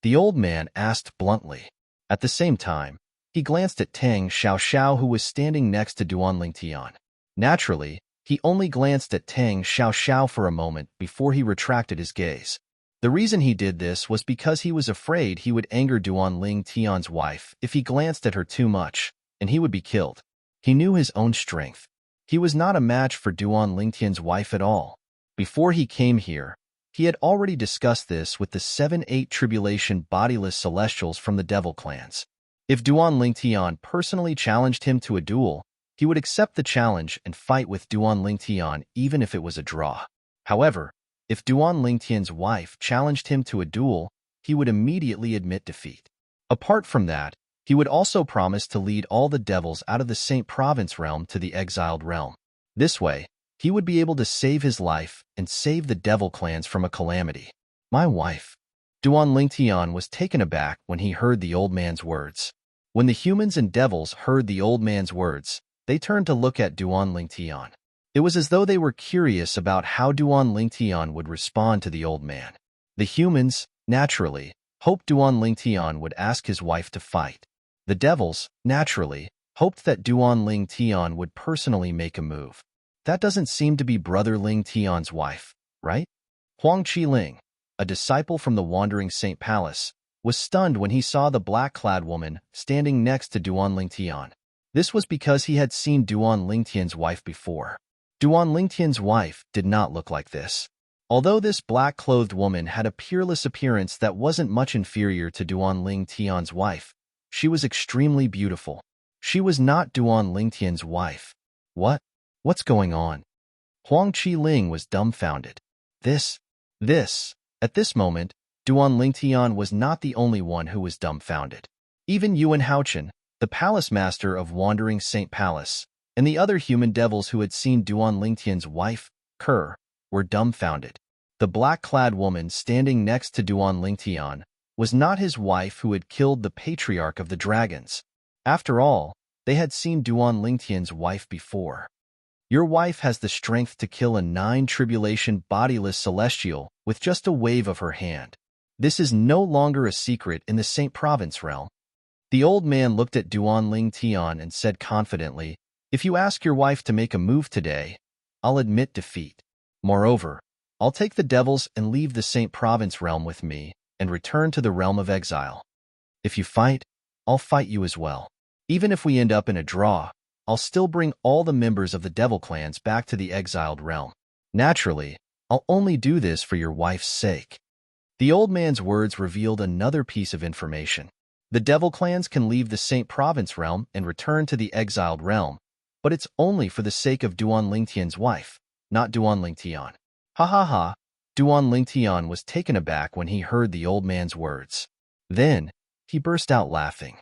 The old man asked bluntly. At the same time, he glanced at Tang Xiao who was standing next to Duan Lingtian. Naturally, he only glanced at Tang Xiao for a moment before he retracted his gaze. The reason he did this was because he was afraid he would anger Duan Lingtian's wife if he glanced at her too much, and he would be killed. He knew his own strength. He was not a match for Duan Lingtian's wife at all. Before he came here, he had already discussed this with the 7-8 tribulation bodiless celestials from the devil clans. If Duan Lingtian personally challenged him to a duel, he would accept the challenge and fight with Duan Lingtian even if it was a draw. However, if Duan Lingtian's wife challenged him to a duel, he would immediately admit defeat. Apart from that, he would also promise to lead all the devils out of the Saint Province realm to the exiled realm. This way, he would be able to save his life and save the devil clans from a calamity. My wife. Duan Lingtian was taken aback when he heard the old man's words. When the humans and devils heard the old man's words, they turned to look at Duan Lingtian. It was as though they were curious about how Duan Lingtian would respond to the old man. The humans, naturally, hoped Duan Lingtian would ask his wife to fight. The devils, naturally, hoped that Duan Lingtian would personally make a move. That doesn't seem to be Brother Lingtian's wife, right? Huang Qiling, a disciple from the Wandering Saint Palace, was stunned when he saw the black-clad woman standing next to Duan Lingtian. This was because he had seen Duan Lingtian's wife before. Duan Lingtian's wife did not look like this. Although this black-clothed woman had a peerless appearance that wasn't much inferior to Duan Lingtian's wife, she was extremely beautiful. She was not Duan Lingtian's wife. What's going on? Huang Qiling was dumbfounded. At this moment, Duan Lingtian was not the only one who was dumbfounded. Even Yuan Haochen, the palace master of Wandering Saint Palace, and the other human devils who had seen Duan Lingtian's wife, Kerr, were dumbfounded. The black-clad woman standing next to Duan Lingtian was not his wife who had killed the patriarch of the dragons. After all, they had seen Duan Lingtian's wife before. Your wife has the strength to kill a 9 tribulation bodiless celestial with just a wave of her hand. This is no longer a secret in the Saint Province realm. The old man looked at Duan Lingtian and said confidently, "If you ask your wife to make a move today, I'll admit defeat. Moreover, I'll take the devils and leave the Saint Province realm with me and return to the realm of exile. If you fight, I'll fight you as well. Even if we end up in a draw, I'll still bring all the members of the devil clans back to the exiled realm. Naturally, I'll only do this for your wife's sake." The old man's words revealed another piece of information. The devil clans can leave the Saint Province realm and return to the exiled realm, but it's only for the sake of Duan Lingtian's wife, not Duan Lingtian. Ha ha ha! Duan Lingtian was taken aback when he heard the old man's words. Then, he burst out laughing.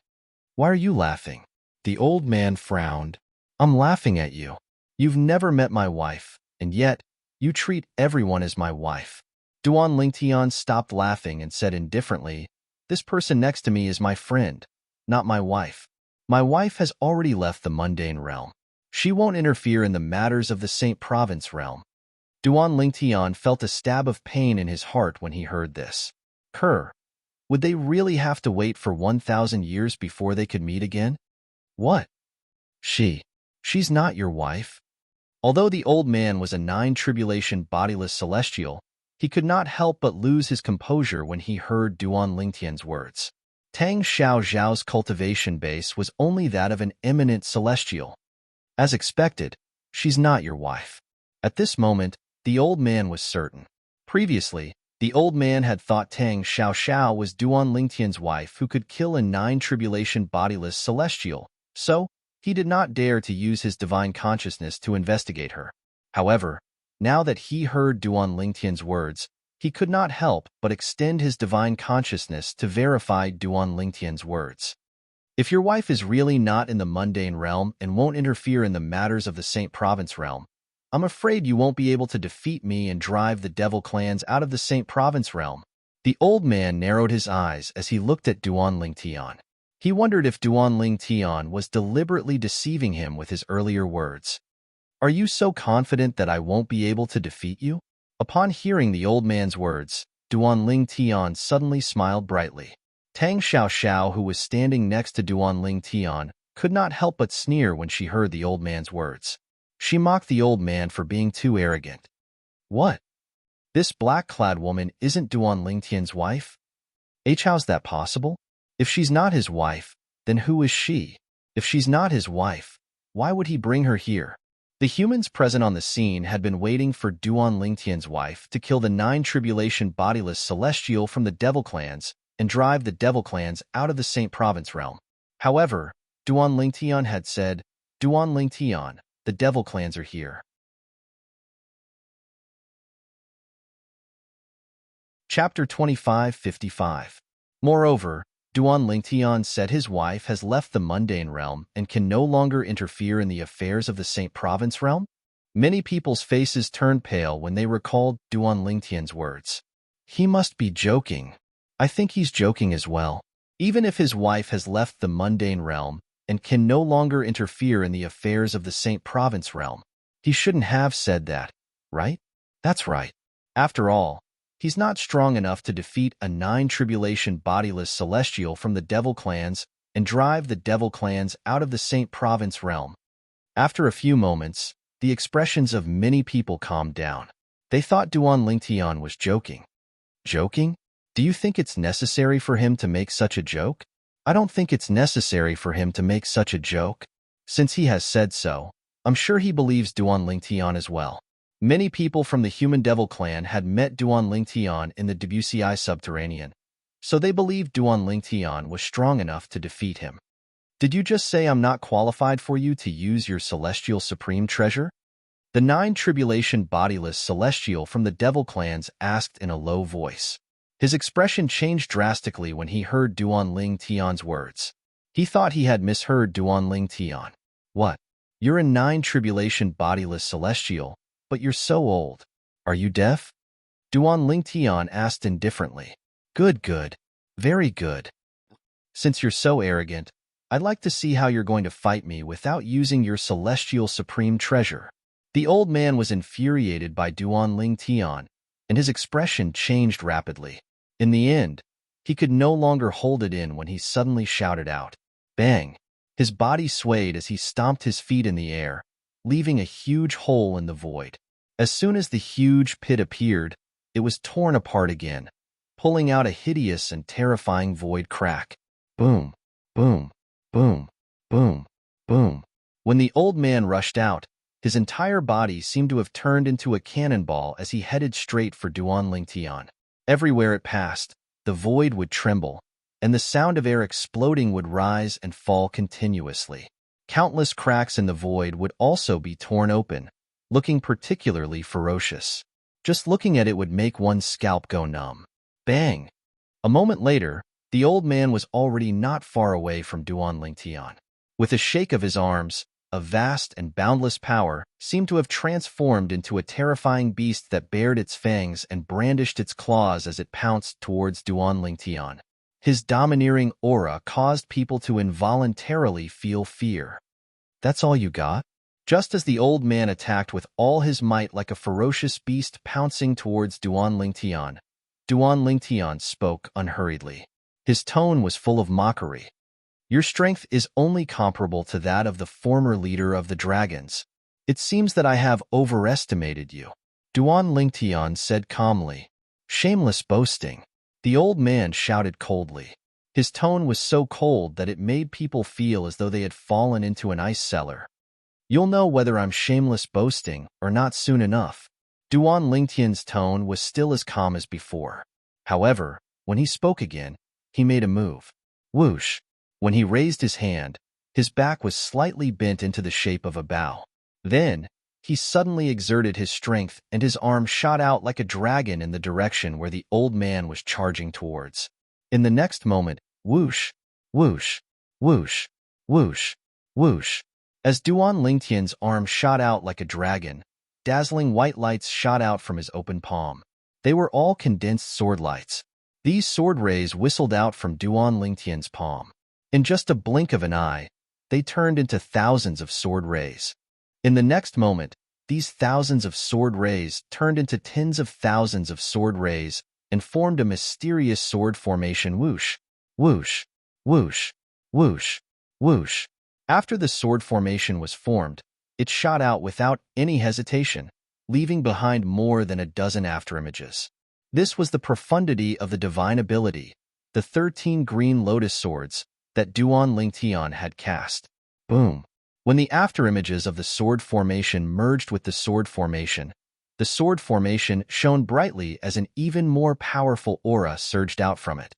"Why are you laughing?" The old man frowned. "I'm laughing at you. You've never met my wife, and yet, you treat everyone as my wife." Duan Lingtian stopped laughing and said indifferently, "This person next to me is my friend, not my wife. My wife has already left the mundane realm. She won't interfere in the matters of the Saint Province realm." Duan Lingtian felt a stab of pain in his heart when he heard this. Would they really have to wait for 1,000 years before they could meet again? What? She's not your wife. Although the old man was a nine-tribulation bodiless celestial, he could not help but lose his composure when he heard Duan Lingtian's words. Tang Xiao Zhao's cultivation base was only that of an eminent celestial. As expected, she's not your wife. At this moment, the old man was certain. Previously, the old man had thought Tang Xiao was Duan Lingtian's wife who could kill a nine-tribulation bodiless celestial, so he did not dare to use his divine consciousness to investigate her. However, now that he heard Duan Lingtian's words, he could not help but extend his divine consciousness to verify Duan Lingtian's words. If your wife is really not in the mundane realm and won't interfere in the matters of the Saint Province realm, I'm afraid you won't be able to defeat me and drive the devil clans out of the Saint Province realm. The old man narrowed his eyes as he looked at Duan Lingtian. He wondered if Duan Lingtian was deliberately deceiving him with his earlier words. Are you so confident that I won't be able to defeat you? Upon hearing the old man's words, Duan Lingtian suddenly smiled brightly. Tang Xiao, who was standing next to Duan Lingtian, could not help but sneer when she heard the old man's words. She mocked the old man for being too arrogant. What? This black-clad woman isn't Duan Lingtian's wife? How's that possible? If she's not his wife, then who is she? If she's not his wife, why would he bring her here? The humans present on the scene had been waiting for Duan Lingtian's wife to kill the nine-tribulation bodiless celestial from the devil clans and drive the devil clans out of the Saint Province realm. However, Duan Lingtian had said, Duan Lingtian, the devil clans are here. Chapter 25:55. Moreover, Duan Lingtian said his wife has left the mundane realm and can no longer interfere in the affairs of the Saint Province realm? Many people's faces turned pale when they recalled Duan Lingtian's words. He must be joking. I think he's joking as well. Even if his wife has left the mundane realm and can no longer interfere in the affairs of the Saint Province realm, he shouldn't have said that, right? That's right. After all, he's not strong enough to defeat a nine-tribulation bodiless celestial from the devil clans and drive the devil clans out of the Saint Province realm. After a few moments, the expressions of many people calmed down. They thought Duan Lingtian was joking. Joking? Do you think it's necessary for him to make such a joke? I don't think it's necessary for him to make such a joke. Since he has said so, I'm sure he believes Duan Lingtian as well. Many people from the human devil clan had met Duan Lingtian in the WCI subterranean, so they believed Duan Lingtian was strong enough to defeat him. Did you just say I'm not qualified for you to use your celestial supreme treasure? The nine-tribulation bodiless celestial from the devil clans asked in a low voice. His expression changed drastically when he heard Duan Lingtian's words. He thought he had misheard Duan Lingtian. What? You're a nine-tribulation bodiless celestial, but you're so old. Are you deaf? Duan Lingtian asked indifferently. Good. Very good. Since you're so arrogant, I'd like to see how you're going to fight me without using your celestial supreme treasure. The old man was infuriated by Duan Lingtian, and his expression changed rapidly. In the end, he could no longer hold it in when he suddenly shouted out. Bang! His body swayed as he stomped his feet in the air, leaving a huge hole in the void. As soon as the huge pit appeared, it was torn apart again, pulling out a hideous and terrifying void crack. Boom, boom, boom, boom, boom. When the old man rushed out, his entire body seemed to have turned into a cannonball as he headed straight for Duan Lingtian. Everywhere it passed, the void would tremble, and the sound of air exploding would rise and fall continuously. Countless cracks in the void would also be torn open, looking particularly ferocious. Just looking at it would make one's scalp go numb. Bang! A moment later, the old man was already not far away from Duan Lingtian. With a shake of his arms, a vast and boundless power seemed to have transformed into a terrifying beast that bared its fangs and brandished its claws as it pounced towards Duan Lingtian. His domineering aura caused people to involuntarily feel fear. That's all you got? Just as the old man attacked with all his might like a ferocious beast pouncing towards Duan Lingtian spoke unhurriedly. His tone was full of mockery. Your strength is only comparable to that of the former leader of the dragons. It seems that I have overestimated you. Duan Lingtian said calmly. Shameless boasting. The old man shouted coldly. His tone was so cold that it made people feel as though they had fallen into an ice cellar. You'll know whether I'm shameless boasting or not soon enough. Duan Lingtian's tone was still as calm as before. However, when he spoke again, he made a move. Whoosh! When he raised his hand, his back was slightly bent into the shape of a bow. Then, he suddenly exerted his strength and his arm shot out like a dragon in the direction where the old man was charging towards. In the next moment, whoosh, whoosh, whoosh, whoosh, whoosh. As Duan Lingtian's arm shot out like a dragon, dazzling white lights shot out from his open palm. They were all condensed sword lights. These sword rays whistled out from Duan Lingtian's palm. In just a blink of an eye, they turned into thousands of sword rays. In the next moment, these thousands of sword rays turned into tens of thousands of sword rays and formed a mysterious sword formation whoosh, whoosh, whoosh, whoosh, whoosh. After the sword formation was formed, it shot out without any hesitation, leaving behind more than a dozen afterimages. This was the profundity of the divine ability, the 13 green lotus swords that Duan Lingtian had cast. Boom! When the afterimages of the sword formation merged with the sword formation shone brightly as an even more powerful aura surged out from it.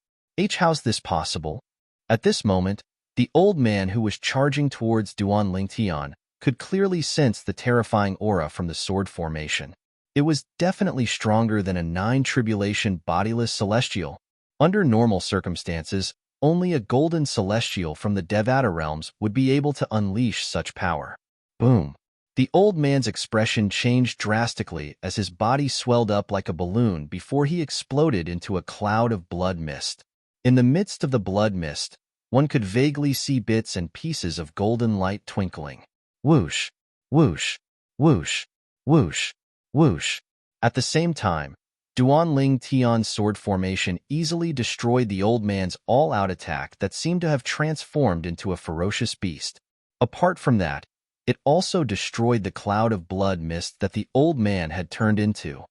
How's this possible? At this moment, the old man who was charging towards Duan Lingtian could clearly sense the terrifying aura from the sword formation. It was definitely stronger than a 9 tribulation bodiless celestial. Under normal circumstances, only a golden celestial from the Devata realms would be able to unleash such power. Boom! The old man's expression changed drastically as his body swelled up like a balloon before he exploded into a cloud of blood mist. In the midst of the blood mist, one could vaguely see bits and pieces of golden light twinkling. Whoosh, whoosh, whoosh, whoosh, whoosh. At the same time, Duan Lingtian's sword formation easily destroyed the old man's all-out attack that seemed to have transformed into a ferocious beast. Apart from that, it also destroyed the cloud of blood mist that the old man had turned into.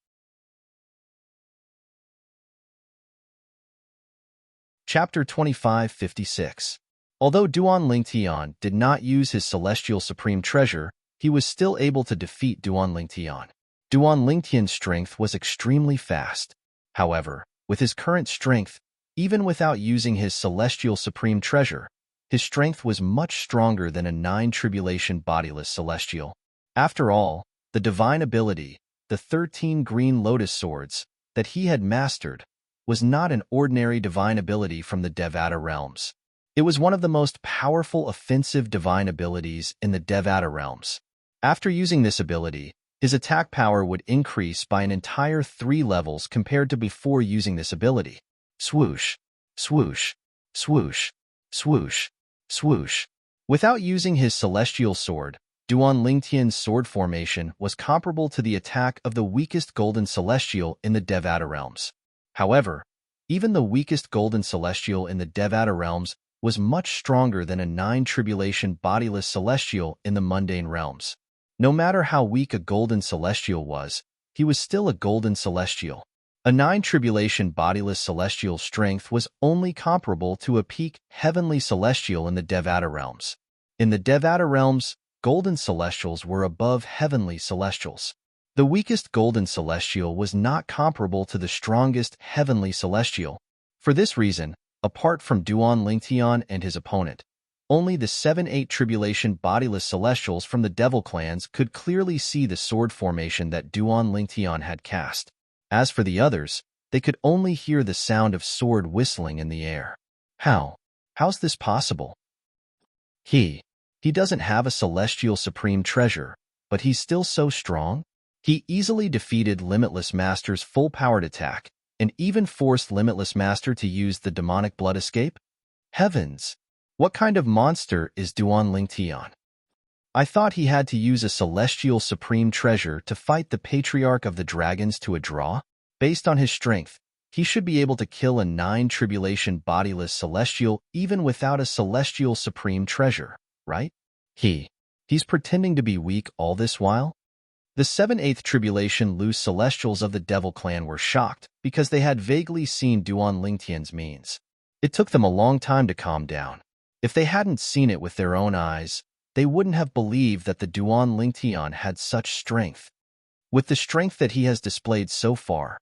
Chapter 2556. Although Duan Lingtian did not use his celestial supreme treasure, he was still able to defeat Duan Lingtian. Duan Lingtian's strength was extremely fast. However, with his current strength, even without using his celestial supreme treasure, his strength was much stronger than a 9 tribulation bodiless celestial. After all, the divine ability, the 13 green lotus swords, that he had mastered, was not an ordinary divine ability from the Devata realms. It was one of the most powerful offensive divine abilities in the Devata realms. After using this ability, his attack power would increase by an entire 3 levels compared to before using this ability. Swoosh, swoosh, swoosh, swoosh, swoosh. Without using his celestial sword, Duan Lingtian's sword formation was comparable to the attack of the weakest golden celestial in the Devata realms. However, even the weakest golden celestial in the Devata realms was much stronger than a 9 tribulation bodiless celestial in the mundane realms. No matter how weak a golden celestial was, he was still a golden celestial. A 9 tribulation bodiless celestial strength was only comparable to a peak heavenly celestial in the Devata realms. In the Devata realms, golden celestials were above heavenly celestials. The weakest golden celestial was not comparable to the strongest heavenly celestial. For this reason, apart from Duan Lingtian and his opponent, only the 7-8 tribulation bodiless celestials from the devil clans could clearly see the sword formation that Duan Lingtian had cast. As for the others, they could only hear the sound of sword whistling in the air. How's this possible? He doesn't have a celestial supreme treasure, but he's still so strong? He easily defeated Limitless Master's full-powered attack, and even forced Limitless Master to use the demonic blood escape? Heavens! What kind of monster is Duan Lingtian? I thought he had to use a celestial supreme treasure to fight the patriarch of the dragons to a draw? Based on his strength, he should be able to kill a 9 tribulation bodiless celestial even without a celestial supreme treasure, right? He's pretending to be weak all this while? The 7/8 tribulation loose celestials of the Devil clan were shocked because they had vaguely seen Duan Lingtian's means. It took them a long time to calm down. If they hadn't seen it with their own eyes, they wouldn't have believed that the Duan Lingtian had such strength. With the strength that he has displayed so far,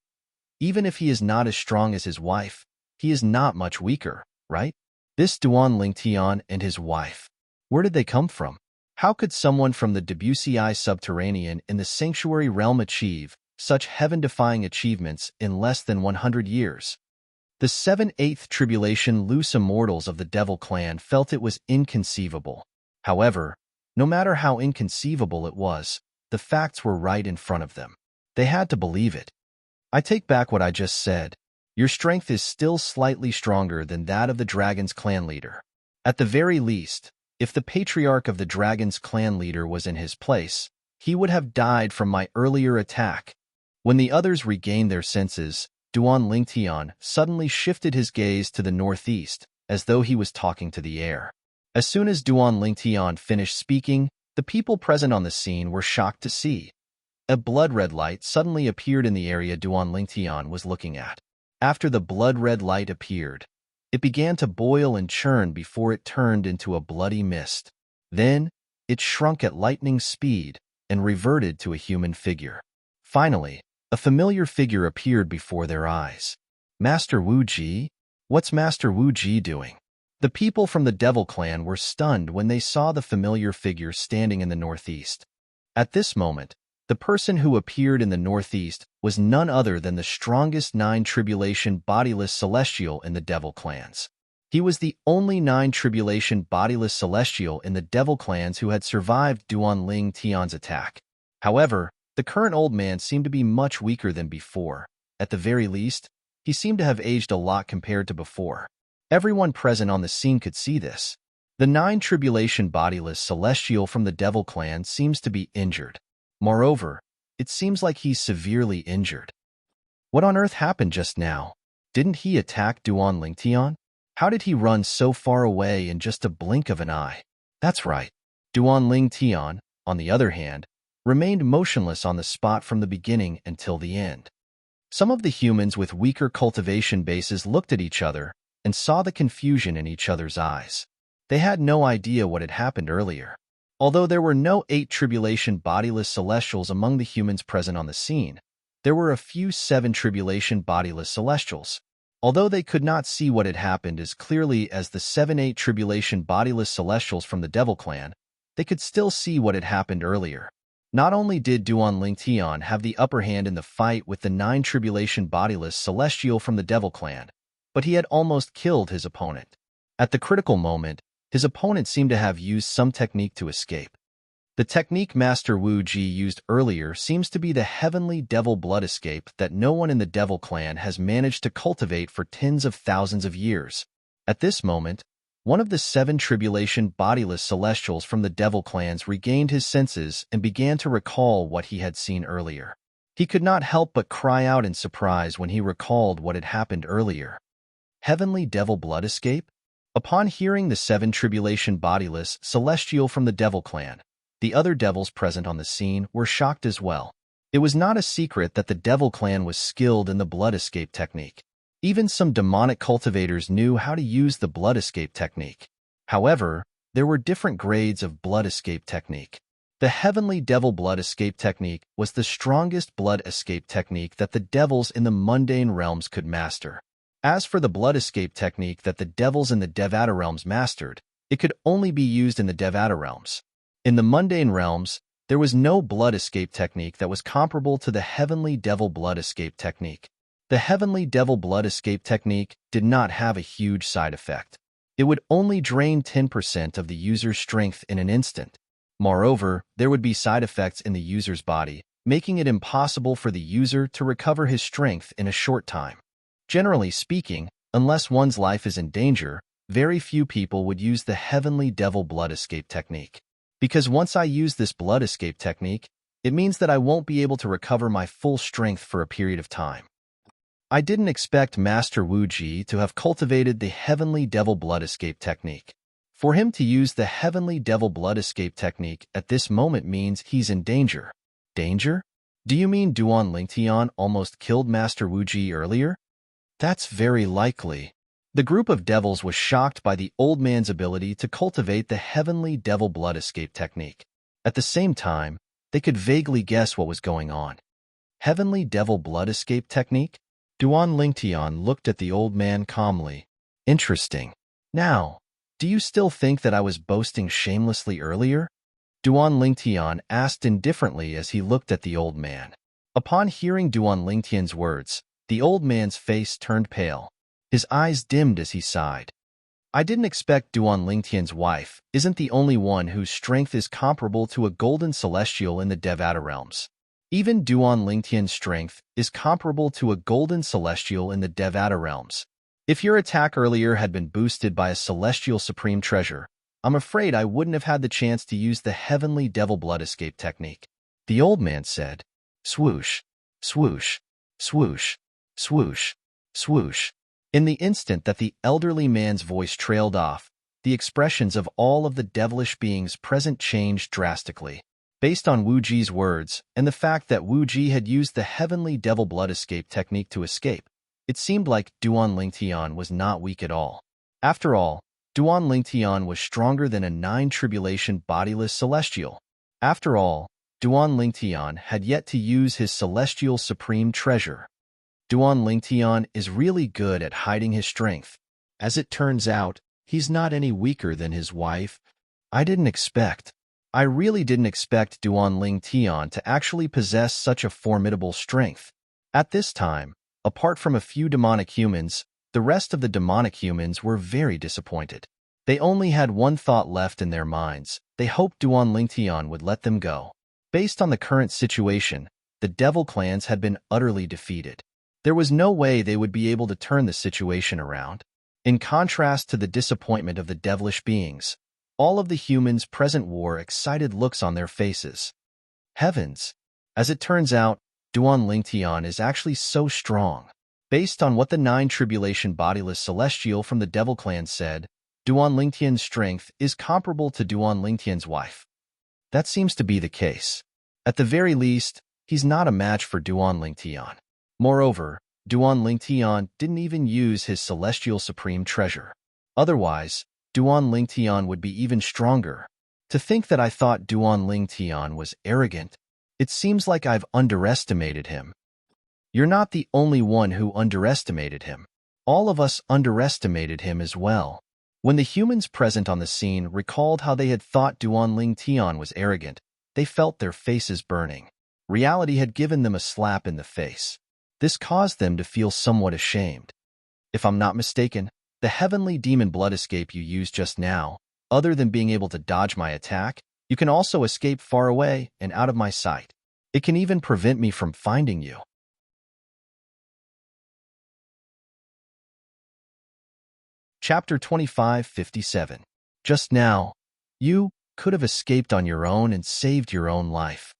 even if he is not as strong as his wife, he is not much weaker, right? This Duan Lingtian and his wife, where did they come from? How could someone from the Debussy subterranean in the sanctuary realm achieve such heaven-defying achievements in less than 100 years? The 7/8 tribulation loose immortals of the Devil clan felt it was inconceivable. However, no matter how inconceivable it was, the facts were right in front of them. They had to believe it. I take back what I just said. Your strength is still slightly stronger than that of the Dragon's clan leader. At the very least, if the patriarch of the Dragon's clan leader was in his place, he would have died from my earlier attack. When the others regained their senses, Duan Lingtian suddenly shifted his gaze to the northeast, as though he was talking to the air. As soon as Duan Lingtian finished speaking, the people present on the scene were shocked to see. A blood-red light suddenly appeared in the area Duan Lingtian was looking at. After the blood-red light appeared, it began to boil and churn before it turned into a bloody mist. Then, it shrunk at lightning speed and reverted to a human figure. Finally, a familiar figure appeared before their eyes. Master Wu Ji? What's Master Wu Ji doing? The people from the Devil clan were stunned when they saw the familiar figure standing in the northeast. At this moment, the person who appeared in the northeast was none other than the strongest 9 tribulation bodiless celestial in the Devil clans. He was the only 9 tribulation bodiless celestial in the Devil clans who had survived Duan Ling Tian's attack. However, the current old man seemed to be much weaker than before. At the very least, he seemed to have aged a lot compared to before. Everyone present on the scene could see this. The 9 tribulation bodiless celestial from the Devil clan seems to be injured. Moreover, it seems like he's severely injured. What on earth happened just now? Didn't he attack Duan Lingtian? How did he run so far away in just a blink of an eye? That's right. Duan Lingtian, on the other hand, remained motionless on the spot from the beginning until the end. Some of the humans with weaker cultivation bases looked at each other and saw the confusion in each other's eyes. They had no idea what had happened earlier. Although there were no 8 tribulation bodiless celestials among the humans present on the scene, there were a few 7 tribulation bodiless celestials. Although they could not see what had happened as clearly as the 7/8 tribulation bodiless celestials from the Devil clan, they could still see what had happened earlier. Not only did Duan Lingtian have the upper hand in the fight with the 9 tribulation bodiless celestial from the Devil clan, but he had almost killed his opponent. At the critical moment, his opponent seemed to have used some technique to escape. The technique Master Wu Ji used earlier seems to be the heavenly devil blood escape that no one in the Devil clan has managed to cultivate for tens of thousands of years. At this moment, one of the 7 tribulation bodiless celestials from the Devil clans regained his senses and began to recall what he had seen earlier. He could not help but cry out in surprise when he recalled what had happened earlier. Heavenly devil blood escape? Upon hearing the 7 tribulation bodiless celestial from the Devil clan, the other devils present on the scene were shocked as well. It was not a secret that the Devil clan was skilled in the blood escape technique. Even some demonic cultivators knew how to use the blood escape technique. However, there were different grades of blood escape technique. The heavenly devil blood escape technique was the strongest blood escape technique that the devils in the mundane realms could master. As for the blood escape technique that the devils in the Devata realms mastered, it could only be used in the Devata realms. In the mundane realms, there was no blood escape technique that was comparable to the heavenly devil blood escape technique. The heavenly devil blood escape technique did not have a huge side effect. It would only drain 10% of the user's strength in an instant. Moreover, there would be side effects in the user's body, making it impossible for the user to recover his strength in a short time. Generally speaking, unless one's life is in danger, very few people would use the heavenly devil blood escape technique. because once I use this blood escape technique, it means that I won't be able to recover my full strength for a period of time. I didn't expect Master Wu Ji to have cultivated the Heavenly Devil Blood Escape technique. For him to use the Heavenly Devil Blood Escape technique at this moment means he's in danger. Danger? Do you mean Duan Lingtian almost killed Master Wu Ji earlier? That's very likely. The group of devils was shocked by the old man's ability to cultivate the Heavenly Devil Blood Escape technique. At the same time, they could vaguely guess what was going on. Heavenly Devil Blood Escape technique? Duan Lingtian looked at the old man calmly. Interesting. Now, do you still think that I was boasting shamelessly earlier? Duan Lingtian asked indifferently as he looked at the old man. Upon hearing Duan Lingtian's words, the old man's face turned pale. His eyes dimmed as he sighed. I didn't expect Duan Lingtian's wife isn't the only one whose strength is comparable to a golden celestial in the Devata realms. Even Duan Lingtian's strength is comparable to a golden celestial in the Devata realms. If your attack earlier had been boosted by a celestial supreme treasure, I'm afraid I wouldn't have had the chance to use the Heavenly Devil Blood Escape technique. The old man said. Swoosh, swoosh, swoosh, swoosh, swoosh. In the instant that the elderly man's voice trailed off, the expressions of all of the devilish beings present changed drastically. Based on Wu Ji's words and the fact that Wu Ji had used the Heavenly Devil Blood Escape technique to escape, it seemed like Duan Lingtian was not weak at all. After all, Duan Lingtian was stronger than a 9 tribulation bodiless celestial. After all, Duan Lingtian had yet to use his celestial supreme treasure. Duan Lingtian is really good at hiding his strength. As it turns out, he's not any weaker than his wife. I really didn't expect Duan Lingtian to actually possess such a formidable strength. At this time, apart from a few demonic humans, the rest of the demonic humans were very disappointed. They only had one thought left in their minds. They hoped Duan Lingtian would let them go. Based on the current situation, the devil clans had been utterly defeated. There was no way they would be able to turn the situation around. In contrast to the disappointment of the devilish beings, all of the humans present wore excited looks on their faces. Heavens! As it turns out, Duan Lingtian is actually so strong. Based on what the 9 tribulation bodiless celestial from the devil clan said, Duan Lingtian's strength is comparable to Duan Lingtian's wife. That seems to be the case. At the very least, he's not a match for Duan Lingtian. Moreover, Duan Lingtian didn't even use his celestial supreme treasure. Otherwise, Duan Lingtian would be even stronger. To think that I thought Duan Lingtian was arrogant. It seems like I've underestimated him. You're not the only one who underestimated him. All of us underestimated him as well. When the humans present on the scene recalled how they had thought Duan Lingtian was arrogant, they felt their faces burning. Reality had given them a slap in the face. This caused them to feel somewhat ashamed. If I'm not mistaken, the Heavenly Demon Blood Escape you used just now, other than being able to dodge my attack, you can also escape far away and out of my sight. It can even prevent me from finding you. Chapter 2557. Just now, you could have escaped on your own and saved your own life.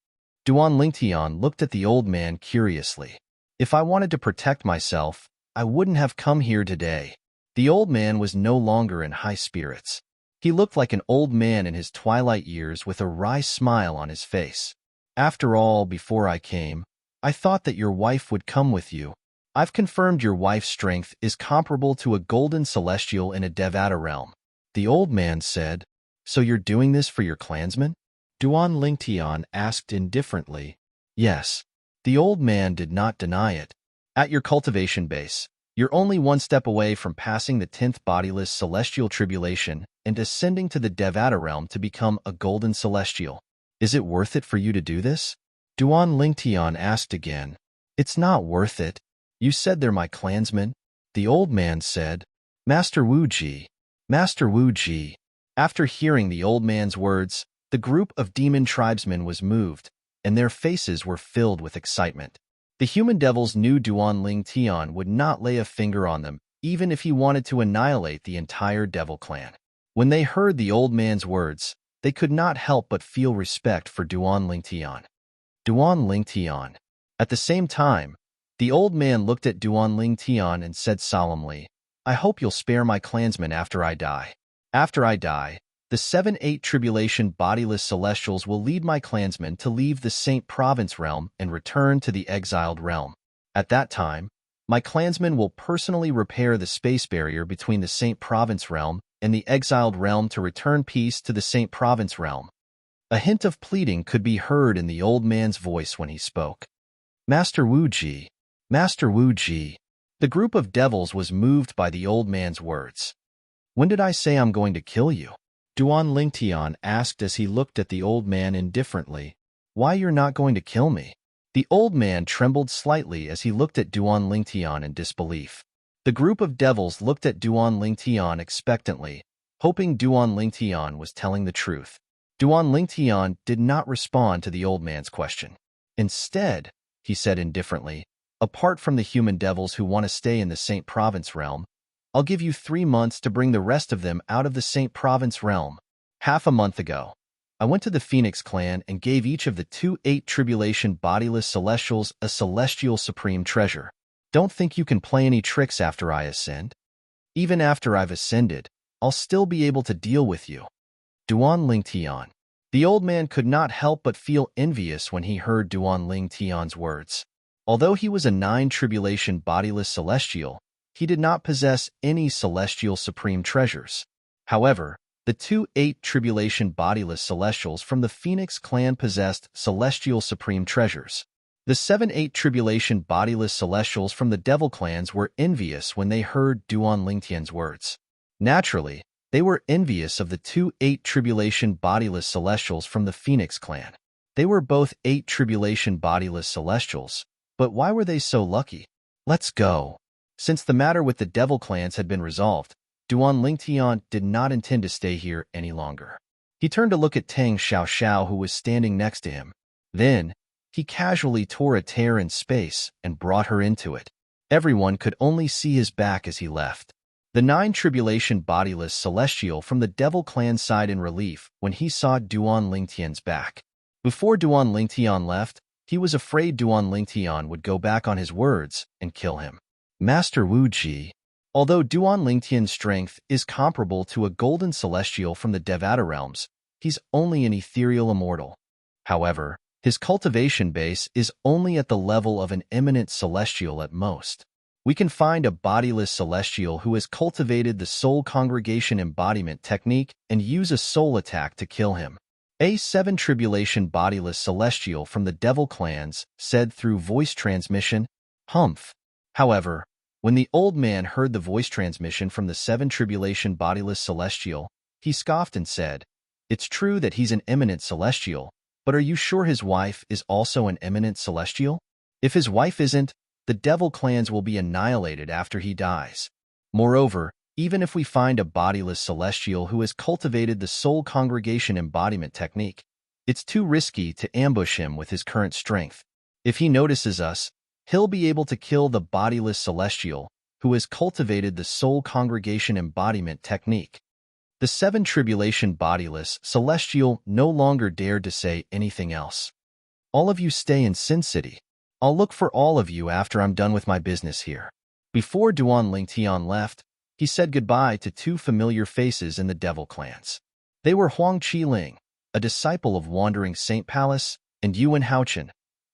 Duan Lingtian looked at the old man curiously. If I wanted to protect myself, I wouldn't have come here today. The old man was no longer in high spirits. He looked like an old man in his twilight years with a wry smile on his face. After all, before I came, I thought that your wife would come with you. I've confirmed your wife's strength is comparable to a golden celestial in a Devata realm. The old man said, So you're doing this for your clansmen? Duan Lingtian asked indifferently. Yes. The old man did not deny it. At your cultivation base, you're only one step away from passing the 10th bodiless celestial tribulation and ascending to the Devata realm to become a golden celestial. Is it worth it for you to do this? Duan Lingtian asked again. It's not worth it. You said they're my clansmen. The old man said, Master Wu Ji. Master Wu Ji. After hearing the old man's words, the group of demon tribesmen was moved, and their faces were filled with excitement. The human devils knew Duan Lingtian would not lay a finger on them, even if he wanted to annihilate the entire devil clan. When they heard the old man's words, they could not help but feel respect for Duan Lingtian. Duan Lingtian. At the same time, the old man looked at Duan Lingtian and said solemnly, I hope you'll spare my clansmen after I die. After I die, the 7-8 tribulation bodiless celestials will lead my clansmen to leave the Saint Province realm and return to the exiled realm. At that time, my clansmen will personally repair the space barrier between the Saint Province realm and the exiled realm to return peace to the Saint Province realm. A hint of pleading could be heard in the old man's voice when he spoke. Master Wu Ji, Master Wu Ji. The group of devils was moved by the old man's words. When did I say I'm going to kill you? Duan Lingtian asked as he looked at the old man indifferently. Why you're not going to kill me? The old man trembled slightly as he looked at Duan Lingtian in disbelief. The group of devils looked at Duan Lingtian expectantly, hoping Duan Lingtian was telling the truth. Duan Lingtian did not respond to the old man's question. Instead, he said indifferently, apart from the human devils who want to stay in the Saint Province realm, I'll give you 3 months to bring the rest of them out of the Saint Province realm. Half a month ago, I went to the Phoenix clan and gave each of the 2-8 tribulation bodiless celestials a celestial supreme treasure. Don't think you can play any tricks after I ascend. Even after I've ascended, I'll still be able to deal with you. Duan Lingtian. The old man could not help but feel envious when he heard Duan Lingtian's words. Although he was a 9 tribulation bodiless celestial, he did not possess any celestial supreme treasures. However, the 2-8 tribulation bodiless celestials from the Phoenix clan possessed celestial supreme treasures. The 7-8 tribulation bodiless celestials from the devil clans were envious when they heard Duan Lingtian's words. Naturally, they were envious of the 2-8 tribulation bodiless celestials from the Phoenix clan. They were both 8 tribulation bodiless celestials, but why were they so lucky? Let's go. Since the matter with the devil clans had been resolved, Duan Lingtian did not intend to stay here any longer. He turned to look at Tang Xiaoxiao, who was standing next to him. Then, he casually tore a tear in space and brought her into it. Everyone could only see his back as he left. The 9 tribulation bodiless celestial from the devil clan sighed in relief when he saw Duan Lingtian's back. Before Duan Lingtian left, he was afraid Duan Lingtian would go back on his words and kill him. Master Wu Ji. Although Duan Lingtian's strength is comparable to a golden celestial from the Devata realms, he's only an ethereal immortal. However, his cultivation base is only at the level of an eminent celestial at most. We can find a bodiless celestial who has cultivated the soul congregation embodiment technique and use a soul attack to kill him. A 7 tribulation bodiless celestial from the devil clans said through voice transmission, Humph. However, when the old man heard the voice transmission from the 7 tribulation bodiless celestial, he scoffed and said, It's true that he's an eminent celestial, but are you sure his wife is also an eminent celestial? If his wife isn't, the devil clans will be annihilated after he dies. Moreover, even if we find a bodiless celestial who has cultivated the soul congregation embodiment technique, it's too risky to ambush him with his current strength. If he notices us, he'll be able to kill the bodiless celestial who has cultivated the soul congregation embodiment technique. The 7 tribulation bodiless celestial no longer dared to say anything else. All of you stay in Sin City. I'll look for all of you after I'm done with my business here. Before Duan Lingtian left, he said goodbye to 2 familiar faces in the devil clans. They were Huang Qiling, a disciple of Wandering Saint Palace, and Yuan Haochen,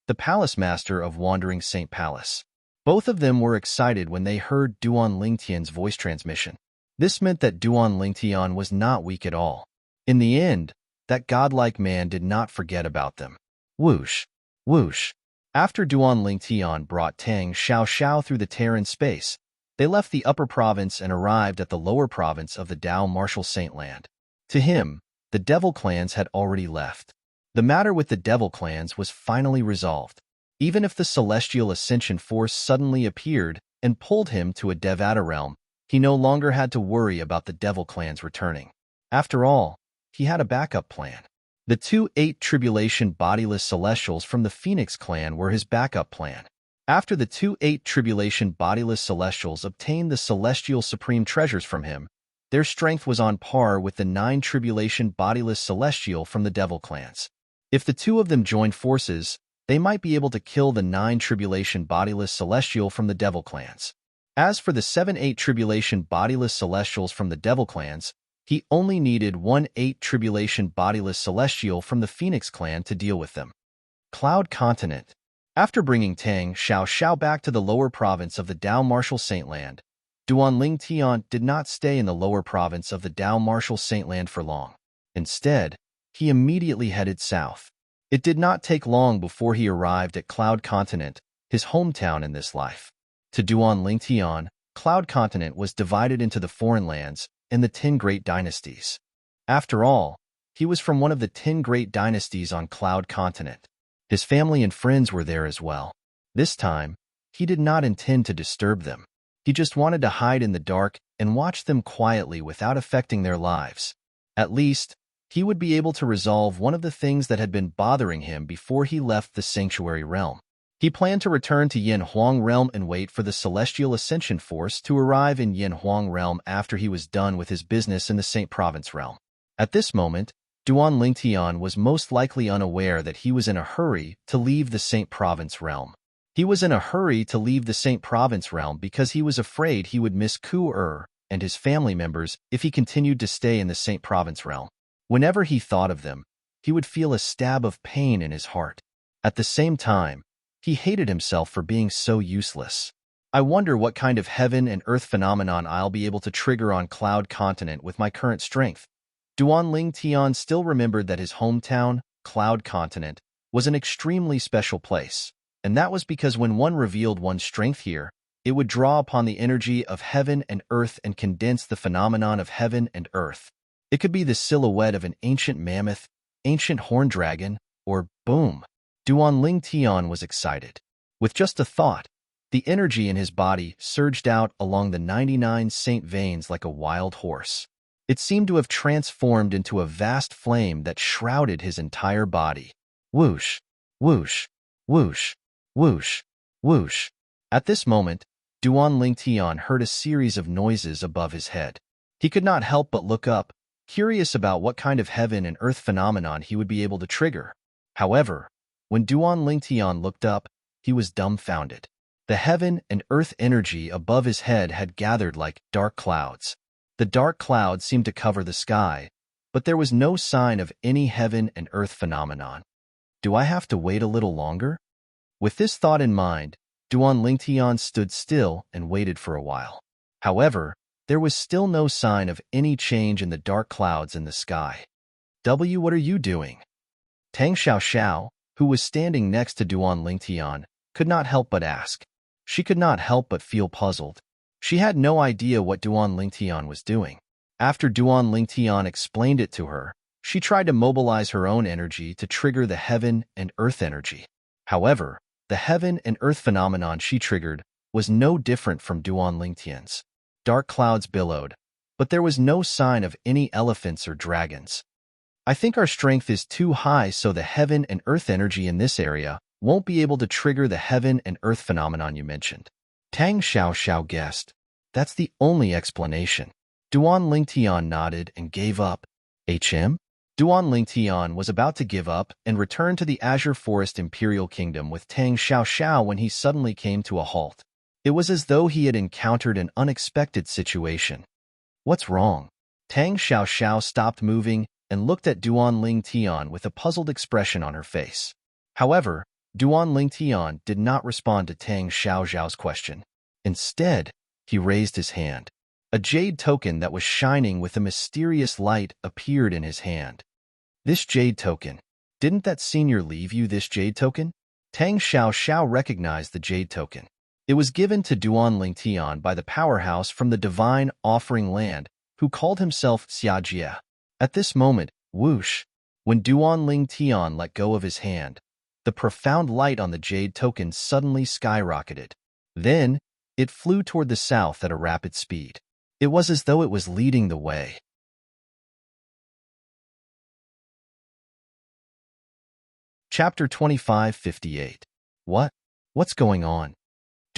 the palace master of Wandering Saint Palace. Both of them were excited when they heard Duan Lingtian's voice transmission. This meant that Duan Lingtian was not weak at all. In the end, that godlike man did not forget about them. Whoosh, whoosh. After Duan Lingtian brought Tang Xiaoxiao through the tear in space, they left the upper province and arrived at the lower province of the Dao Martial Saint Land. To him, the devil clans had already left. The matter with the devil clans was finally resolved. Even if the celestial ascension force suddenly appeared and pulled him to a Devata realm, he no longer had to worry about the devil clans returning. After all, he had a backup plan. The 2-8 tribulation bodiless celestials from the Phoenix clan were his backup plan. After the 2-8 tribulation bodiless celestials obtained the celestial supreme treasures from him, Their strength was on par with the 9 tribulation bodiless celestial from the devil clans. If the two of them joined forces, they might be able to kill the 9 tribulation bodiless celestial from the devil clans. As for the 7-8 tribulation bodiless celestials from the devil clans, he only needed 1-8 tribulation bodiless celestial from the Phoenix clan to deal with them. Cloud Continent. After bringing Tang Xiao back to the lower province of the Dao Martial Saintland, Duanling Tian did not stay in the lower province of the Dao Martial Saintland for long. Instead, he immediately headed south. It did not take long before he arrived at Cloud Continent, his hometown in this life. To Duanling Tian, Cloud Continent was divided into the foreign lands and the 10 great dynasties. After all, he was from one of the 10 great dynasties on Cloud Continent. His family and friends were there as well. This time, he did not intend to disturb them. He just wanted to hide in the dark and watch them quietly without affecting their lives. At least, he would be able to resolve one of the things that had been bothering him before he left the Sanctuary Realm. He planned to return to Yin Huang Realm and wait for the Celestial Ascension Force to arrive in Yin Huang Realm after he was done with his business in the Saint Province Realm. At this moment, Duanling Tian was most likely unaware that he was in a hurry to leave the Saint Province Realm. He was in a hurry to leave the Saint Province Realm because he was afraid he would miss Ku and his family members if he continued to stay in the Saint Province Realm. Whenever he thought of them, he would feel a stab of pain in his heart. At the same time, he hated himself for being so useless. I wonder what kind of heaven and earth phenomenon I'll be able to trigger on Cloud Continent with my current strength. Duanling Tian still remembered that his hometown, Cloud Continent, was an extremely special place, and that was because when one revealed one's strength here, it would draw upon the energy of heaven and earth and condense the phenomenon of heaven and earth. It could be the silhouette of an ancient mammoth, ancient horn dragon, or boom. Duanling Tian was excited. With just a thought, the energy in his body surged out along the 99 saint veins like a wild horse. It seemed to have transformed into a vast flame that shrouded his entire body. Whoosh, whoosh, whoosh, whoosh, whoosh. At this moment, Duanling Tian heard a series of noises above his head. He could not help but look up, curious about what kind of heaven and earth phenomenon he would be able to trigger. However, when Duanling Tian looked up, he was dumbfounded. The heaven and earth energy above his head had gathered like dark clouds. The dark clouds seemed to cover the sky, but there was no sign of any heaven and earth phenomenon. Do I have to wait a little longer? With this thought in mind, Duanling Tian stood still and waited for a while. However, there was still no sign of any change in the dark clouds in the sky. What are you doing? Tang Xiao, who was standing next to Duanling Tian, could not help but ask. She could not help but feel puzzled. She had no idea what Duanling Tian was doing. After Duanling Tian explained it to her, she tried to mobilize her own energy to trigger the heaven and earth energy. However, the heaven and earth phenomenon she triggered was no different from Duanling Tian's. Dark clouds billowed, but there was no sign of any elephants or dragons. I think our strength is too high, so the heaven and earth energy in this area won't be able to trigger the heaven and earth phenomenon you mentioned. Tang Xiao guessed. That's the only explanation. Duanling Tian nodded and gave up. Duanling Tian was about to give up and return to the Azure Forest Imperial Kingdom with Tang Xiao when he suddenly came to a halt. It was as though he had encountered an unexpected situation. What's wrong? Tang Xiao stopped moving and looked at Duanling Tian with a puzzled expression on her face. However, Duanling Tian did not respond to Tang Xiao's question. Instead, he raised his hand. A jade token that was shining with a mysterious light appeared in his hand. This jade token. Didn't that senior leave you this jade token? Tang Xiao recognized the jade token. It was given to Duanling Tian by the powerhouse from the Divine Offering Land, who called himself Xiajie. At this moment, whoosh, when Duanling Tian let go of his hand, the profound light on the jade token suddenly skyrocketed. Then, it flew toward the south at a rapid speed. It was as though it was leading the way. Chapter 2558. What's going on?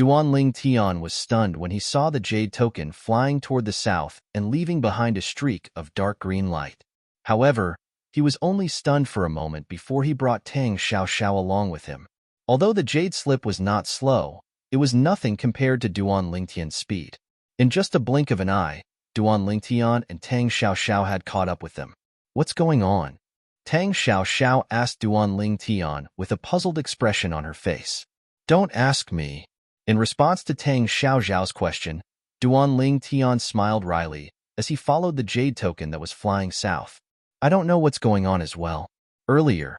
Duan Ling Tian was stunned when he saw the jade token flying toward the south and leaving behind a streak of dark green light. However, he was only stunned for a moment before he brought Tang Xiaoxiao along with him. Although the jade slip was not slow, it was nothing compared to Duan Lingtian's speed. In just a blink of an eye, Duan Lingtian and Tang Xiaoxiao had caught up with them. What's going on? Tang Xiaoxiao asked Duan Lingtian with a puzzled expression on her face. Don't ask me. In response to Tang Xiaoxiao's question, Duan Lingtian smiled wryly as he followed the jade token that was flying south. I don't know what's going on as well. Earlier,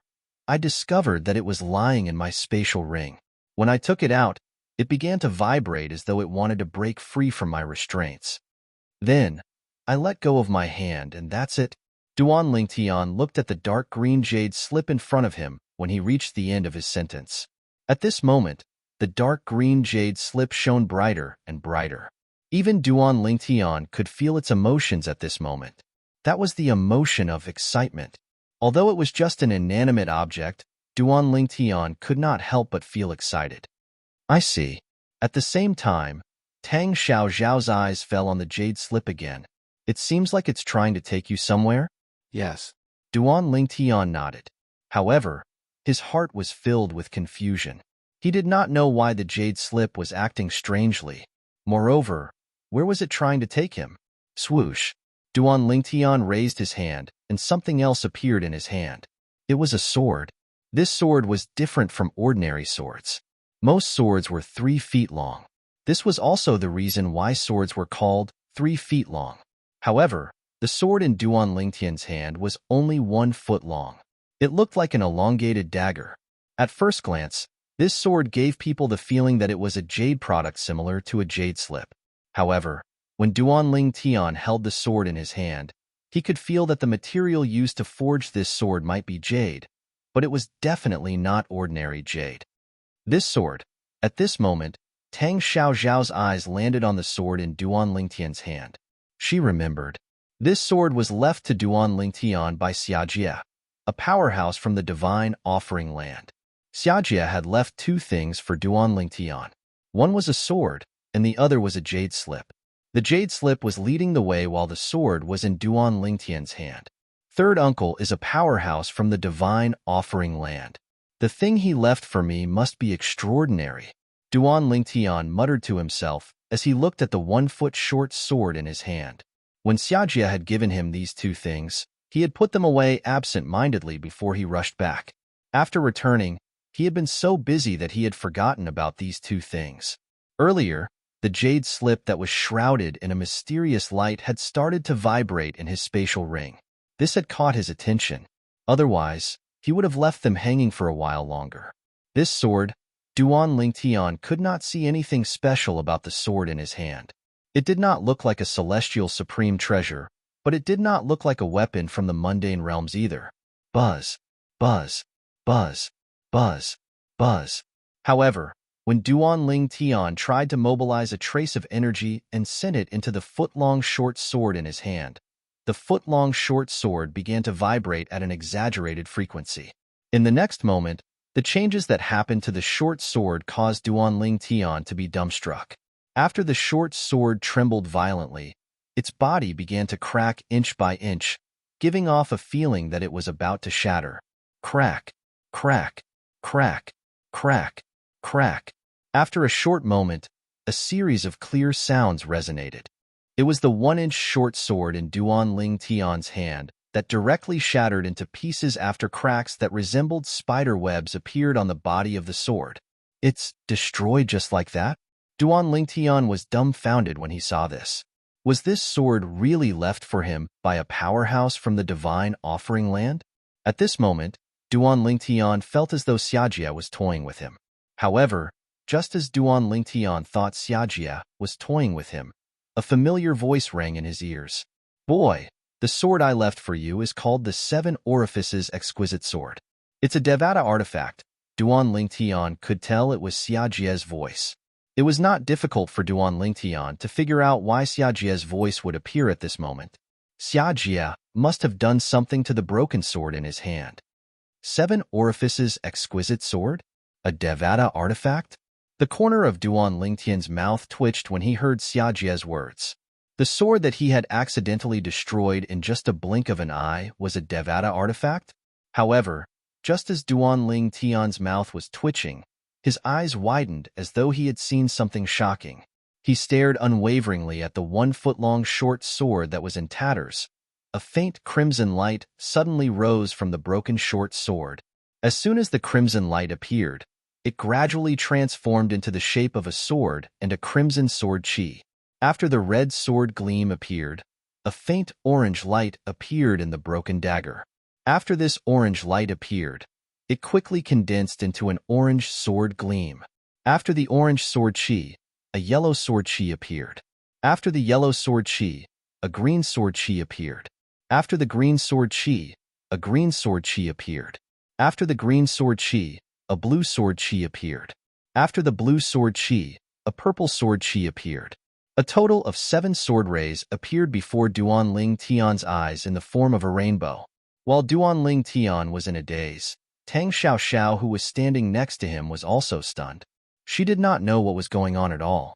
I discovered that it was lying in my spatial ring. When I took it out, it began to vibrate as though it wanted to break free from my restraints. Then, I let go of my hand, and that's it. Duan Lingtian looked at the dark green jade slip in front of him when he reached the end of his sentence. At this moment, the dark green jade slip shone brighter and brighter. Even Duan Lingtian could feel its emotions at this moment. That was the emotion of excitement. Although it was just an inanimate object, Duan Lingtian could not help but feel excited. I see. At the same time, Tang Xiaoxiao's eyes fell on the jade slip again. It seems like it's trying to take you somewhere? Yes. Duan Lingtian nodded. However, his heart was filled with confusion. He did not know why the jade slip was acting strangely. Moreover, where was it trying to take him? Swoosh. Duan Lingtian raised his hand, and something else appeared in his hand. It was a sword. This sword was different from ordinary swords. Most swords were 3 feet long. This was also the reason why swords were called 3 feet long. However, the sword in Duan Lingtian's hand was only 1 foot long. It looked like an elongated dagger. At first glance, this sword gave people the feeling that it was a jade product similar to a jade slip. However, when Duan Lingtian held the sword in his hand, he could feel that the material used to forge this sword might be jade, but it was definitely not ordinary jade. This sword, at this moment, Tang Xiaoxiao's eyes landed on the sword in Duan Lingtian's hand. She remembered. This sword was left to Duan Lingtian by Xiajie, a powerhouse from the divine offering land. Xiajie had left 2 things for Duan Lingtian. One was a sword, and the other was a jade slip. The jade slip was leading the way while the sword was in Duan Lingtian's hand. Third uncle is a powerhouse from the divine offering land. The thing he left for me must be extraordinary. Duan Lingtian muttered to himself as he looked at the 1-foot short sword in his hand. When Xiajie had given him these 2 things, he had put them away absent-mindedly before he rushed back. After returning, he had been so busy that he had forgotten about these 2 things. Earlier, the jade slip that was shrouded in a mysterious light had started to vibrate in his spatial ring. This had caught his attention. Otherwise, he would have left them hanging for a while longer. This sword, Duan Lingtian could not see anything special about the sword in his hand. It did not look like a celestial supreme treasure, but it did not look like a weapon from the mundane realms either. Buzz, buzz, buzz, buzz, buzz. However, when Duan Lingtian tried to mobilize a trace of energy and sent it into the foot-long short sword in his hand, the foot-long short sword began to vibrate at an exaggerated frequency. In the next moment, the changes that happened to the short sword caused Duan Lingtian to be dumbstruck. After the short sword trembled violently, its body began to crack inch by inch, giving off a feeling that it was about to shatter. Crack, crack, crack, crack, crack. After a short moment, a series of clear sounds resonated. It was the 1-inch short sword in Duan Lingtian's hand that directly shattered into pieces after cracks that resembled spider webs appeared on the body of the sword. It's destroyed just like that? Duan Lingtian was dumbfounded when he saw this. Was this sword really left for him by a powerhouse from the divine offering land? At this moment, Duan Lingtian felt as though Xiajie was toying with him. However, just as Duan Lingtian thought Xiajie was toying with him, a familiar voice rang in his ears. Boy, the sword I left for you is called the 7 Orifices Exquisite Sword. It's a Devata artifact. Duan Lingtian could tell it was Xiajie's voice. It was not difficult for Duan Lingtian to figure out why Xiajie's voice would appear at this moment. Xiajie must have done something to the broken sword in his hand. 7 Orifices Exquisite Sword? A Devata artifact? The corner of Duan Lingtian's mouth twitched when he heard Xia Jie's words. The sword that he had accidentally destroyed in just a blink of an eye was a Devata artifact? However, just as Duan Lingtian's mouth was twitching, his eyes widened as though he had seen something shocking. He stared unwaveringly at the 1-foot-long short sword that was in tatters. A faint crimson light suddenly rose from the broken short sword. As soon as the crimson light appeared, it gradually transformed into the shape of a sword and a crimson sword chi. After the red sword gleam appeared, a faint orange light appeared in the broken dagger. After this orange light appeared, it quickly condensed into an orange sword gleam. After the orange sword chi, a yellow sword chi appeared. After the yellow sword chi, a green sword chi appeared. After the green sword chi, a green sword chi appeared. After the green sword chi, a blue sword chi appeared. After the blue sword chi, a purple sword chi appeared. A total of 7 sword rays appeared before Duan Lingtian's eyes in the form of a rainbow. While Duan Lingtian was in a daze, Tang Xiaoxiao, who was standing next to him, was also stunned. She did not know what was going on at all.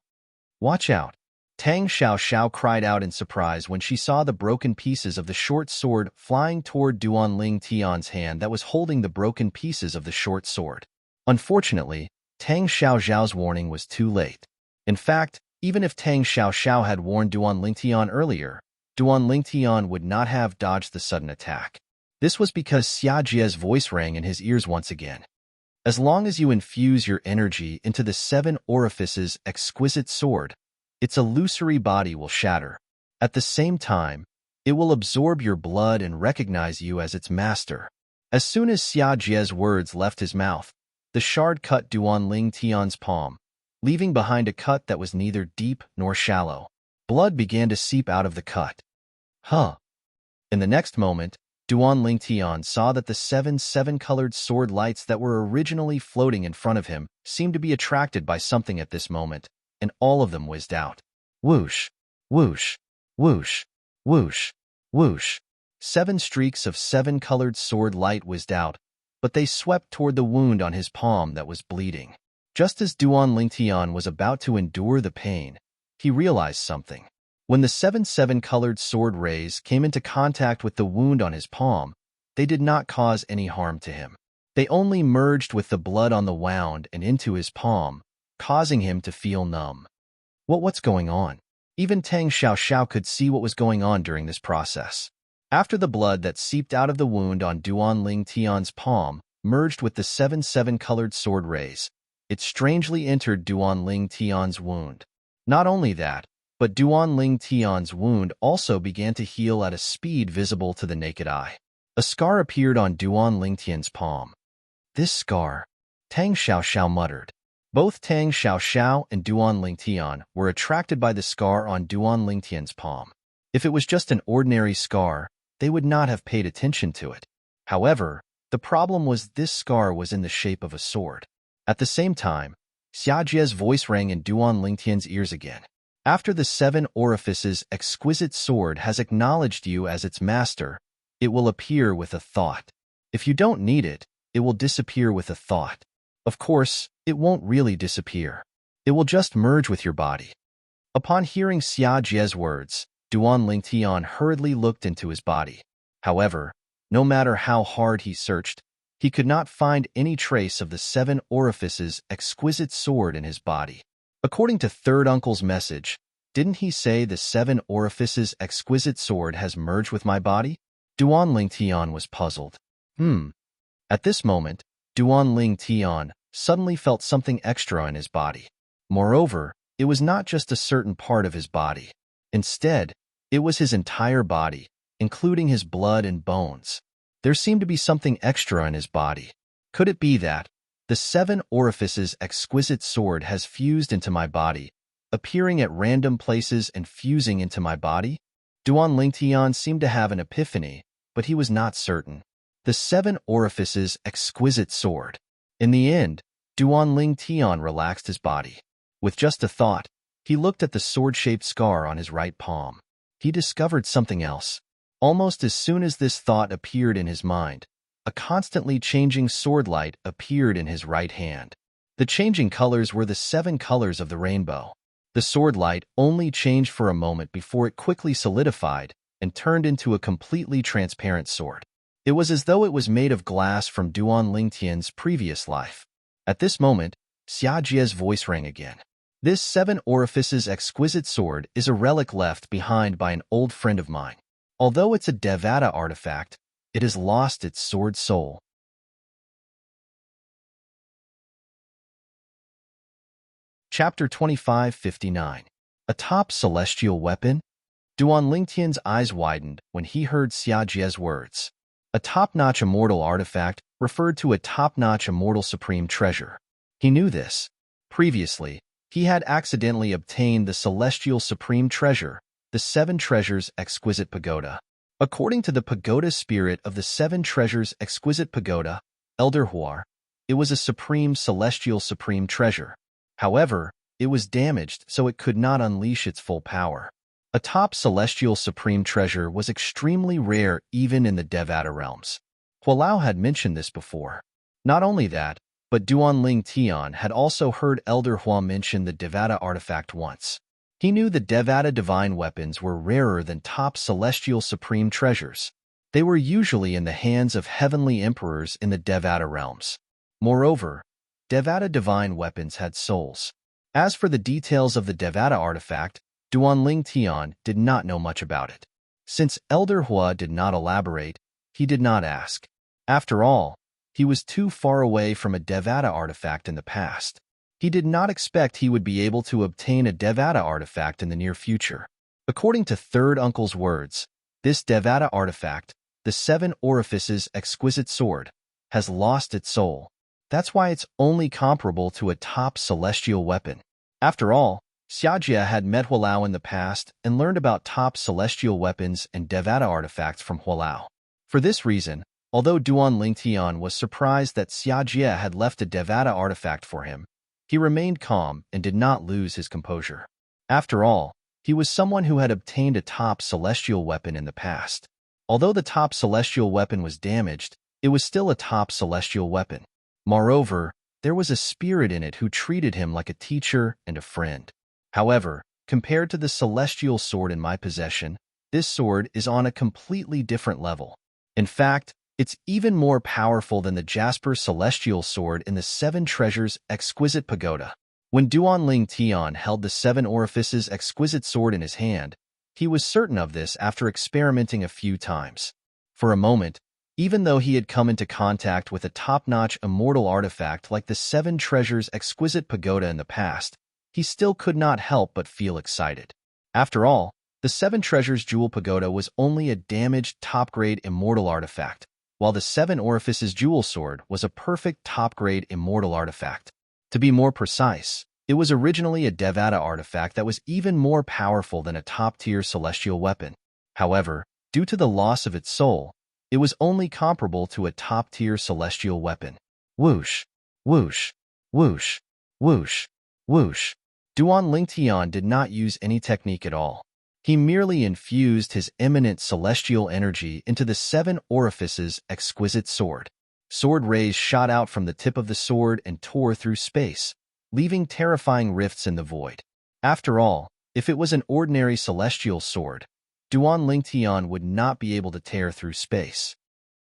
"Watch out!" Tang Xiaoxiao cried out in surprise when she saw the broken pieces of the short sword flying toward Duan Lingtian's hand that was holding the broken pieces of the short sword. Unfortunately, Tang Xiaoxiao's warning was too late. In fact, even if Tang Xiaoxiao had warned Duan Lingtian earlier, Duan Lingtian would not have dodged the sudden attack. This was because Xia Jie's voice rang in his ears once again. "As long as you infuse your energy into the 7 orifices exquisite sword, its illusory body will shatter. At the same time, it will absorb your blood and recognize you as its master." As soon as Xia Jie's words left his mouth, the shard cut Duan Lingtian's palm, leaving behind a cut that was neither deep nor shallow. Blood began to seep out of the cut. Huh! In the next moment, Duan Lingtian saw that the 7 seven-colored sword lights that were originally floating in front of him seemed to be attracted by something at this moment, and all of them whizzed out. Whoosh! Whoosh! Whoosh! Whoosh! Whoosh! 7 streaks of 7-colored sword light whizzed out, but they swept toward the wound on his palm that was bleeding. Just as Duan Lingtian was about to endure the pain, he realized something. When the 7 seven-colored sword rays came into contact with the wound on his palm, they did not cause any harm to him. They only merged with the blood on the wound and into his palm, causing him to feel numb. What's going on? Even Tang Xiaoxiao could see what was going on during this process. After the blood that seeped out of the wound on Duan Lingtian's palm merged with the 7 seven-colored sword rays, it strangely entered Duan Lingtian's wound. Not only that, but Duan Lingtian's wound also began to heal at a speed visible to the naked eye. A scar appeared on Duan Lingtian's palm. "This scar," Tang Xiaoxiao muttered. Both Tang Xiaoxiao and Duan Lingtian were attracted by the scar on Duan Lingtian's palm. If it was just an ordinary scar, they would not have paid attention to it. However, the problem was this scar was in the shape of a sword. At the same time, Xia Jie's voice rang in Duan Lingtian's ears again. "After the 7 orifices exquisite sword has acknowledged you as its master, it will appear with a thought. If you don't need it, it will disappear with a thought. Of course, it won't really disappear. It will just merge with your body." Upon hearing Xia Jie's words, Duan Lingtian hurriedly looked into his body. However, no matter how hard he searched, he could not find any trace of the 7 orifices exquisite sword in his body. According to Third Uncle's message, didn't he say the 7 orifices exquisite sword has merged with my body? Duan Lingtian was puzzled. At this moment, Duan Lingtian suddenly felt something extra in his body. Moreover, it was not just a certain part of his body. Instead, it was his entire body, including his blood and bones. There seemed to be something extra in his body. Could it be that the 7 orifices exquisite sword has fused into my body, appearing at random places and fusing into my body? Duan Lingtian seemed to have an epiphany, but he was not certain. The 7 orifices exquisite sword. In the end, Duan Lingtian relaxed his body. With just a thought, he looked at the sword-shaped scar on his right palm. He discovered something else. Almost as soon as this thought appeared in his mind, a constantly changing sword light appeared in his right hand. The changing colors were the 7 colors of the rainbow. The sword light only changed for a moment before it quickly solidified and turned into a completely transparent sword. It was as though it was made of glass from Duan Lingtian's previous life. At this moment, Xia Jie's voice rang again. This 7 orifices exquisite sword is a relic left behind by an old friend of mine. Although it's a Devata artifact, it has lost its sword soul. Chapter 2559. A top celestial weapon? Duan Lingtian's eyes widened when he heard Xia Jie's words. A top-notch immortal artifact referred to a top-notch immortal supreme treasure. He knew this. Previously, he had accidentally obtained the celestial supreme treasure, the 7 treasures exquisite pagoda. According to the pagoda spirit of the 7 treasures exquisite pagoda, Elder Huar, it was a supreme celestial supreme treasure. However, it was damaged so it could not unleash its full power. A top celestial supreme treasure was extremely rare even in the Devata realms. Hualao had mentioned this before. Not only that, but Duan Ling Tian had also heard Elder Hua mention the Devata artifact once. He knew the Devata divine weapons were rarer than top celestial supreme treasures. They were usually in the hands of heavenly emperors in the Devata realms. Moreover, Devata divine weapons had souls. As for the details of the Devata artifact, Duan Ling Tian did not know much about it. Since Elder Hua did not elaborate, he did not ask. After all, he was too far away from a Devata artifact in the past. He did not expect he would be able to obtain a Devata artifact in the near future. According to Third Uncle's words, this Devata artifact, the 7 orifices exquisite sword, has lost its soul. That's why it's only comparable to a top celestial weapon. After all, Xia Jie had met Hualao in the past and learned about top celestial weapons and Devata artifacts from Hualao. For this reason, although Duan Lingtian was surprised that Xia Jie had left a Devata artifact for him, he remained calm and did not lose his composure. After all, he was someone who had obtained a top celestial weapon in the past. Although the top celestial weapon was damaged, it was still a top celestial weapon. Moreover, there was a spirit in it who treated him like a teacher and a friend. However, compared to the celestial sword in my possession, this sword is on a completely different level. In fact, it's even more powerful than the Jasper celestial sword in the 7 treasures exquisite pagoda. When Duan Ling Tian held the 7 orifices exquisite sword in his hand, he was certain of this after experimenting a few times. For a moment, even though he had come into contact with a top-notch immortal artifact like the 7 treasures exquisite pagoda in the past, he still could not help but feel excited. After all, the 7 treasures jewel pagoda was only a damaged top-grade immortal artifact, while the 7 orifices jewel sword was a perfect top-grade immortal artifact. To be more precise, it was originally a Devata artifact that was even more powerful than a top-tier celestial weapon. However, due to the loss of its soul, it was only comparable to a top-tier celestial weapon. Whoosh, whoosh, whoosh, whoosh, whoosh. Duan Lingtian did not use any technique at all. He merely infused his eminent celestial energy into the 7 orifices exquisite sword. Sword rays shot out from the tip of the sword and tore through space, leaving terrifying rifts in the void. After all, if it was an ordinary celestial sword, Duan Lingtian would not be able to tear through space.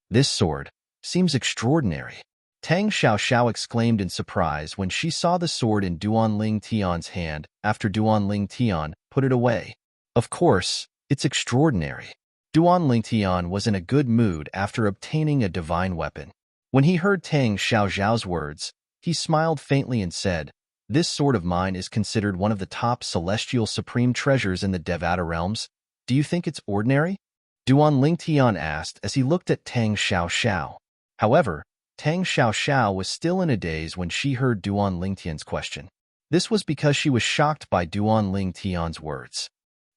This sword seems extraordinary. Tang Xiaoxiao exclaimed in surprise when she saw the sword in Duan Lingtian's hand after Duan Lingtian put it away. Of course, it's extraordinary. Duan Lingtian was in a good mood after obtaining a divine weapon. When he heard Tang Xiaoxiao's words, he smiled faintly and said, "This sword of mine is considered one of the top celestial supreme treasures in the Devata realms. Do you think it's ordinary?" Duan Lingtian asked as he looked at Tang Xiaoxiao. However, Tang Xiaoxiao was still in a daze when she heard Duan Lingtian's question. This was because she was shocked by Duan Lingtian's words.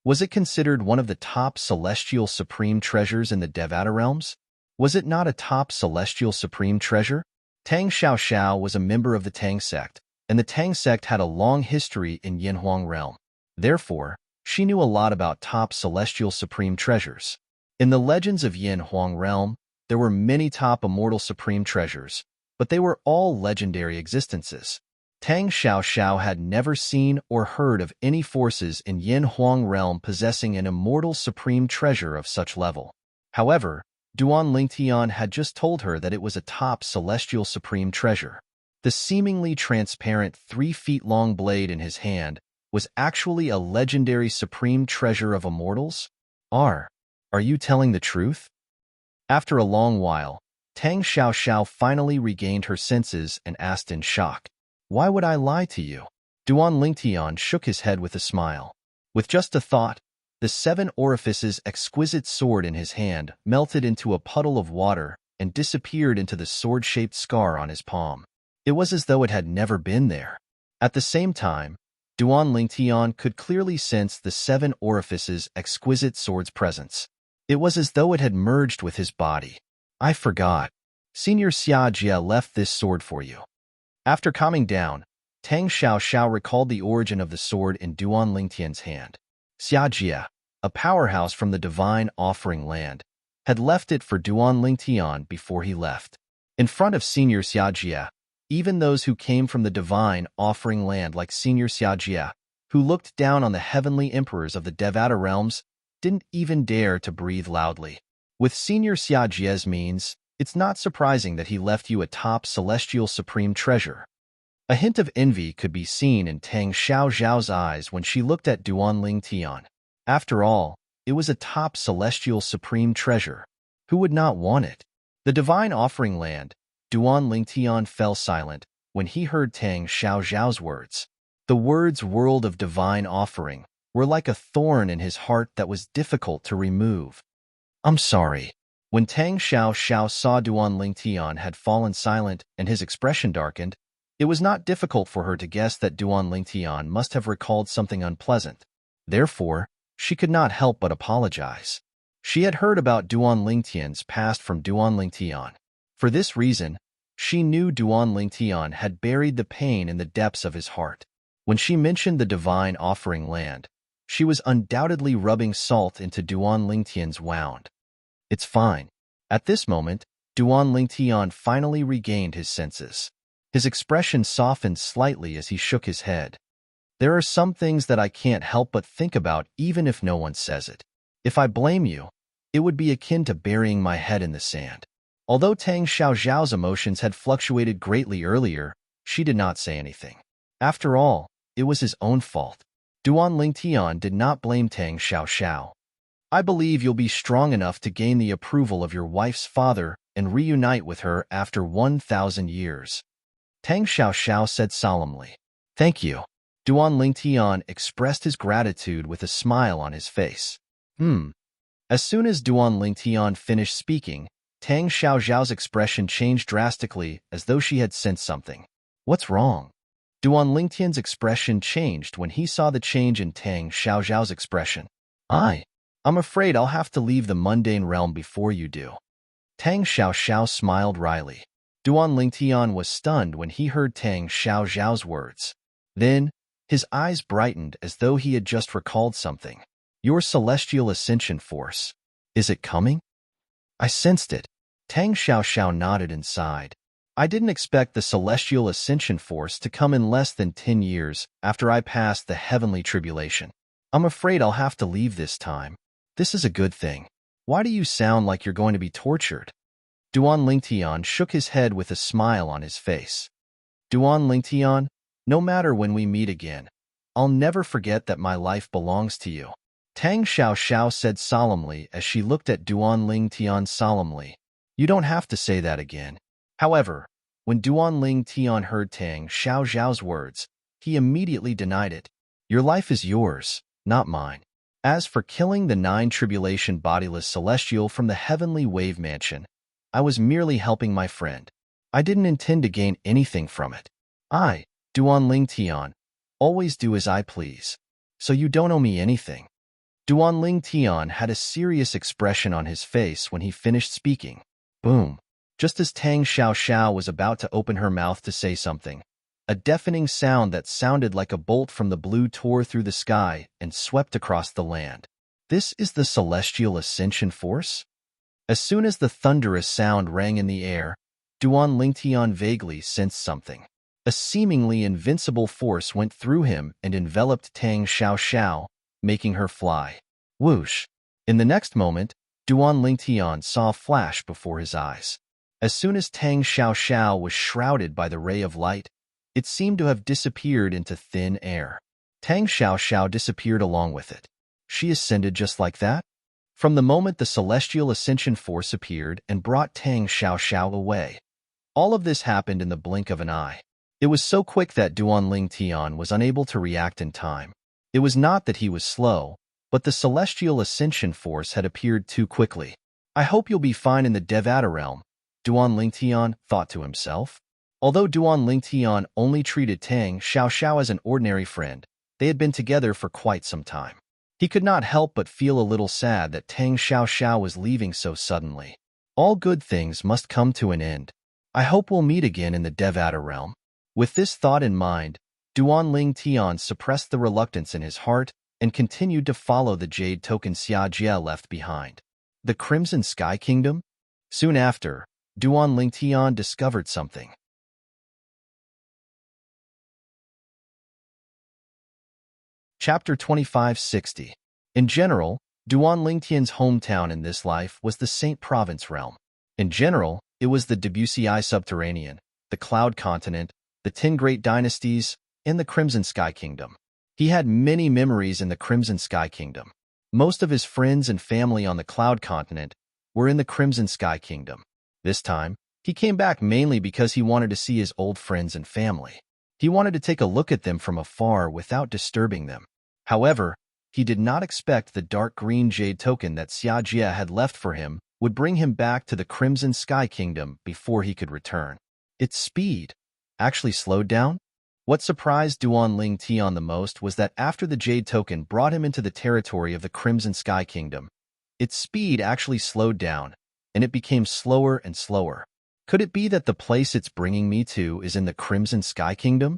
Was it considered one of the top celestial supreme treasures in the Devata realms? Was it not a top celestial supreme treasure? Tang Xiaoxiao was a member of the Tang sect, and the Tang sect had a long history in Yanhuang realm. Therefore, she knew a lot about top celestial supreme treasures. In the legends of Yanhuang realm, there were many top immortal supreme treasures, but they were all legendary existences. Tang Xiaoxiao had never seen or heard of any forces in Yin Huang realm possessing an immortal supreme treasure of such level. However, Duan Lingtian had just told her that it was a top celestial supreme treasure. The seemingly transparent 3 feet-long blade in his hand was actually a legendary supreme treasure of immortals? Are you telling the truth? After a long while, Tang Xiaoxiao finally regained her senses and asked in shock, "Why would I lie to you?" Duan Lingtian shook his head with a smile. With just a thought, the 7 orifices exquisite sword in his hand melted into a puddle of water and disappeared into the sword-shaped scar on his palm. It was as though it had never been there. At the same time, Duan Lingtian could clearly sense the 7 orifices exquisite sword's presence. It was as though it had merged with his body. "I forgot. Senior Xia Jia left this sword for you." After calming down, Tang Xiaoxiao recalled the origin of the sword in Duan Lingtian's hand. Xia Jia, a powerhouse from the divine offering land, had left it for Duan Lingtian before he left. In front of Senior Xia Jia, even those who came from the divine offering land like Senior Xia Jia, who looked down on the heavenly emperors of the Devata realms, didn't even dare to breathe loudly. With Senior Xia Jia's means, it's not surprising that he left you a top celestial supreme treasure. A hint of envy could be seen in Tang Xiaoxiao's eyes when she looked at Duan Lingtian. After all, it was a top celestial supreme treasure. Who would not want it? The divine offering land, Duan Lingtian fell silent when he heard Tang Xiaoxiao's words. The words "world of divine offering" were like a thorn in his heart that was difficult to remove. "I'm sorry." When Tang Xiaoxiao saw Duan Lingtian had fallen silent and his expression darkened, it was not difficult for her to guess that Duan Lingtian must have recalled something unpleasant. Therefore, she could not help but apologize. She had heard about Duan Lingtian's past from Duan Lingtian. For this reason, she knew Duan Lingtian had buried the pain in the depths of his heart. When she mentioned the divine offering land, she was undoubtedly rubbing salt into Duan Lingtian's wound. "It's fine." At this moment, Duan Lingtian finally regained his senses. His expression softened slightly as he shook his head. "There are some things that I can't help but think about even if no one says it. If I blame you, it would be akin to burying my head in the sand." Although Tang Xiaoxiao's emotions had fluctuated greatly earlier, she did not say anything. After all, it was his own fault. Duan Lingtian did not blame Tang Xiaoxiao. "I believe you'll be strong enough to gain the approval of your wife's father and reunite with her after 1,000 years. Tang Xiaoxiao said solemnly. "Thank you." Duan Lingtian expressed his gratitude with a smile on his face. As soon as Duan Lingtian finished speaking, Tang Xiaoxiao's expression changed drastically as though she had sensed something. "What's wrong?" Duan Lingtian's expression changed when he saw the change in Tang Xiaoxiao's expression. I'm afraid I'll have to leave the mundane realm before you do." Tang Xiaoxiao smiled wryly. Duan Lingtian was stunned when he heard Tang Xiaoxiao's words. Then, his eyes brightened as though he had just recalled something. "Your celestial ascension force. Is it coming?" "I sensed it." Tang Xiaoxiao nodded and sighed. "I didn't expect the celestial ascension force to come in less than 10 years after I passed the heavenly tribulation. I'm afraid I'll have to leave this time. This is a good thing. Why do you sound like you're going to be tortured?" Duan Lingtian shook his head with a smile on his face. "Duan Lingtian, no matter when we meet again, I'll never forget that my life belongs to you." Tang Xiaoxiao said solemnly as she looked at Duan Lingtian solemnly. "You don't have to say that again." However, when Duan Lingtian heard Tang Xiaoxiao's words, he immediately denied it. "Your life is yours, not mine. As for killing the 9 tribulation bodiless celestial from the heavenly wave mansion, I was merely helping my friend. I didn't intend to gain anything from it. I, Duan Lingtian, always do as I please. So you don't owe me anything." Duan Lingtian had a serious expression on his face when he finished speaking. Boom. Just as Tang Xiaoxiao was about to open her mouth to say something, a deafening sound that sounded like a bolt from the blue tore through the sky and swept across the land. This is the celestial ascension force? As soon as the thunderous sound rang in the air, Duan Lingtian vaguely sensed something. A A seemingly invincible force went through him and enveloped Tang Xiaoxiao, making her fly. Whoosh! In the next moment, Duan Lingtian saw a flash before his eyes. As soon as Tang Xiaoxiao was shrouded by the ray of light, it seemed to have disappeared into thin air. Tang Xiaoxiao disappeared along with it. She ascended just like that? From the moment the celestial ascension force appeared and brought Tang Xiaoxiao away. All of this happened in the blink of an eye. It was so quick that Duan Lingtian was unable to react in time. It was not that he was slow, but the celestial ascension force had appeared too quickly. I hope you'll be fine in the Devata realm, Duan Lingtian thought to himself. Although Duan Lingtian only treated Tang Xiaoxiao as an ordinary friend, they had been together for quite some time. He could not help but feel a little sad that Tang Xiaoxiao was leaving so suddenly. All good things must come to an end. I hope we'll meet again in the Devata realm. With this thought in mind, Duan Lingtian suppressed the reluctance in his heart and continued to follow the jade token Xia Jie left behind. The Crimson Sky Kingdom? Soon after, Duan Lingtian discovered something. Chapter 2560. In general, Duan Lingtian's hometown in this life was the Saint Province realm. In general, it was the Debussy subterranean, the Cloud Continent, the 10 Great Dynasties, and the Crimson Sky Kingdom. He had many memories in the Crimson Sky Kingdom. Most of his friends and family on the Cloud Continent were in the Crimson Sky Kingdom. This time, he came back mainly because he wanted to see his old friends and family. He wanted to take a look at them from afar without disturbing them. However, he did not expect the dark green jade token that Xia Jie had left for him would bring him back to the Crimson Sky Kingdom before he could return. Its speed actually slowed down? What surprised Duan Lingtian the most was that after the jade token brought him into the territory of the Crimson Sky Kingdom, its speed actually slowed down, and it became slower and slower. Could it be that the place it's bringing me to is in the Crimson Sky Kingdom?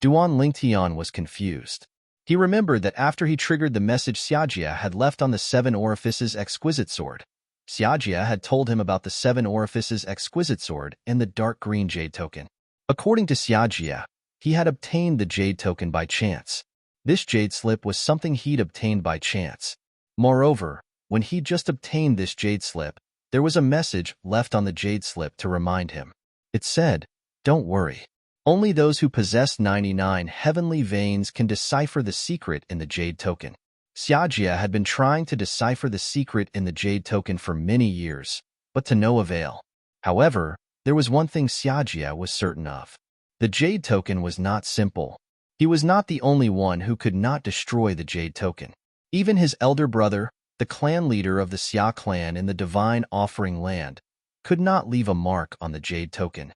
Duan Lingtian was confused. He remembered that after he triggered the message Xia Jie had left on the 7 Orifices Exquisite Sword, Xia Jie had told him about the 7 Orifices Exquisite Sword and the dark green jade token. According to Xia Jie, he had obtained the jade token by chance. This jade slip was something he'd obtained by chance. Moreover, when he just obtained this jade slip, there was a message left on the jade slip to remind him. It said, "Don't worry. Only those who possess 99 heavenly veins can decipher the secret in the jade token." Xia Jie had been trying to decipher the secret in the jade token for many years, but to no avail. However, there was one thing Xia Jie was certain of. The jade token was not simple. He was not the only one who could not destroy the jade token. Even his elder brother, the clan leader of the Xia clan in the Divine Offering Land, could not leave a mark on the jade token.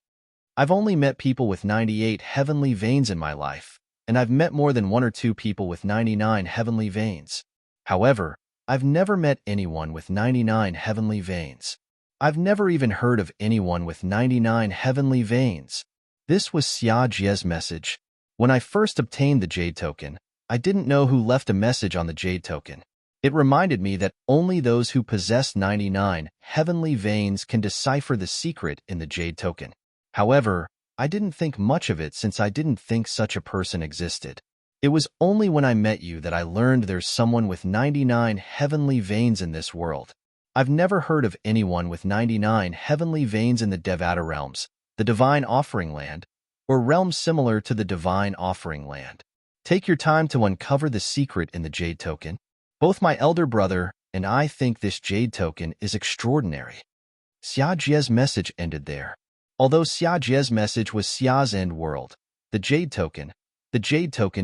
I've only met people with 98 heavenly veins in my life, and I've met more than 1 or 2 people with 99 heavenly veins. However, I've never met anyone with 99 heavenly veins. I've never even heard of anyone with 99 heavenly veins. This was Xia Jie's message. When I first obtained the jade token, I didn't know who left a message on the jade token. It reminded me that only those who possess 99 heavenly veins can decipher the secret in the jade token. However, I didn't think much of it since I didn't think such a person existed. It was only when I met you that I learned there's someone with 99 heavenly veins in this world. I've never heard of anyone with 99 heavenly veins in the Devata realms, the Divine Offering Land, or realms similar to the Divine Offering Land. Take your time to uncover the secret in the jade token. Both my elder brother and I think this jade token is extraordinary. Xia Jie's message ended there. Although Xia Jie's message was Xia's end world, the jade token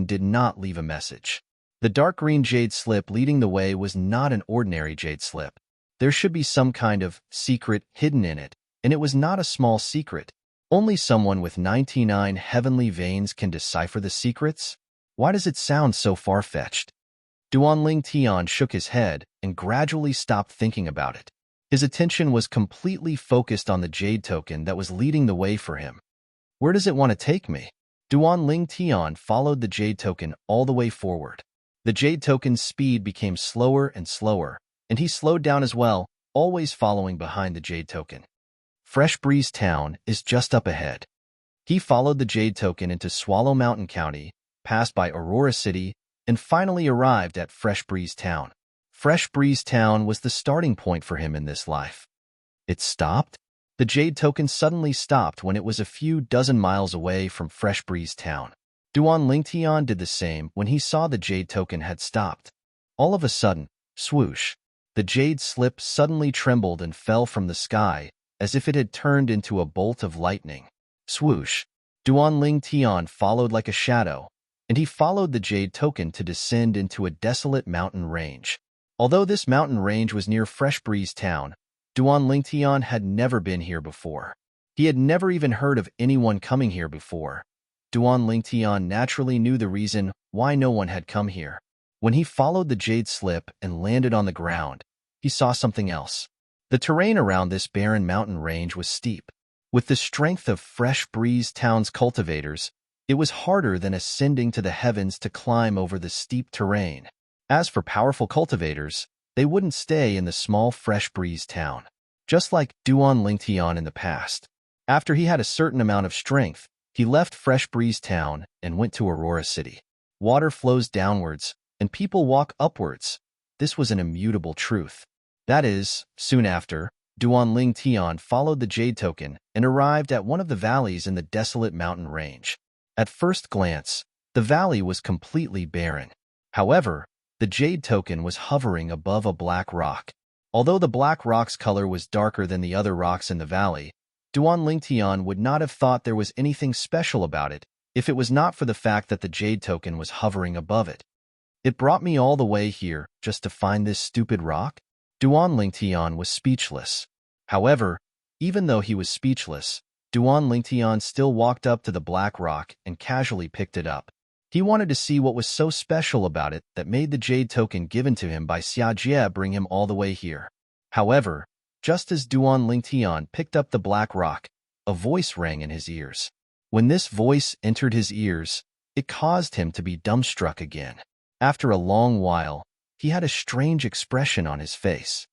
did not leave a message. The dark green jade slip leading the way was not an ordinary jade slip. There should be some kind of secret hidden in it, and it was not a small secret. Only someone with 99 heavenly veins can decipher the secrets? Why does it sound so far-fetched? Duan Lingtian shook his head and gradually stopped thinking about it. His attention was completely focused on the jade token that was leading the way for him. Where does it want to take me? Duan Lingtian followed the jade token all the way forward. The jade token's speed became slower and slower, and he slowed down as well, always following behind the jade token. Fresh Breeze Town is just up ahead. He followed the jade token into Swallow Mountain County, passed by Aurora City, and finally arrived at Fresh Breeze Town. Fresh Breeze Town was the starting point for him in this life. It stopped? The jade token suddenly stopped when it was a few dozen miles away from Fresh Breeze Town. Duan Lingtian did the same when he saw the jade token had stopped. All of a sudden, swoosh, the jade slip suddenly trembled and fell from the sky, as if it had turned into a bolt of lightning. Swoosh, Duan Lingtian followed like a shadow, and he followed the jade token to descend into a desolate mountain range. Although this mountain range was near Fresh Breeze Town, Duan Lingtian had never been here before. He had never even heard of anyone coming here before. Duan Lingtian naturally knew the reason why no one had come here. When he followed the jade slip and landed on the ground, he saw something else. The terrain around this barren mountain range was steep. With the strength of Fresh Breeze Town's cultivators, it was harder than ascending to the heavens to climb over the steep terrain. As for powerful cultivators, they wouldn't stay in the small Fresh Breeze Town. Just like Duan Lingtian in the past. After he had a certain amount of strength, he left Fresh Breeze Town and went to Aurora City. Water flows downwards, and people walk upwards. This was an immutable truth. That is, soon after, Duan Lingtian followed the jade token and arrived at one of the valleys in the desolate mountain range. At first glance, the valley was completely barren. However, the jade token was hovering above a black rock. Although the black rock's color was darker than the other rocks in the valley, Duan Lingtian would not have thought there was anything special about it if it was not for the fact that the jade token was hovering above it. It brought me all the way here just to find this stupid rock? Duan Lingtian was speechless. However, even though he was speechless, Duan Lingtian still walked up to the black rock and casually picked it up. He wanted to see what was so special about it that made the jade token given to him by Xia Jie bring him all the way here. However, just as Duan Lingtian picked up the black rock, a voice rang in his ears. When this voice entered his ears, it caused him to be dumbstruck again. After a long while, he had a strange expression on his face.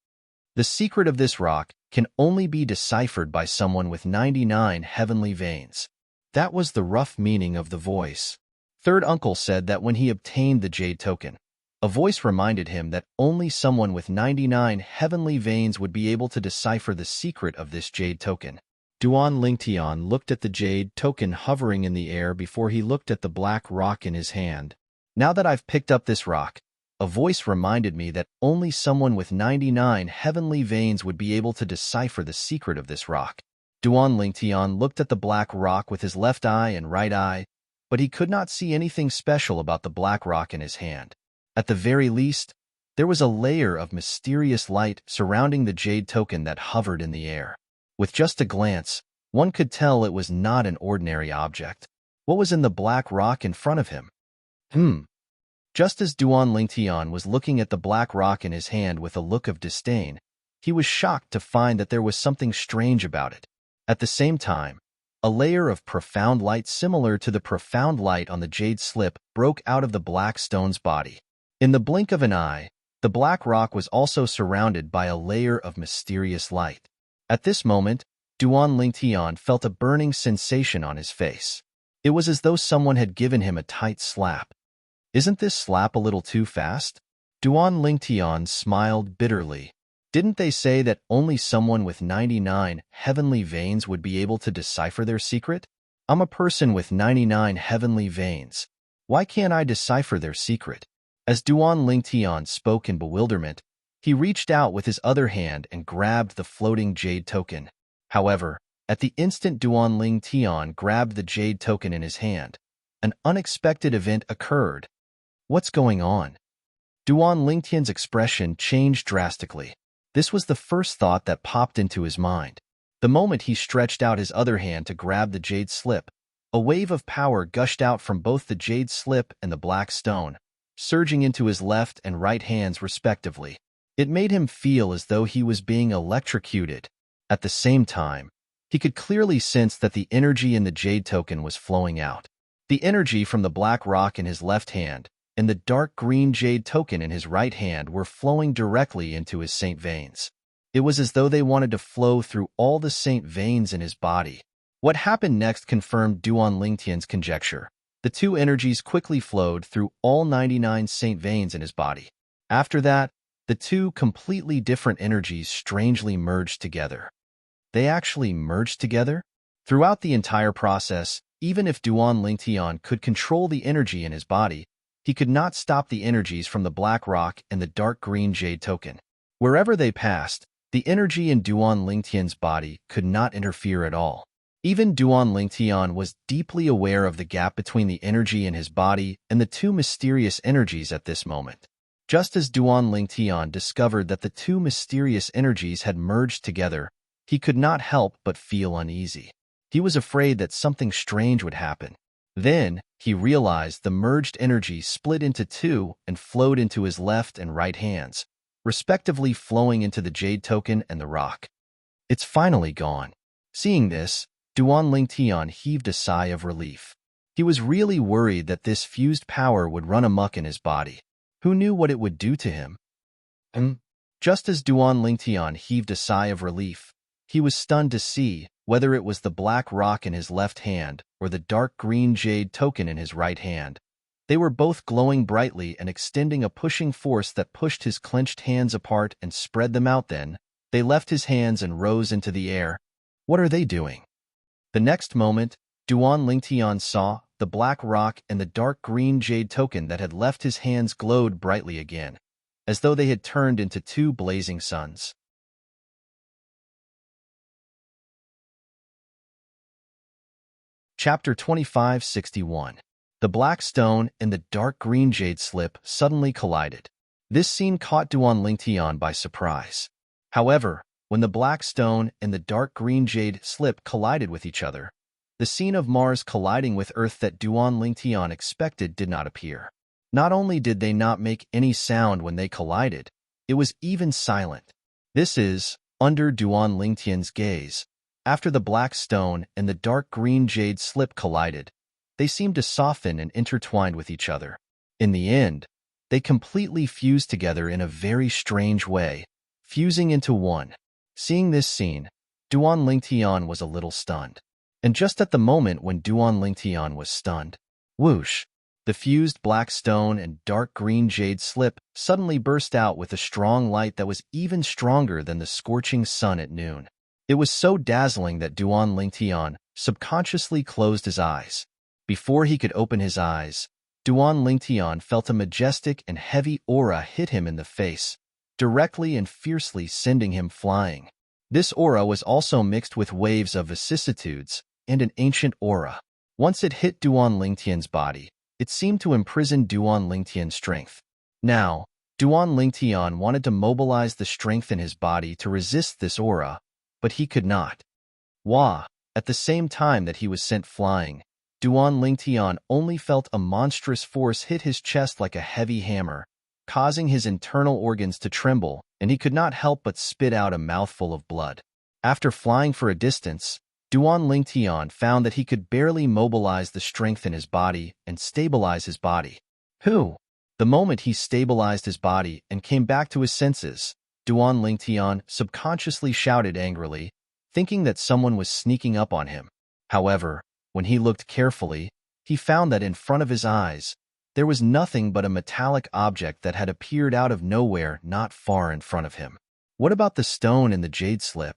The secret of this rock can only be deciphered by someone with 99 heavenly veins. That was the rough meaning of the voice. Third uncle said that when he obtained the jade token, a voice reminded him that only someone with 99 heavenly veins would be able to decipher the secret of this jade token. Duan Lingtian looked at the jade token hovering in the air before he looked at the black rock in his hand. Now that I've picked up this rock, a voice reminded me that only someone with 99 heavenly veins would be able to decipher the secret of this rock. Duan Lingtian looked at the black rock with his left eye and right eye, but he could not see anything special about the black rock in his hand. At the very least, there was a layer of mysterious light surrounding the jade token that hovered in the air. With just a glance, one could tell it was not an ordinary object. What was in the black rock in front of him? Just as Duan Lingtian was looking at the black rock in his hand with a look of disdain, he was shocked to find that there was something strange about it. At the same time, a layer of profound light similar to the profound light on the jade slip broke out of the black stone's body. In the blink of an eye, the black rock was also surrounded by a layer of mysterious light. At this moment, Duan Lingtian felt a burning sensation on his face. It was as though someone had given him a tight slap. Isn't this slap a little too fast? Duan Lingtian smiled bitterly. Didn't they say that only someone with 99 heavenly veins would be able to decipher their secret? I'm a person with 99 heavenly veins. Why can't I decipher their secret? As Duan Lingtian spoke in bewilderment, he reached out with his other hand and grabbed the floating jade token. However, at the instant Duan Lingtian grabbed the jade token in his hand, an unexpected event occurred. What's going on? Duan Lingtian's expression changed drastically. This was the first thought that popped into his mind. The moment he stretched out his other hand to grab the jade slip, a wave of power gushed out from both the jade slip and the black stone, surging into his left and right hands respectively. It made him feel as though he was being electrocuted. At the same time, he could clearly sense that the energy in the jade token was flowing out. The energy from the black rock in his left hand and the dark green jade token in his right hand were flowing directly into his saint veins. It was as though they wanted to flow through all the saint veins in his body. What happened next confirmed Duan Lingtian's conjecture. The two energies quickly flowed through all 99 saint veins in his body. After that, the two completely different energies strangely merged together. They actually merged together? Throughout the entire process, even if Duan Lingtian could control the energy in his body, he could not stop the energies from the black rock and the dark green jade token. Wherever they passed, the energy in Duan Lingtian's body could not interfere at all. Even Duan Lingtian was deeply aware of the gap between the energy in his body and the two mysterious energies at this moment. Just as Duan Lingtian discovered that the two mysterious energies had merged together, he could not help but feel uneasy. He was afraid that something strange would happen. Then, he realized the merged energy split into two and flowed into his left and right hands, respectively flowing into the jade token and the rock. It's finally gone. Seeing this, Duan Lingtian heaved a sigh of relief. He was really worried that this fused power would run amok in his body. Who knew what it would do to him? Just as Duan Lingtian heaved a sigh of relief, he was stunned to see, whether it was the black rock in his left hand or the dark green jade token in his right hand. They were both glowing brightly and extending a pushing force that pushed his clenched hands apart and spread them out. Then, they left his hands and rose into the air. What are they doing? The next moment, Duan Lingtian saw the black rock and the dark green jade token that had left his hands glowed brightly again, as though they had turned into two blazing suns. Chapter 2561. The black stone and the dark green jade slip suddenly collided. This scene caught Duan Lingtian by surprise. However, when the black stone and the dark green jade slip collided with each other, the scene of Mars colliding with Earth that Duan Lingtian expected did not appear. Not only did they not make any sound when they collided, it was even silent. This is, under Duan Lingtian's gaze. After the black stone and the dark green jade slip collided, they seemed to soften and intertwined with each other. In the end, they completely fused together in a very strange way, fusing into one. Seeing this scene, Duan Lingtian was a little stunned. And just at the moment when Duan Lingtian was stunned, whoosh, the fused black stone and dark green jade slip suddenly burst out with a strong light that was even stronger than the scorching sun at noon. It was so dazzling that Duan Lingtian subconsciously closed his eyes. Before he could open his eyes, Duan Lingtian felt a majestic and heavy aura hit him in the face, directly and fiercely sending him flying. This aura was also mixed with waves of vicissitudes and an ancient aura. Once it hit Duan Lingtian's body, it seemed to imprison Duan Lingtian's strength. Now, Duan Lingtian wanted to mobilize the strength in his body to resist this aura, but he could not. Wah! At the same time that he was sent flying, Duan Lingtian only felt a monstrous force hit his chest like a heavy hammer, causing his internal organs to tremble, and he could not help but spit out a mouthful of blood. After flying for a distance, Duan Lingtian found that he could barely mobilize the strength in his body and stabilize his body. The moment he stabilized his body and came back to his senses, Duan Lingtian subconsciously shouted angrily, thinking that someone was sneaking up on him. However, when he looked carefully, he found that in front of his eyes, there was nothing but a metallic object that had appeared out of nowhere not far in front of him. What about the stone and the jade slip?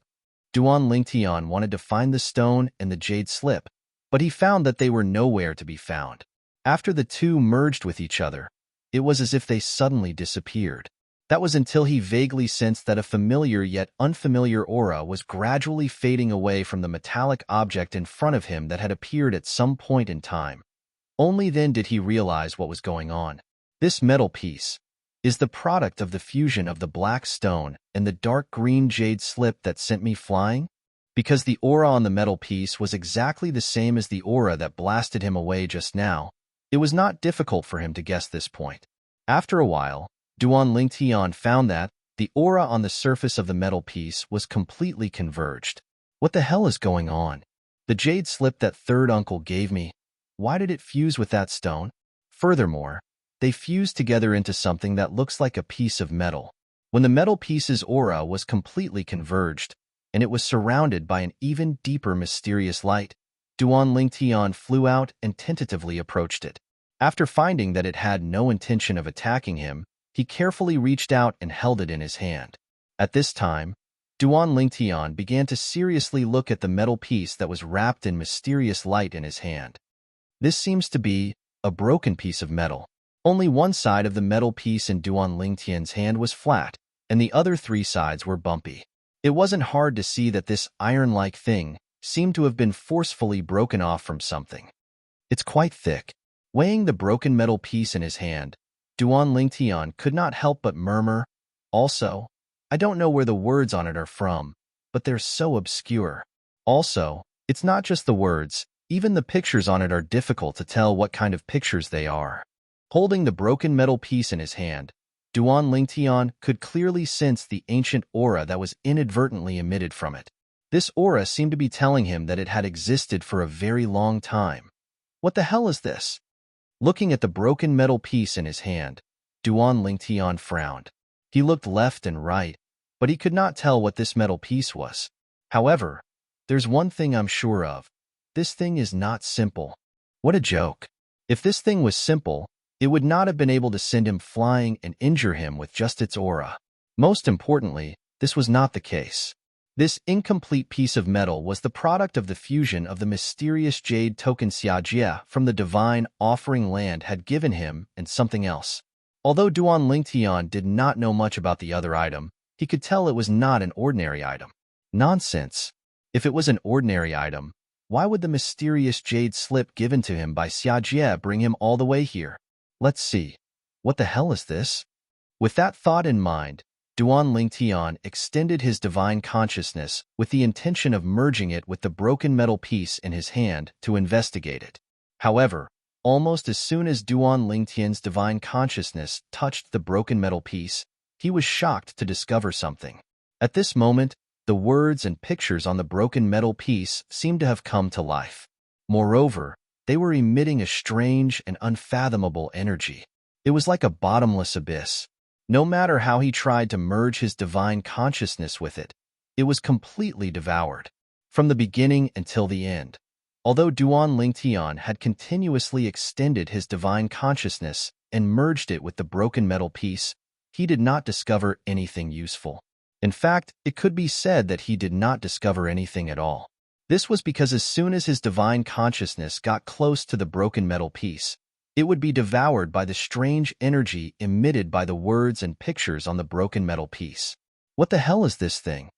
Duan Lingtian wanted to find the stone and the jade slip, but he found that they were nowhere to be found. After the two merged with each other, it was as if they suddenly disappeared. That was until he vaguely sensed that a familiar yet unfamiliar aura was gradually fading away from the metallic object in front of him that had appeared at some point in time. Only then did he realize what was going on. This metal piece is the product of the fusion of the black stone and the dark green jade slip that sent me flying? Because the aura on the metal piece was exactly the same as the aura that blasted him away just now, it was not difficult for him to guess this point. After a while, Duan Lingtian found that the aura on the surface of the metal piece was completely converged. What the hell is going on? The jade slip that third uncle gave me, why did it fuse with that stone? Furthermore, they fused together into something that looks like a piece of metal. When the metal piece's aura was completely converged, and it was surrounded by an even deeper mysterious light. Duan Lingtian flew out and tentatively approached it. After finding that it had no intention of attacking him, he carefully reached out and held it in his hand. At this time, Duan Lingtian began to seriously look at the metal piece that was wrapped in mysterious light in his hand. This seems to be a broken piece of metal. Only one side of the metal piece in Duan Lingtian's hand was flat, and the other three sides were bumpy. It wasn't hard to see that this iron-like thing seemed to have been forcefully broken off from something. It's quite thick. Weighing the broken metal piece in his hand, Duan Lingtian could not help but murmur, "Also, I don't know where the words on it are from, but they're so obscure. Also, it's not just the words, even the pictures on it are difficult to tell what kind of pictures they are." Holding the broken metal piece in his hand, Duan Lingtian could clearly sense the ancient aura that was inadvertently emitted from it. This aura seemed to be telling him that it had existed for a very long time. What the hell is this? Looking at the broken metal piece in his hand, Duan Lingtian frowned. He looked left and right, but he could not tell what this metal piece was. However, there's one thing I'm sure of. This thing is not simple. What a joke. If this thing was simple, it would not have been able to send him flying and injure him with just its aura. Most importantly, this was not the case. This incomplete piece of metal was the product of the fusion of the mysterious jade token Xiajie from the divine offering land had given him and something else. Although Duan Lingtian did not know much about the other item, he could tell it was not an ordinary item. Nonsense. If it was an ordinary item, why would the mysterious jade slip given to him by Xiajie bring him all the way here? Let's see. What the hell is this? With that thought in mind, Duan Lingtian extended his divine consciousness with the intention of merging it with the broken metal piece in his hand to investigate it. However, almost as soon as Duan Lingtian's divine consciousness touched the broken metal piece, he was shocked to discover something. At this moment, the words and pictures on the broken metal piece seemed to have come to life. Moreover, they were emitting a strange and unfathomable energy. It was like a bottomless abyss. No matter how he tried to merge his divine consciousness with it, it was completely devoured. From the beginning until the end, although Duan Lingtian had continuously extended his divine consciousness and merged it with the broken metal piece, he did not discover anything useful. In fact, it could be said that he did not discover anything at all. This was because as soon as his divine consciousness got close to the broken metal piece, it would be devoured by the strange energy emitted by the words and pictures on the broken metal piece. What the hell is this thing?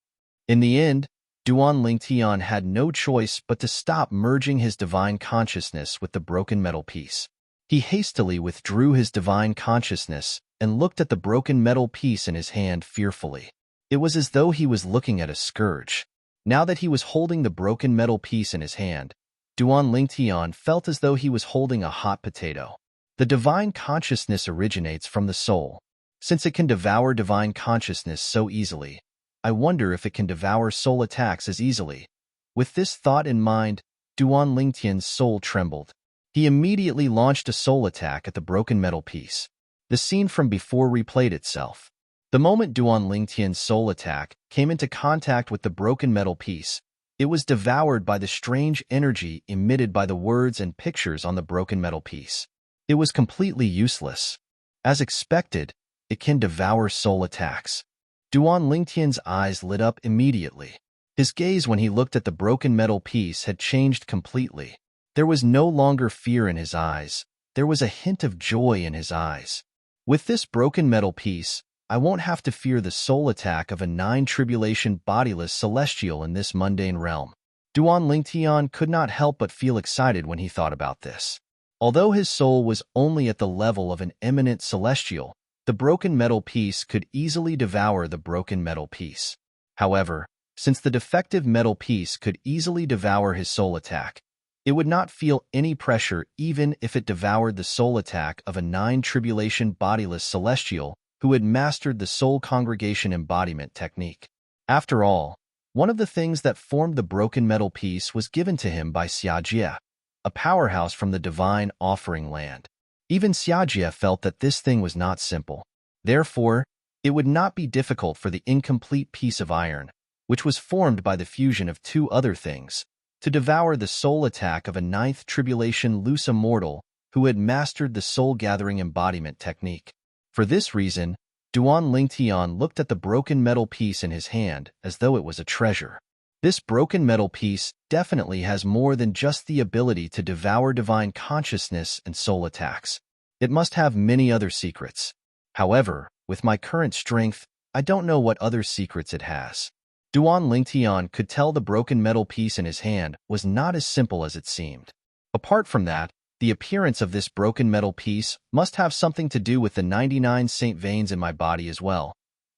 In the end, Duan Lingtian had no choice but to stop merging his divine consciousness with the broken metal piece. He hastily withdrew his divine consciousness and looked at the broken metal piece in his hand fearfully. It was as though he was looking at a scourge. Now that he was holding the broken metal piece in his hand, Duan Lingtian felt as though he was holding a hot potato. The divine consciousness originates from the soul. Since it can devour divine consciousness so easily, I wonder if it can devour soul attacks as easily. With this thought in mind, Duan Lingtian's soul trembled. He immediately launched a soul attack at the broken metal piece. The scene from before replayed itself. The moment Duan Lingtian's soul attack came into contact with the broken metal piece, it was devoured by the strange energy emitted by the words and pictures on the broken metal piece. It was completely useless. As expected, it can devour soul attacks. Duan Lingtian's eyes lit up immediately. His gaze when he looked at the broken metal piece had changed completely. There was no longer fear in his eyes. There was a hint of joy in his eyes. With this broken metal piece, I won't have to fear the soul attack of a 9-tribulation bodiless celestial in this mundane realm. Duan Lingtian could not help but feel excited when he thought about this. Although his soul was only at the level of an eminent celestial, the broken metal piece could easily devour the broken metal piece. However, since the defective metal piece could easily devour his soul attack, it would not feel any pressure even if it devoured the soul attack of a 9-tribulation bodiless celestial who had mastered the soul congregation embodiment technique. After all, one of the things that formed the broken metal piece was given to him by Xiajie, a powerhouse from the divine offering land. Even Xiajie felt that this thing was not simple. Therefore, it would not be difficult for the incomplete piece of iron, which was formed by the fusion of two other things, to devour the soul attack of a ninth tribulation loose immortal who had mastered the soul-gathering embodiment technique. For this reason, Duan Lingtian looked at the broken metal piece in his hand as though it was a treasure. This broken metal piece definitely has more than just the ability to devour divine consciousness and soul attacks. It must have many other secrets. However, with my current strength, I don't know what other secrets it has. Duan Lingtian could tell the broken metal piece in his hand was not as simple as it seemed. Apart from that, the appearance of this broken metal piece must have something to do with the 99 saint veins in my body as well.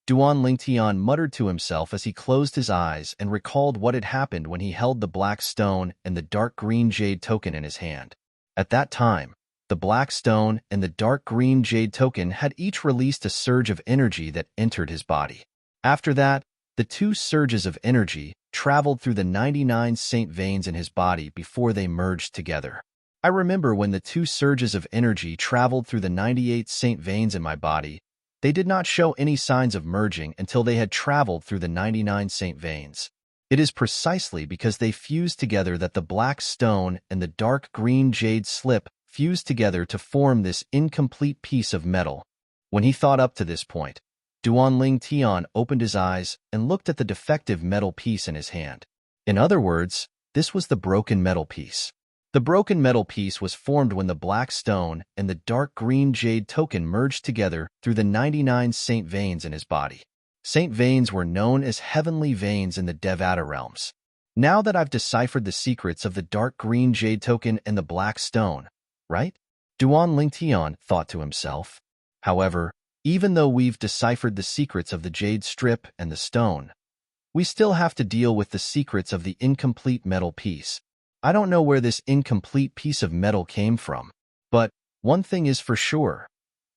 Duan Lingtian muttered to himself as he closed his eyes and recalled what had happened when he held the black stone and the dark green jade token in his hand. At that time, the black stone and the dark green jade token had each released a surge of energy that entered his body. After that, the two surges of energy traveled through the 99 saint veins in his body before they merged together. I remember when the two surges of energy traveled through the 98 saint veins in my body, they did not show any signs of merging until they had traveled through the 99 saint veins. It is precisely because they fused together that the black stone and the dark green jade slip fused together to form this incomplete piece of metal. When he thought up to this point, Duan Lingtian opened his eyes and looked at the defective metal piece in his hand. In other words, this was the broken metal piece. The broken metal piece was formed when the black stone and the dark green jade token merged together through the 99 saint veins in his body. Saint veins were known as heavenly veins in the Devata realms. Now that I've deciphered the secrets of the dark green jade token and the black stone, right? Duan Lingtian thought to himself. However, even though we've deciphered the secrets of the jade strip and the stone, we still have to deal with the secrets of the incomplete metal piece. I don't know where this incomplete piece of metal came from, but one thing is for sure.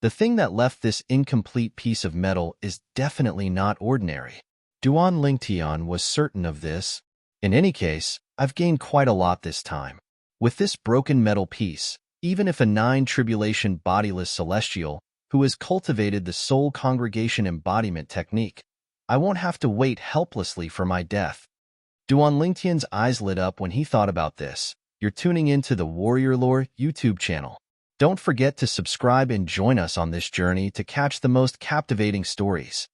The thing that left this incomplete piece of metal is definitely not ordinary. Duan Lingtian was certain of this. In any case, I've gained quite a lot this time. With this broken metal piece, even if a 9 tribulation bodiless celestial who has cultivated the soul congregation embodiment technique, I won't have to wait helplessly for my death. Duan Lingtian's eyes lit up when he thought about this. You're tuning into the Warrior Lore YouTube channel. Don't forget to subscribe and join us on this journey to catch the most captivating stories.